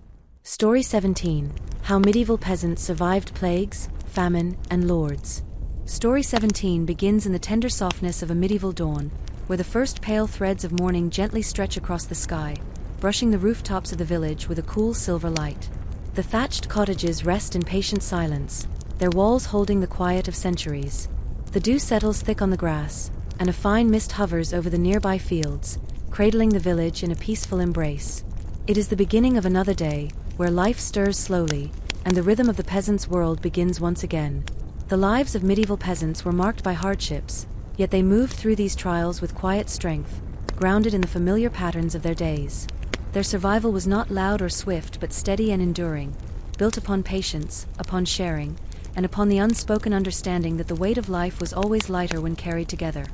Story 17. How Medieval Peasants Survived Plagues, Famine, and Lords. Story 17 begins in the tender softness of a medieval dawn, where the first pale threads of morning gently stretch across the sky, brushing the rooftops of the village with a cool silver light. The thatched cottages rest in patient silence, their walls holding the quiet of centuries. The dew settles thick on the grass, and a fine mist hovers over the nearby fields, cradling the village in a peaceful embrace. It is the beginning of another day, where life stirs slowly, and the rhythm of the peasants' world begins once again. The lives of medieval peasants were marked by hardships, yet they moved through these trials with quiet strength, grounded in the familiar patterns of their days. Their survival was not loud or swift, but steady and enduring, built upon patience, upon sharing, and upon the unspoken understanding that the weight of life was always lighter when carried together.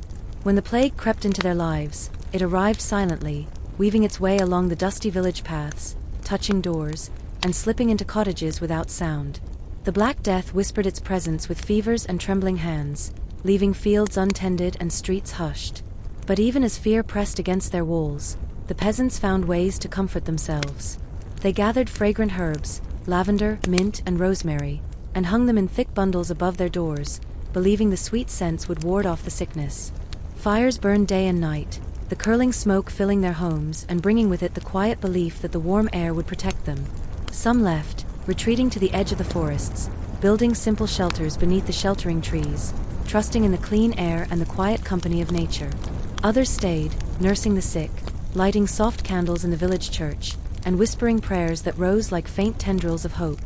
When the plague crept into their lives, it arrived silently, weaving its way along the dusty village paths, touching doors, and slipping into cottages without sound. The Black Death whispered its presence with fevers and trembling hands, leaving fields untended and streets hushed. But even as fear pressed against their walls, the peasants found ways to comfort themselves. They gathered fragrant herbs, lavender, mint, and rosemary, and hung them in thick bundles above their doors, believing the sweet scents would ward off the sickness. Fires burned day and night, the curling smoke filling their homes and bringing with it the quiet belief that the warm air would protect them. Some left, retreating to the edge of the forests, building simple shelters beneath the sheltering trees, trusting in the clean air and the quiet company of nature. Others stayed, nursing the sick, lighting soft candles in the village church, and whispering prayers that rose like faint tendrils of hope.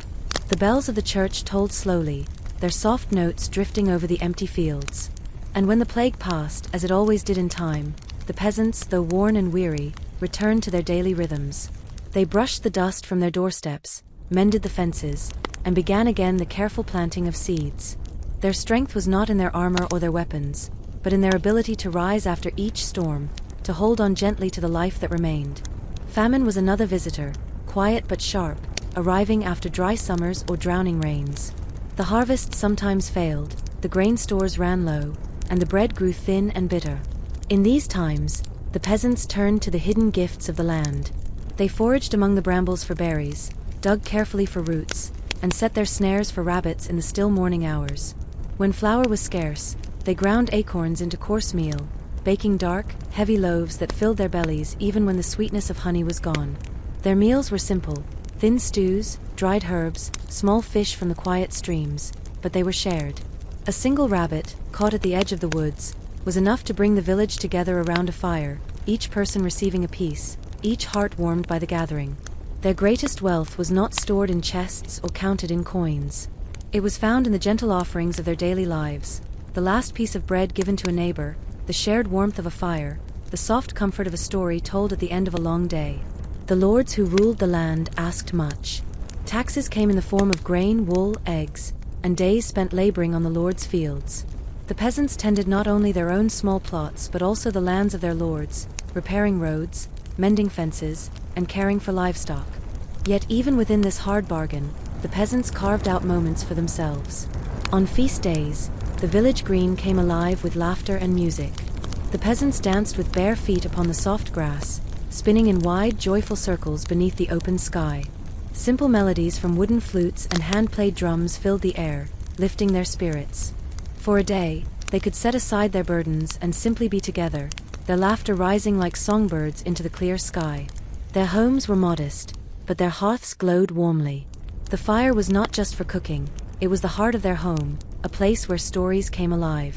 The bells of the church tolled slowly, their soft notes drifting over the empty fields. And when the plague passed, as it always did in time, the peasants, though worn and weary, returned to their daily rhythms. They brushed the dust from their doorsteps, mended the fences, and began again the careful planting of seeds. Their strength was not in their armor or their weapons, but in their ability to rise after each storm, to hold on gently to the life that remained. Famine was another visitor, quiet but sharp, arriving after dry summers or drowning rains. The harvest sometimes failed, the grain stores ran low, and the bread grew thin and bitter. In these times, the peasants turned to the hidden gifts of the land. They foraged among the brambles for berries, dug carefully for roots, and set their snares for rabbits in the still morning hours. When flour was scarce, they ground acorns into coarse meal, baking dark, heavy loaves that filled their bellies even when the sweetness of honey was gone. Their meals were simple, thin stews, dried herbs, small fish from the quiet streams, but they were shared. A single rabbit, caught at the edge of the woods, was enough to bring the village together around a fire, each person receiving a piece, each heart warmed by the gathering. Their greatest wealth was not stored in chests or counted in coins. It was found in the gentle offerings of their daily lives, the last piece of bread given to a neighbor, the shared warmth of a fire, the soft comfort of a story told at the end of a long day. The lords who ruled the land asked much. Taxes came in the form of grain, wool, eggs, and days spent laboring on the lords' fields. The peasants tended not only their own small plots but also the lands of their lords, repairing roads, mending fences, and caring for livestock. Yet even within this hard bargain, the peasants carved out moments for themselves. On feast days, the village green came alive with laughter and music. The peasants danced with bare feet upon the soft grass, spinning in wide, joyful circles beneath the open sky. Simple melodies from wooden flutes and hand-played drums filled the air, lifting their spirits. For a day, they could set aside their burdens and simply be together, their laughter rising like songbirds into the clear sky. Their homes were modest, but their hearths glowed warmly. The fire was not just for cooking, it was the heart of their home, a place where stories came alive.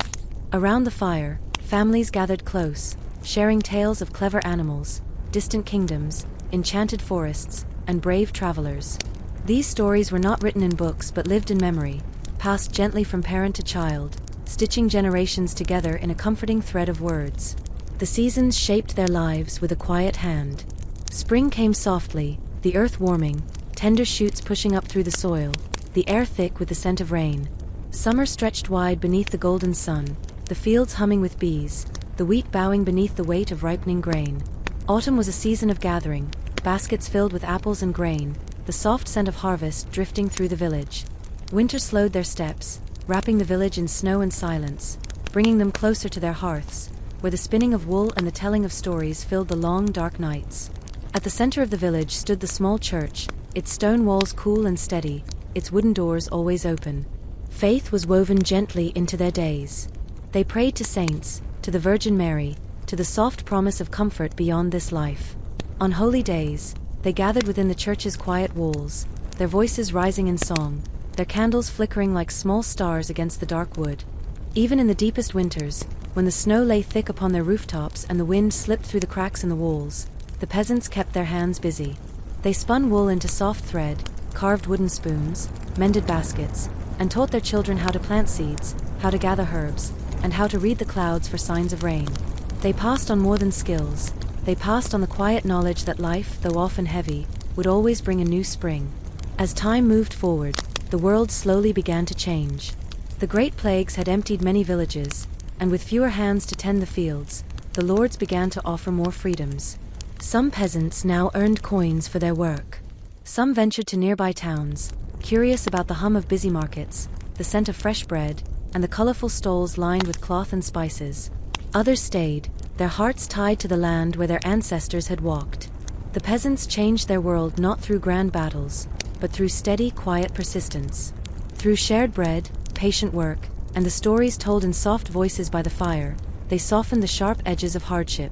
Around the fire, families gathered close, sharing tales of clever animals, distant kingdoms, enchanted forests, and brave travelers. These stories were not written in books but lived in memory, passed gently from parent to child, stitching generations together in a comforting thread of words. The seasons shaped their lives with a quiet hand. Spring came softly, the earth warming, tender shoots pushing up through the soil, the air thick with the scent of rain. Summer stretched wide beneath the golden sun, the fields humming with bees, the wheat bowing beneath the weight of ripening grain. Autumn was a season of gathering, baskets filled with apples and grain, the soft scent of harvest drifting through the village. Winter slowed their steps, wrapping the village in snow and silence, bringing them closer to their hearths, where the spinning of wool and the telling of stories filled the long, dark nights. At the center of the village stood the small church, its stone walls cool and steady, its wooden doors always open. Faith was woven gently into their days. They prayed to saints, to the Virgin Mary, to the soft promise of comfort beyond this life. On holy days, they gathered within the church's quiet walls, their voices rising in song, their candles flickering like small stars against the dark wood. Even in the deepest winters, when the snow lay thick upon their rooftops and the wind slipped through the cracks in the walls, the peasants kept their hands busy. They spun wool into soft thread, carved wooden spoons, mended baskets, and taught their children how to plant seeds, how to gather herbs, and how to read the clouds for signs of rain. They passed on more than skills. They passed on the quiet knowledge that life, though often heavy, would always bring a new spring. As time moved forward, the world slowly began to change. The great plagues had emptied many villages, and with fewer hands to tend the fields, the lords began to offer more freedoms. Some peasants now earned coins for their work. Some ventured to nearby towns, curious about the hum of busy markets, the scent of fresh bread, and the colorful stalls lined with cloth and spices. Others stayed, their hearts tied to the land where their ancestors had walked. The peasants changed their world not through grand battles, but through steady, quiet persistence. Through shared bread, patient work, and the stories told in soft voices by the fire, they softened the sharp edges of hardship.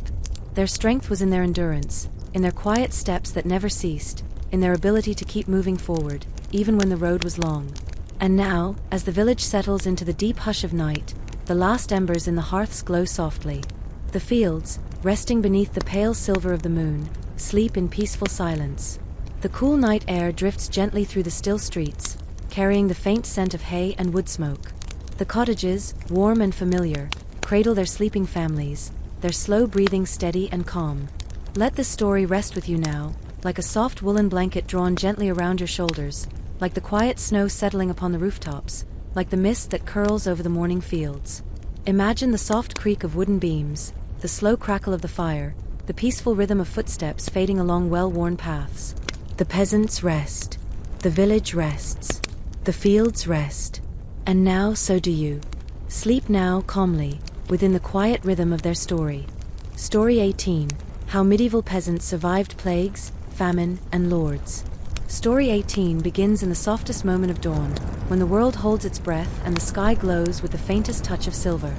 Their strength was in their endurance, in their quiet steps that never ceased, in their ability to keep moving forward, even when the road was long. And now, as the village settles into the deep hush of night, the last embers in the hearths glow softly. The fields, resting beneath the pale silver of the moon, sleep in peaceful silence. The cool night air drifts gently through the still streets, carrying the faint scent of hay and wood smoke. The cottages, warm and familiar, cradle their sleeping families, their slow breathing steady and calm. Let this story rest with you now, like a soft woolen blanket drawn gently around your shoulders, like the quiet snow settling upon the rooftops, like the mist that curls over the morning fields. Imagine the soft creak of wooden beams, the slow crackle of the fire, the peaceful rhythm of footsteps fading along well-worn paths. The peasants rest. The village rests. The fields rest. And now so do you. Sleep now calmly, within the quiet rhythm of their story. Story 18. How medieval peasants survived plagues, famine, and lords. Story 18 begins in the softest moment of dawn, when the world holds its breath and the sky glows with the faintest touch of silver.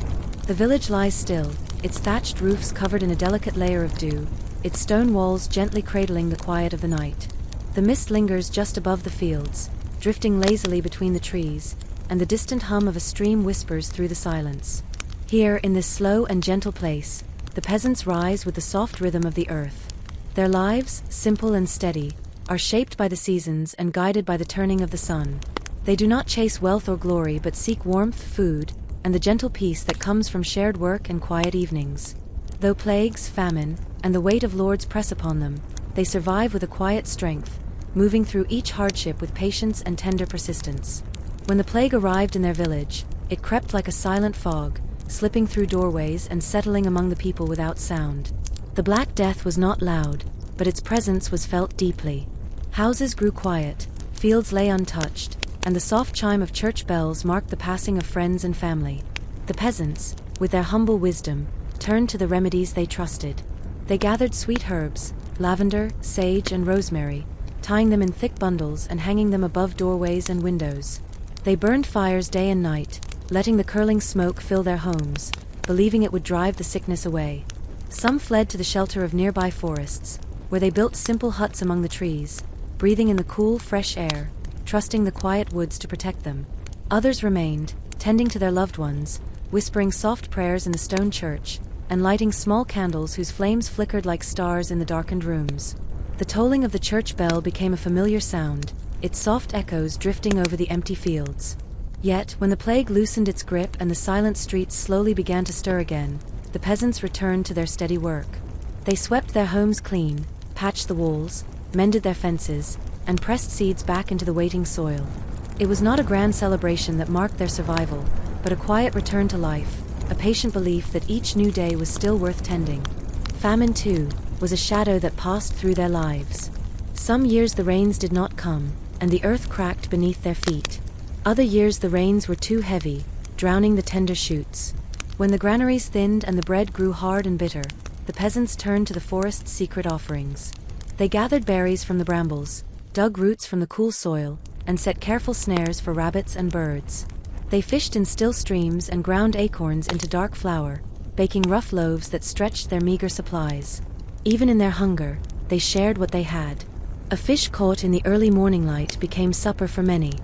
The village lies still, its thatched roofs covered in a delicate layer of dew, its stone walls gently cradling the quiet of the night. The mist lingers just above the fields, drifting lazily between the trees, and the distant hum of a stream whispers through the silence. Here, in this slow and gentle place, the peasants rise with the soft rhythm of the earth. Their lives, simple and steady, are shaped by the seasons and guided by the turning of the sun. They do not chase wealth or glory but seek warmth, food, and the gentle peace that comes from shared work and quiet evenings. Though plagues, famine, and the weight of lords press upon them, they survive with a quiet strength, moving through each hardship with patience and tender persistence. When the plague arrived in their village, it crept like a silent fog, slipping through doorways and settling among the people without sound. The Black Death was not loud, but its presence was felt deeply. Houses grew quiet, fields lay untouched, and the soft chime of church bells marked the passing of friends and family. The peasants, with their humble wisdom, turned to the remedies they trusted. They gathered sweet herbs, lavender, sage, and rosemary, tying them in thick bundles and hanging them above doorways and windows. They burned fires day and night, letting the curling smoke fill their homes, believing it would drive the sickness away. Some fled to the shelter of nearby forests, where they built simple huts among the trees, breathing in the cool, fresh air, trusting the quiet woods to protect them. Others remained, tending to their loved ones, whispering soft prayers in the stone church, and lighting small candles whose flames flickered like stars in the darkened rooms. The tolling of the church bell became a familiar sound, its soft echoes drifting over the empty fields. Yet, when the plague loosened its grip and the silent streets slowly began to stir again, the peasants returned to their steady work. They swept their homes clean, patched the walls, mended their fences, and pressed seeds back into the waiting soil. It was not a grand celebration that marked their survival, but a quiet return to life, a patient belief that each new day was still worth tending. Famine, too, was a shadow that passed through their lives. Some years the rains did not come, and the earth cracked beneath their feet. Other years the rains were too heavy, drowning the tender shoots. When the granaries thinned and the bread grew hard and bitter, the peasants turned to the forest's secret offerings. They gathered berries from the brambles, dug roots from the cool soil, and set careful snares for rabbits and birds. They fished in still streams and ground acorns into dark flour, baking rough loaves that stretched their meager supplies. Even in their hunger, they shared what they had. A fish caught in the early morning light became supper for many.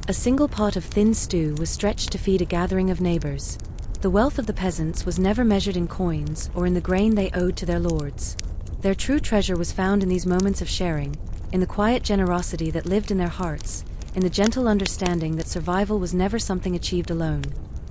A single pot of thin stew was stretched to feed a gathering of neighbors. The wealth of the peasants was never measured in coins or in the grain they owed to their lords. Their true treasure was found in these moments of sharing, in the quiet generosity that lived in their hearts, in the gentle understanding that survival was never something achieved alone.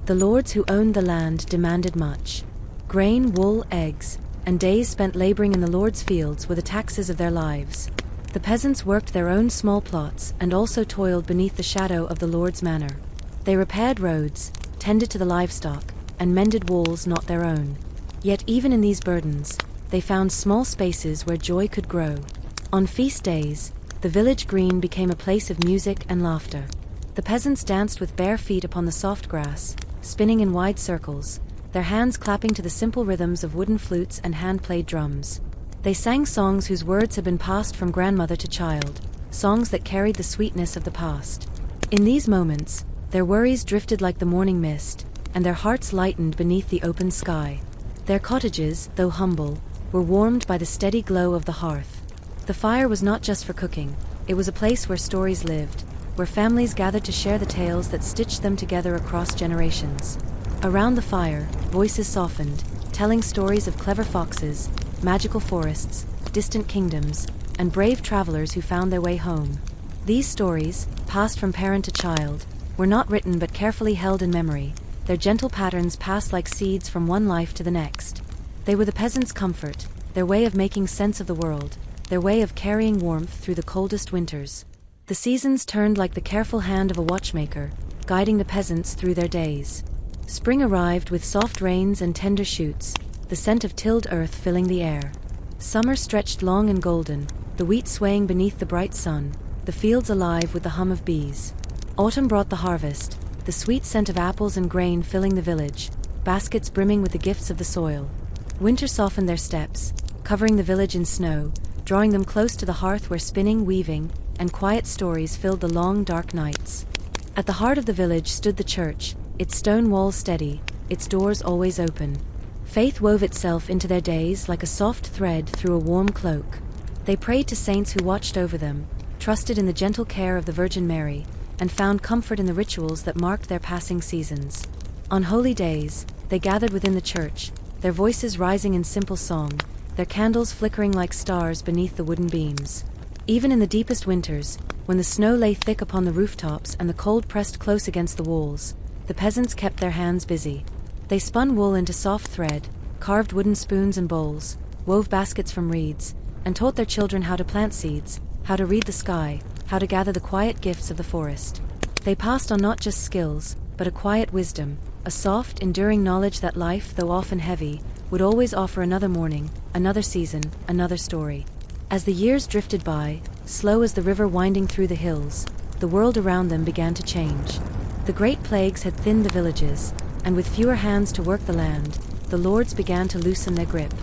The lords who owned the land demanded much. Grain, wool, eggs, and days spent laboring in the lord's fields were the taxes of their lives. The peasants worked their own small plots and also toiled beneath the shadow of the lord's manor. They repaired roads, tended to the livestock, and mended walls not their own. Yet even in these burdens, they found small spaces where joy could grow. On feast days, the village green became a place of music and laughter. The peasants danced with bare feet upon the soft grass, spinning in wide circles, their hands clapping to the simple rhythms of wooden flutes and hand-played drums. They sang songs whose words had been passed from grandmother to child, songs that carried the sweetness of the past. In these moments, their worries drifted like the morning mist, and their hearts lightened beneath the open sky. Their cottages, though humble, were warmed by the steady glow of the hearth. The fire was not just for cooking, it was a place where stories lived, where families gathered to share the tales that stitched them together across generations. Around the fire, voices softened, telling stories of clever foxes, magical forests, distant kingdoms, and brave travelers who found their way home. These stories, passed from parent to child, were not written but carefully held in memory, their gentle patterns passed like seeds from one life to the next. They were the peasants' comfort, their way of making sense of the world, their way of carrying warmth through the coldest winters. The seasons turned like the careful hand of a watchmaker, guiding the peasants through their days. Spring arrived with soft rains and tender shoots, the scent of tilled earth filling the air. Summer stretched long and golden, the wheat swaying beneath the bright sun, the fields alive with the hum of bees. Autumn brought the harvest, the sweet scent of apples and grain filling the village, baskets brimming with the gifts of the soil. Winter softened their steps, covering the village in snow, drawing them close to the hearth where spinning, weaving, and quiet stories filled the long, dark nights. At the heart of the village stood the church, its stone walls steady, its doors always open. Faith wove itself into their days like a soft thread through a warm cloak. They prayed to saints who watched over them, trusted in the gentle care of the Virgin Mary, and found comfort in the rituals that marked their passing seasons. On holy days, they gathered within the church, their voices rising in simple song, their candles flickering like stars beneath the wooden beams. Even in the deepest winters, when the snow lay thick upon the rooftops and the cold pressed close against the walls, the peasants kept their hands busy. They spun wool into soft thread, carved wooden spoons and bowls, wove baskets from reeds, and taught their children how to plant seeds, how to read the sky, how to gather the quiet gifts of the forest. They passed on not just skills, but a quiet wisdom, a soft, enduring knowledge that life, though often heavy, would always offer another morning, another season, another story. As the years drifted by, slow as the river winding through the hills, the world around them began to change. The great plagues had thinned the villages, and with fewer hands to work the land, the lords began to loosen their grip.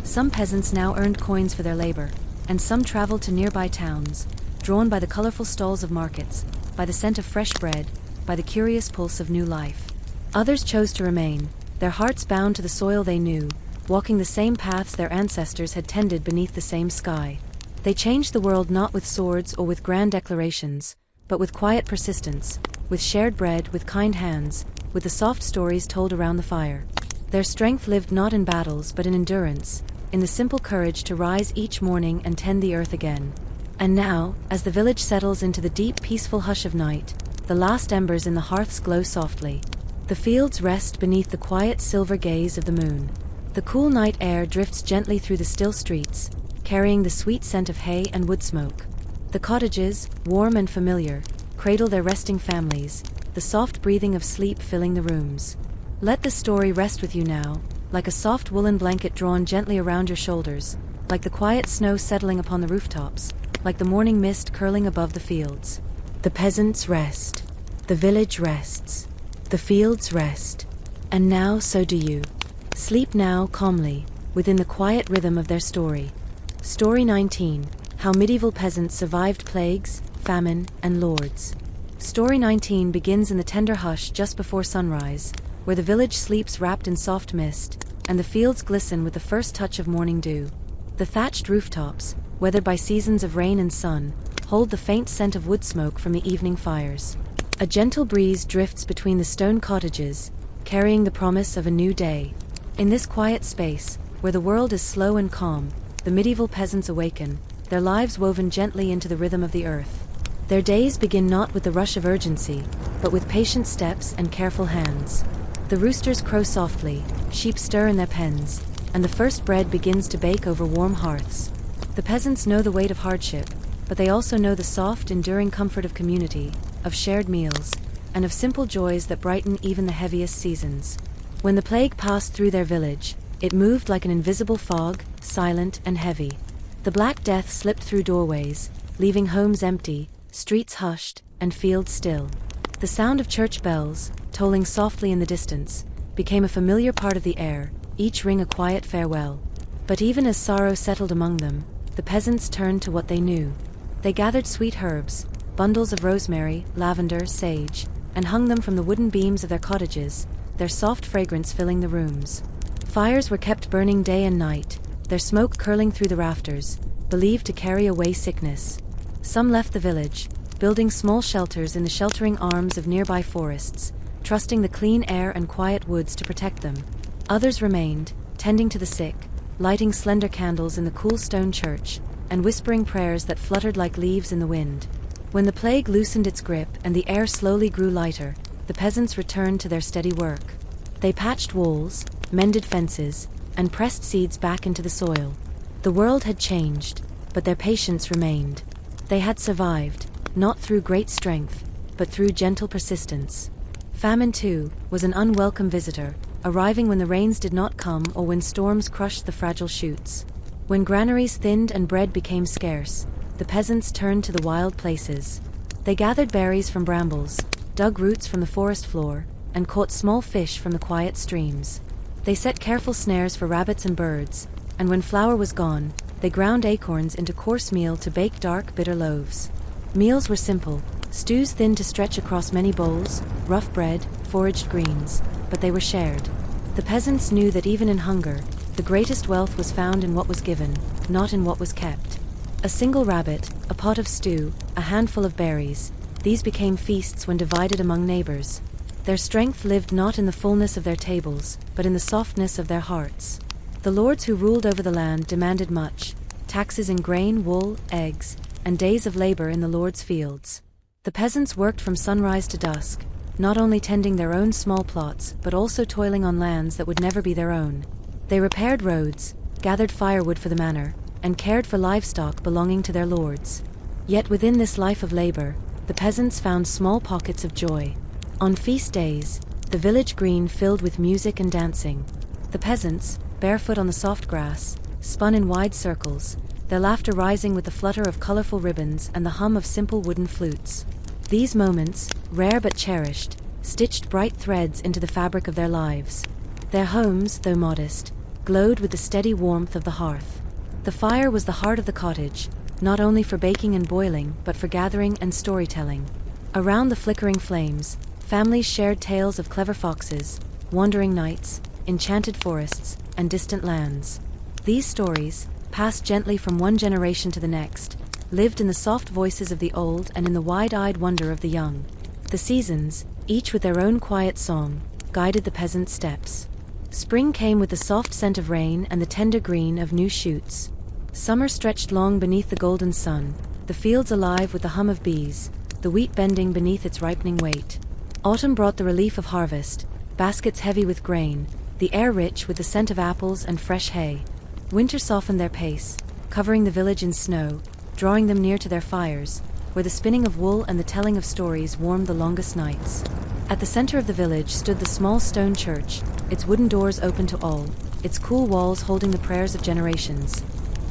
Some peasants now earned coins for their labor, and some traveled to nearby towns, drawn by the colorful stalls of markets, by the scent of fresh bread, by the curious pulse of new life. Others chose to remain, their hearts bound to the soil they knew, walking the same paths their ancestors had tended beneath the same sky. They changed the world not with swords or with grand declarations, but with quiet persistence, with shared bread, with kind hands, with the soft stories told around the fire. Their strength lived not in battles but in endurance, in the simple courage to rise each morning and tend the earth again. And now, as the village settles into the deep, peaceful hush of night, the last embers in the hearths glow softly. The fields rest beneath the quiet silver gaze of the moon. The cool night air drifts gently through the still streets, carrying the sweet scent of hay and wood smoke. The cottages, warm and familiar, cradle their resting families, the soft breathing of sleep filling the rooms. Let this story rest with you now, like a soft woolen blanket drawn gently around your shoulders, like the quiet snow settling upon the rooftops, like the morning mist curling above the fields. The peasants rest. The village rests. The fields rest. And now so do you. Sleep now calmly, within the quiet rhythm of their story. Story 19. How Medieval Peasants Survived Plagues, Famine, and Lords. Story 19 begins in the tender hush just before sunrise, where the village sleeps wrapped in soft mist, and the fields glisten with the first touch of morning dew. The thatched rooftops, weathered by seasons of rain and sun, hold the faint scent of wood smoke from the evening fires. A gentle breeze drifts between the stone cottages, carrying the promise of a new day. In this quiet space, where the world is slow and calm, the medieval peasants awaken, their lives woven gently into the rhythm of the earth. Their days begin not with the rush of urgency, but with patient steps and careful hands. The roosters crow softly, sheep stir in their pens, and the first bread begins to bake over warm hearths. The peasants know the weight of hardship, but they also know the soft, enduring comfort of community, of shared meals, and of simple joys that brighten even the heaviest seasons. When the plague passed through their village, it moved like an invisible fog, silent and heavy. The Black Death slipped through doorways, leaving homes empty, streets hushed, and fields still. The sound of church bells, tolling softly in the distance, became a familiar part of the air, each ring a quiet farewell. But even as sorrow settled among them, the peasants turned to what they knew. They gathered sweet herbs, bundles of rosemary, lavender, sage, and hung them from the wooden beams of their cottages, their soft fragrance filling the rooms. Fires were kept burning day and night, their smoke curling through the rafters, believed to carry away sickness. Some left the village, building small shelters in the sheltering arms of nearby forests, trusting the clean air and quiet woods to protect them. Others remained, tending to the sick, lighting slender candles in the cool stone church, and whispering prayers that fluttered like leaves in the wind. When the plague loosened its grip and the air slowly grew lighter, the peasants returned to their steady work. They patched walls, mended fences, and pressed seeds back into the soil. The world had changed, but their patience remained. They had survived, not through great strength, but through gentle persistence. Famine, too, was an unwelcome visitor, arriving when the rains did not come or when storms crushed the fragile shoots. When granaries thinned and bread became scarce, the peasants turned to the wild places. They gathered berries from brambles, dug roots from the forest floor, and caught small fish from the quiet streams. They set careful snares for rabbits and birds, and when flour was gone, they ground acorns into coarse meal to bake dark, bitter loaves. Meals were simple, stews thin to stretch across many bowls, rough bread, foraged greens, but they were shared. The peasants knew that even in hunger, the greatest wealth was found in what was given, not in what was kept. A single rabbit, a pot of stew, a handful of berries, these became feasts when divided among neighbors. Their strength lived not in the fullness of their tables, but in the softness of their hearts. The lords who ruled over the land demanded much, taxes in grain, wool, eggs, and days of labor in the lord's fields. The peasants worked from sunrise to dusk, not only tending their own small plots, but also toiling on lands that would never be their own. They repaired roads, gathered firewood for the manor, and cared for livestock belonging to their lords. Yet within this life of labor, the peasants found small pockets of joy. On feast days, the village green filled with music and dancing. The peasants, barefoot on the soft grass, spun in wide circles, their laughter rising with the flutter of colorful ribbons and the hum of simple wooden flutes. These moments, rare but cherished, stitched bright threads into the fabric of their lives. Their homes, though modest, glowed with the steady warmth of the hearth. The fire was the heart of the cottage, not only for baking and boiling, but for gathering and storytelling. Around the flickering flames, families shared tales of clever foxes, wandering nights, enchanted forests, and distant lands. These stories, passed gently from one generation to the next, lived in the soft voices of the old and in the wide-eyed wonder of the young. The seasons, each with their own quiet song, guided the peasants' steps. Spring came with the soft scent of rain and the tender green of new shoots. Summer stretched long beneath the golden sun, the fields alive with the hum of bees, the wheat bending beneath its ripening weight. Autumn brought the relief of harvest, baskets heavy with grain, the air rich with the scent of apples and fresh hay. Winter softened their pace, covering the village in snow, drawing them near to their fires, where the spinning of wool and the telling of stories warmed the longest nights. At the center of the village stood the small stone church, its wooden doors open to all, its cool walls holding the prayers of generations.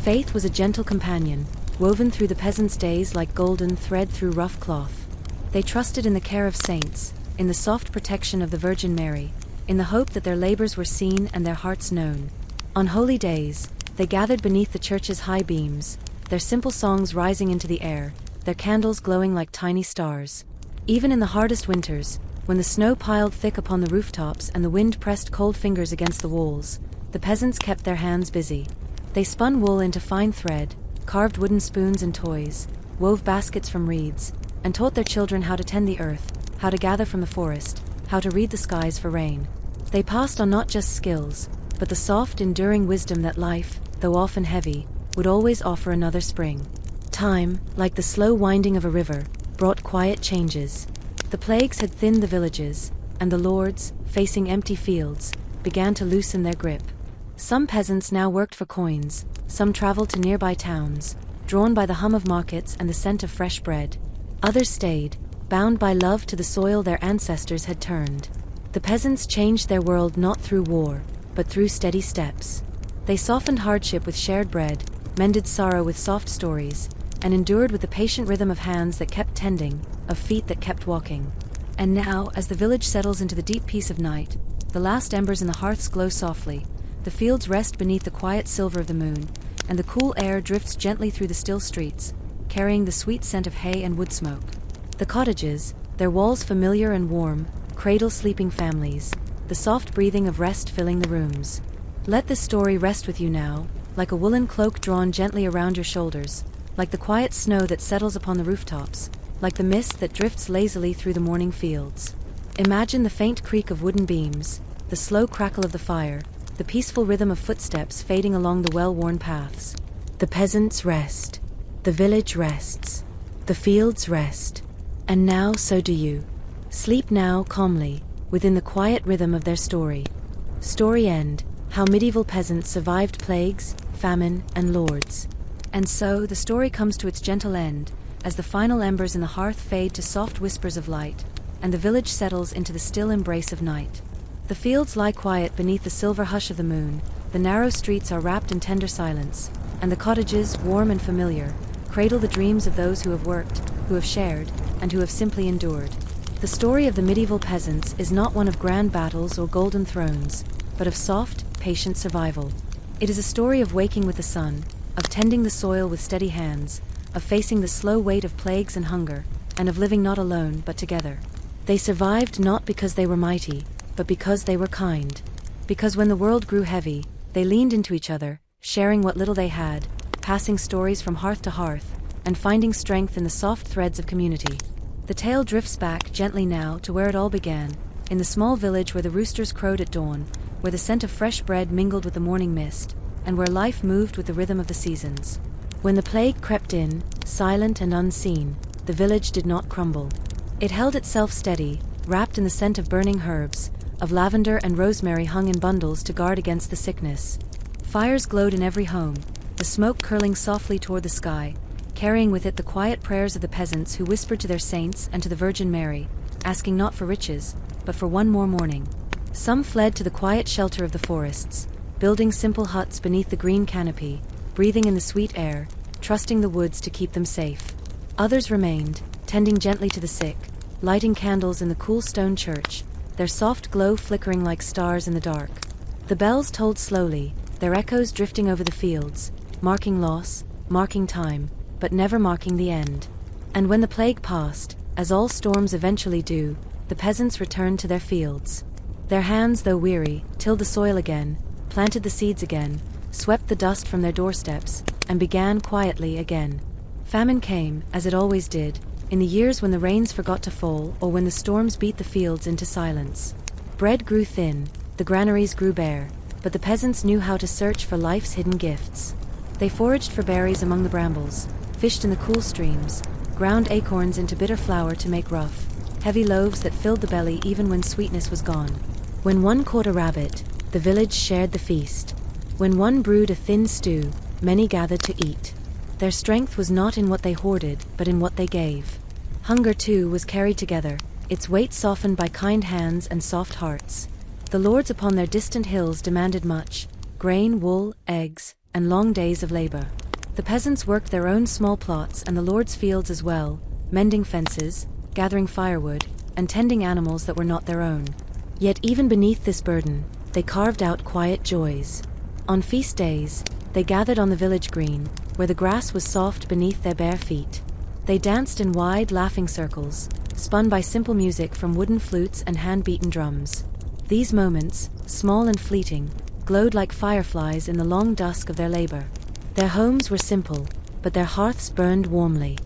Faith was a gentle companion, woven through the peasants' days like golden thread through rough cloth. They trusted in the care of saints, in the soft protection of the Virgin Mary, in the hope that their labors were seen and their hearts known. On holy days, they gathered beneath the church's high beams, their simple songs rising into the air, their candles glowing like tiny stars. Even in the hardest winters, when the snow piled thick upon the rooftops and the wind pressed cold fingers against the walls, the peasants kept their hands busy. They spun wool into fine thread, carved wooden spoons and toys, wove baskets from reeds, and taught their children how to tend the earth, how to gather from the forest, how to read the skies for rain. They passed on not just skills, but the soft, enduring wisdom that life, though often heavy, would always offer another spring. Time, like the slow winding of a river, brought quiet changes. The plagues had thinned the villages, and the lords, facing empty fields, began to loosen their grip. Some peasants now worked for coins, some traveled to nearby towns, drawn by the hum of markets and the scent of fresh bread. Others stayed, bound by love to the soil their ancestors had turned. The peasants changed their world not through war, but through steady steps. They softened hardship with shared bread, mended sorrow with soft stories, and endured with the patient rhythm of hands that kept tending, of feet that kept walking. And now, as the village settles into the deep peace of night, the last embers in the hearths glow softly, the fields rest beneath the quiet silver of the moon, and the cool air drifts gently through the still streets, carrying the sweet scent of hay and wood smoke. The cottages, their walls familiar and warm, cradle sleeping families, the soft breathing of rest filling the rooms. Let this story rest with you now, like a woolen cloak drawn gently around your shoulders, like the quiet snow that settles upon the rooftops, like the mist that drifts lazily through the morning fields. Imagine the faint creak of wooden beams, the slow crackle of the fire, the peaceful rhythm of footsteps fading along the well-worn paths. The peasants rest. The village rests. The fields rest. And now so do you. Sleep now calmly, within the quiet rhythm of their story. Story end, how medieval peasants survived plagues, famine, and lords. And so the story comes to its gentle end, as the final embers in the hearth fade to soft whispers of light, and the village settles into the still embrace of night. The fields lie quiet beneath the silver hush of the moon, the narrow streets are wrapped in tender silence, and the cottages, warm and familiar, cradle the dreams of those who have worked, who have shared, and who have simply endured. The story of the medieval peasants is not one of grand battles or golden thrones, but of soft, patient survival. It is a story of waking with the sun, of tending the soil with steady hands, of facing the slow weight of plagues and hunger, and of living not alone but together. They survived not because they were mighty, but because they were kind. Because when the world grew heavy, they leaned into each other, sharing what little they had, passing stories from hearth to hearth, and finding strength in the soft threads of community. The tale drifts back gently now to where it all began, in the small village where the roosters crowed at dawn, where the scent of fresh bread mingled with the morning mist, and where life moved with the rhythm of the seasons. When the plague crept in, silent and unseen, the village did not crumble. It held itself steady, wrapped in the scent of burning herbs, of lavender and rosemary hung in bundles to guard against the sickness. Fires glowed in every home, the smoke curling softly toward the sky, carrying with it the quiet prayers of the peasants who whispered to their saints and to the Virgin Mary, asking not for riches, but for one more morning. Some fled to the quiet shelter of the forests, building simple huts beneath the green canopy, breathing in the sweet air, trusting the woods to keep them safe. Others remained, tending gently to the sick, lighting candles in the cool stone church, their soft glow flickering like stars in the dark. The bells tolled slowly, their echoes drifting over the fields, marking loss, marking time, but never marking the end. And when the plague passed, as all storms eventually do, the peasants returned to their fields. Their hands, though weary, tilled the soil again, planted the seeds again, swept the dust from their doorsteps, and began quietly again. Famine came, as it always did, in the years when the rains forgot to fall or when the storms beat the fields into silence. Bread grew thin, the granaries grew bare, but the peasants knew how to search for life's hidden gifts. They foraged for berries among the brambles, fished in the cool streams, ground acorns into bitter flour to make rough, heavy loaves that filled the belly even when sweetness was gone. When one caught a rabbit, the village shared the feast. When one brewed a thin stew, many gathered to eat. Their strength was not in what they hoarded, but in what they gave. Hunger, too, was carried together, its weight softened by kind hands and soft hearts. The lords upon their distant hills demanded much: grain, wool, eggs, and long days of labor. The peasants worked their own small plots and the lords' fields as well, mending fences, gathering firewood, and tending animals that were not their own. Yet even beneath this burden, they carved out quiet joys. On feast days, they gathered on the village green, where the grass was soft beneath their bare feet. They danced in wide, laughing circles, spun by simple music from wooden flutes and hand-beaten drums. These moments, small and fleeting, glowed like fireflies in the long dusk of their labor. Their homes were simple, but their hearths burned warmly.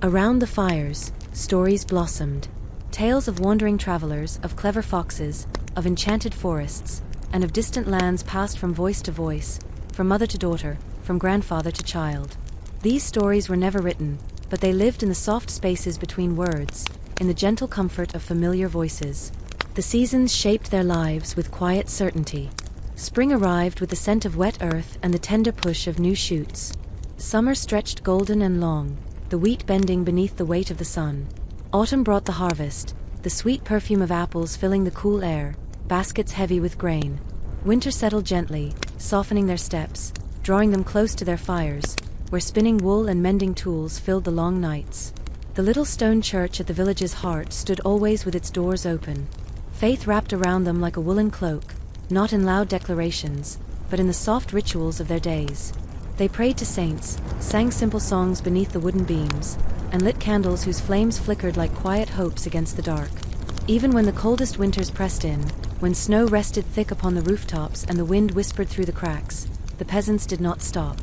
Around the fires, stories blossomed. Tales of wandering travelers, of clever foxes, of enchanted forests, and of distant lands passed from voice to voice, from mother to daughter, from grandfather to child. These stories were never written, but they lived in the soft spaces between words, in the gentle comfort of familiar voices. The seasons shaped their lives with quiet certainty. Spring arrived with the scent of wet earth and the tender push of new shoots. Summer stretched golden and long, the wheat bending beneath the weight of the sun. Autumn brought the harvest, the sweet perfume of apples filling the cool air, baskets heavy with grain. Winter settled gently, softening their steps, drawing them close to their fires, where spinning wool and mending tools filled the long nights. The little stone church at the village's heart stood always with its doors open. Faith wrapped around them like a woolen cloak, not in loud declarations, but in the soft rituals of their days. They prayed to saints, sang simple songs beneath the wooden beams, and lit candles whose flames flickered like quiet hopes against the dark. Even when the coldest winters pressed in, when snow rested thick upon the rooftops and the wind whispered through the cracks, the peasants did not stop.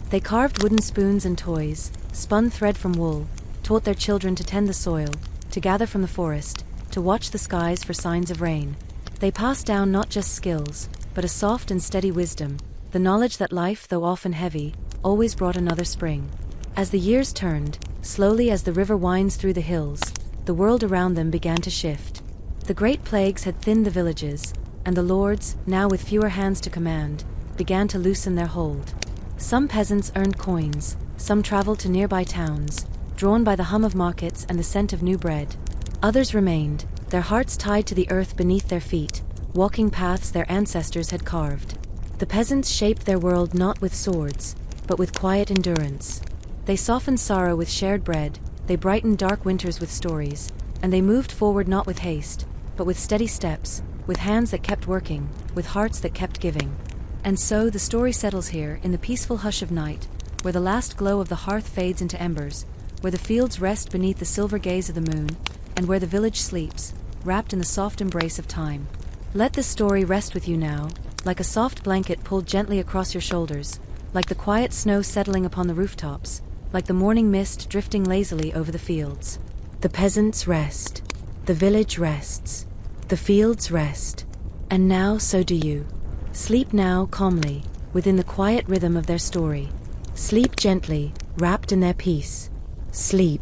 They carved wooden spoons and toys, spun thread from wool, taught their children to tend the soil, to gather from the forest, to watch the skies for signs of rain. They passed down not just skills, but a soft and steady wisdom, the knowledge that life, though often heavy, always brought another spring. As the years turned, slowly as the river winds through the hills, the world around them began to shift. The great plagues had thinned the villages, and the lords, now with fewer hands to command, began to loosen their hold. Some peasants earned coins, some traveled to nearby towns, drawn by the hum of markets and the scent of new bread. Others remained, their hearts tied to the earth beneath their feet, walking paths their ancestors had carved. The peasants shaped their world not with swords, but with quiet endurance. They softened sorrow with shared bread, they brightened dark winters with stories, and they moved forward not with haste, but with steady steps, with hands that kept working, with hearts that kept giving. And so the story settles here in the peaceful hush of night, where the last glow of the hearth fades into embers, where the fields rest beneath the silver gaze of the moon, and where the village sleeps, wrapped in the soft embrace of time. Let this story rest with you now, like a soft blanket pulled gently across your shoulders, like the quiet snow settling upon the rooftops, like the morning mist drifting lazily over the fields. The peasants rest. The village rests. The fields rest. And now so do you. Sleep now calmly, within the quiet rhythm of their story. Sleep gently, wrapped in their peace. Sleep.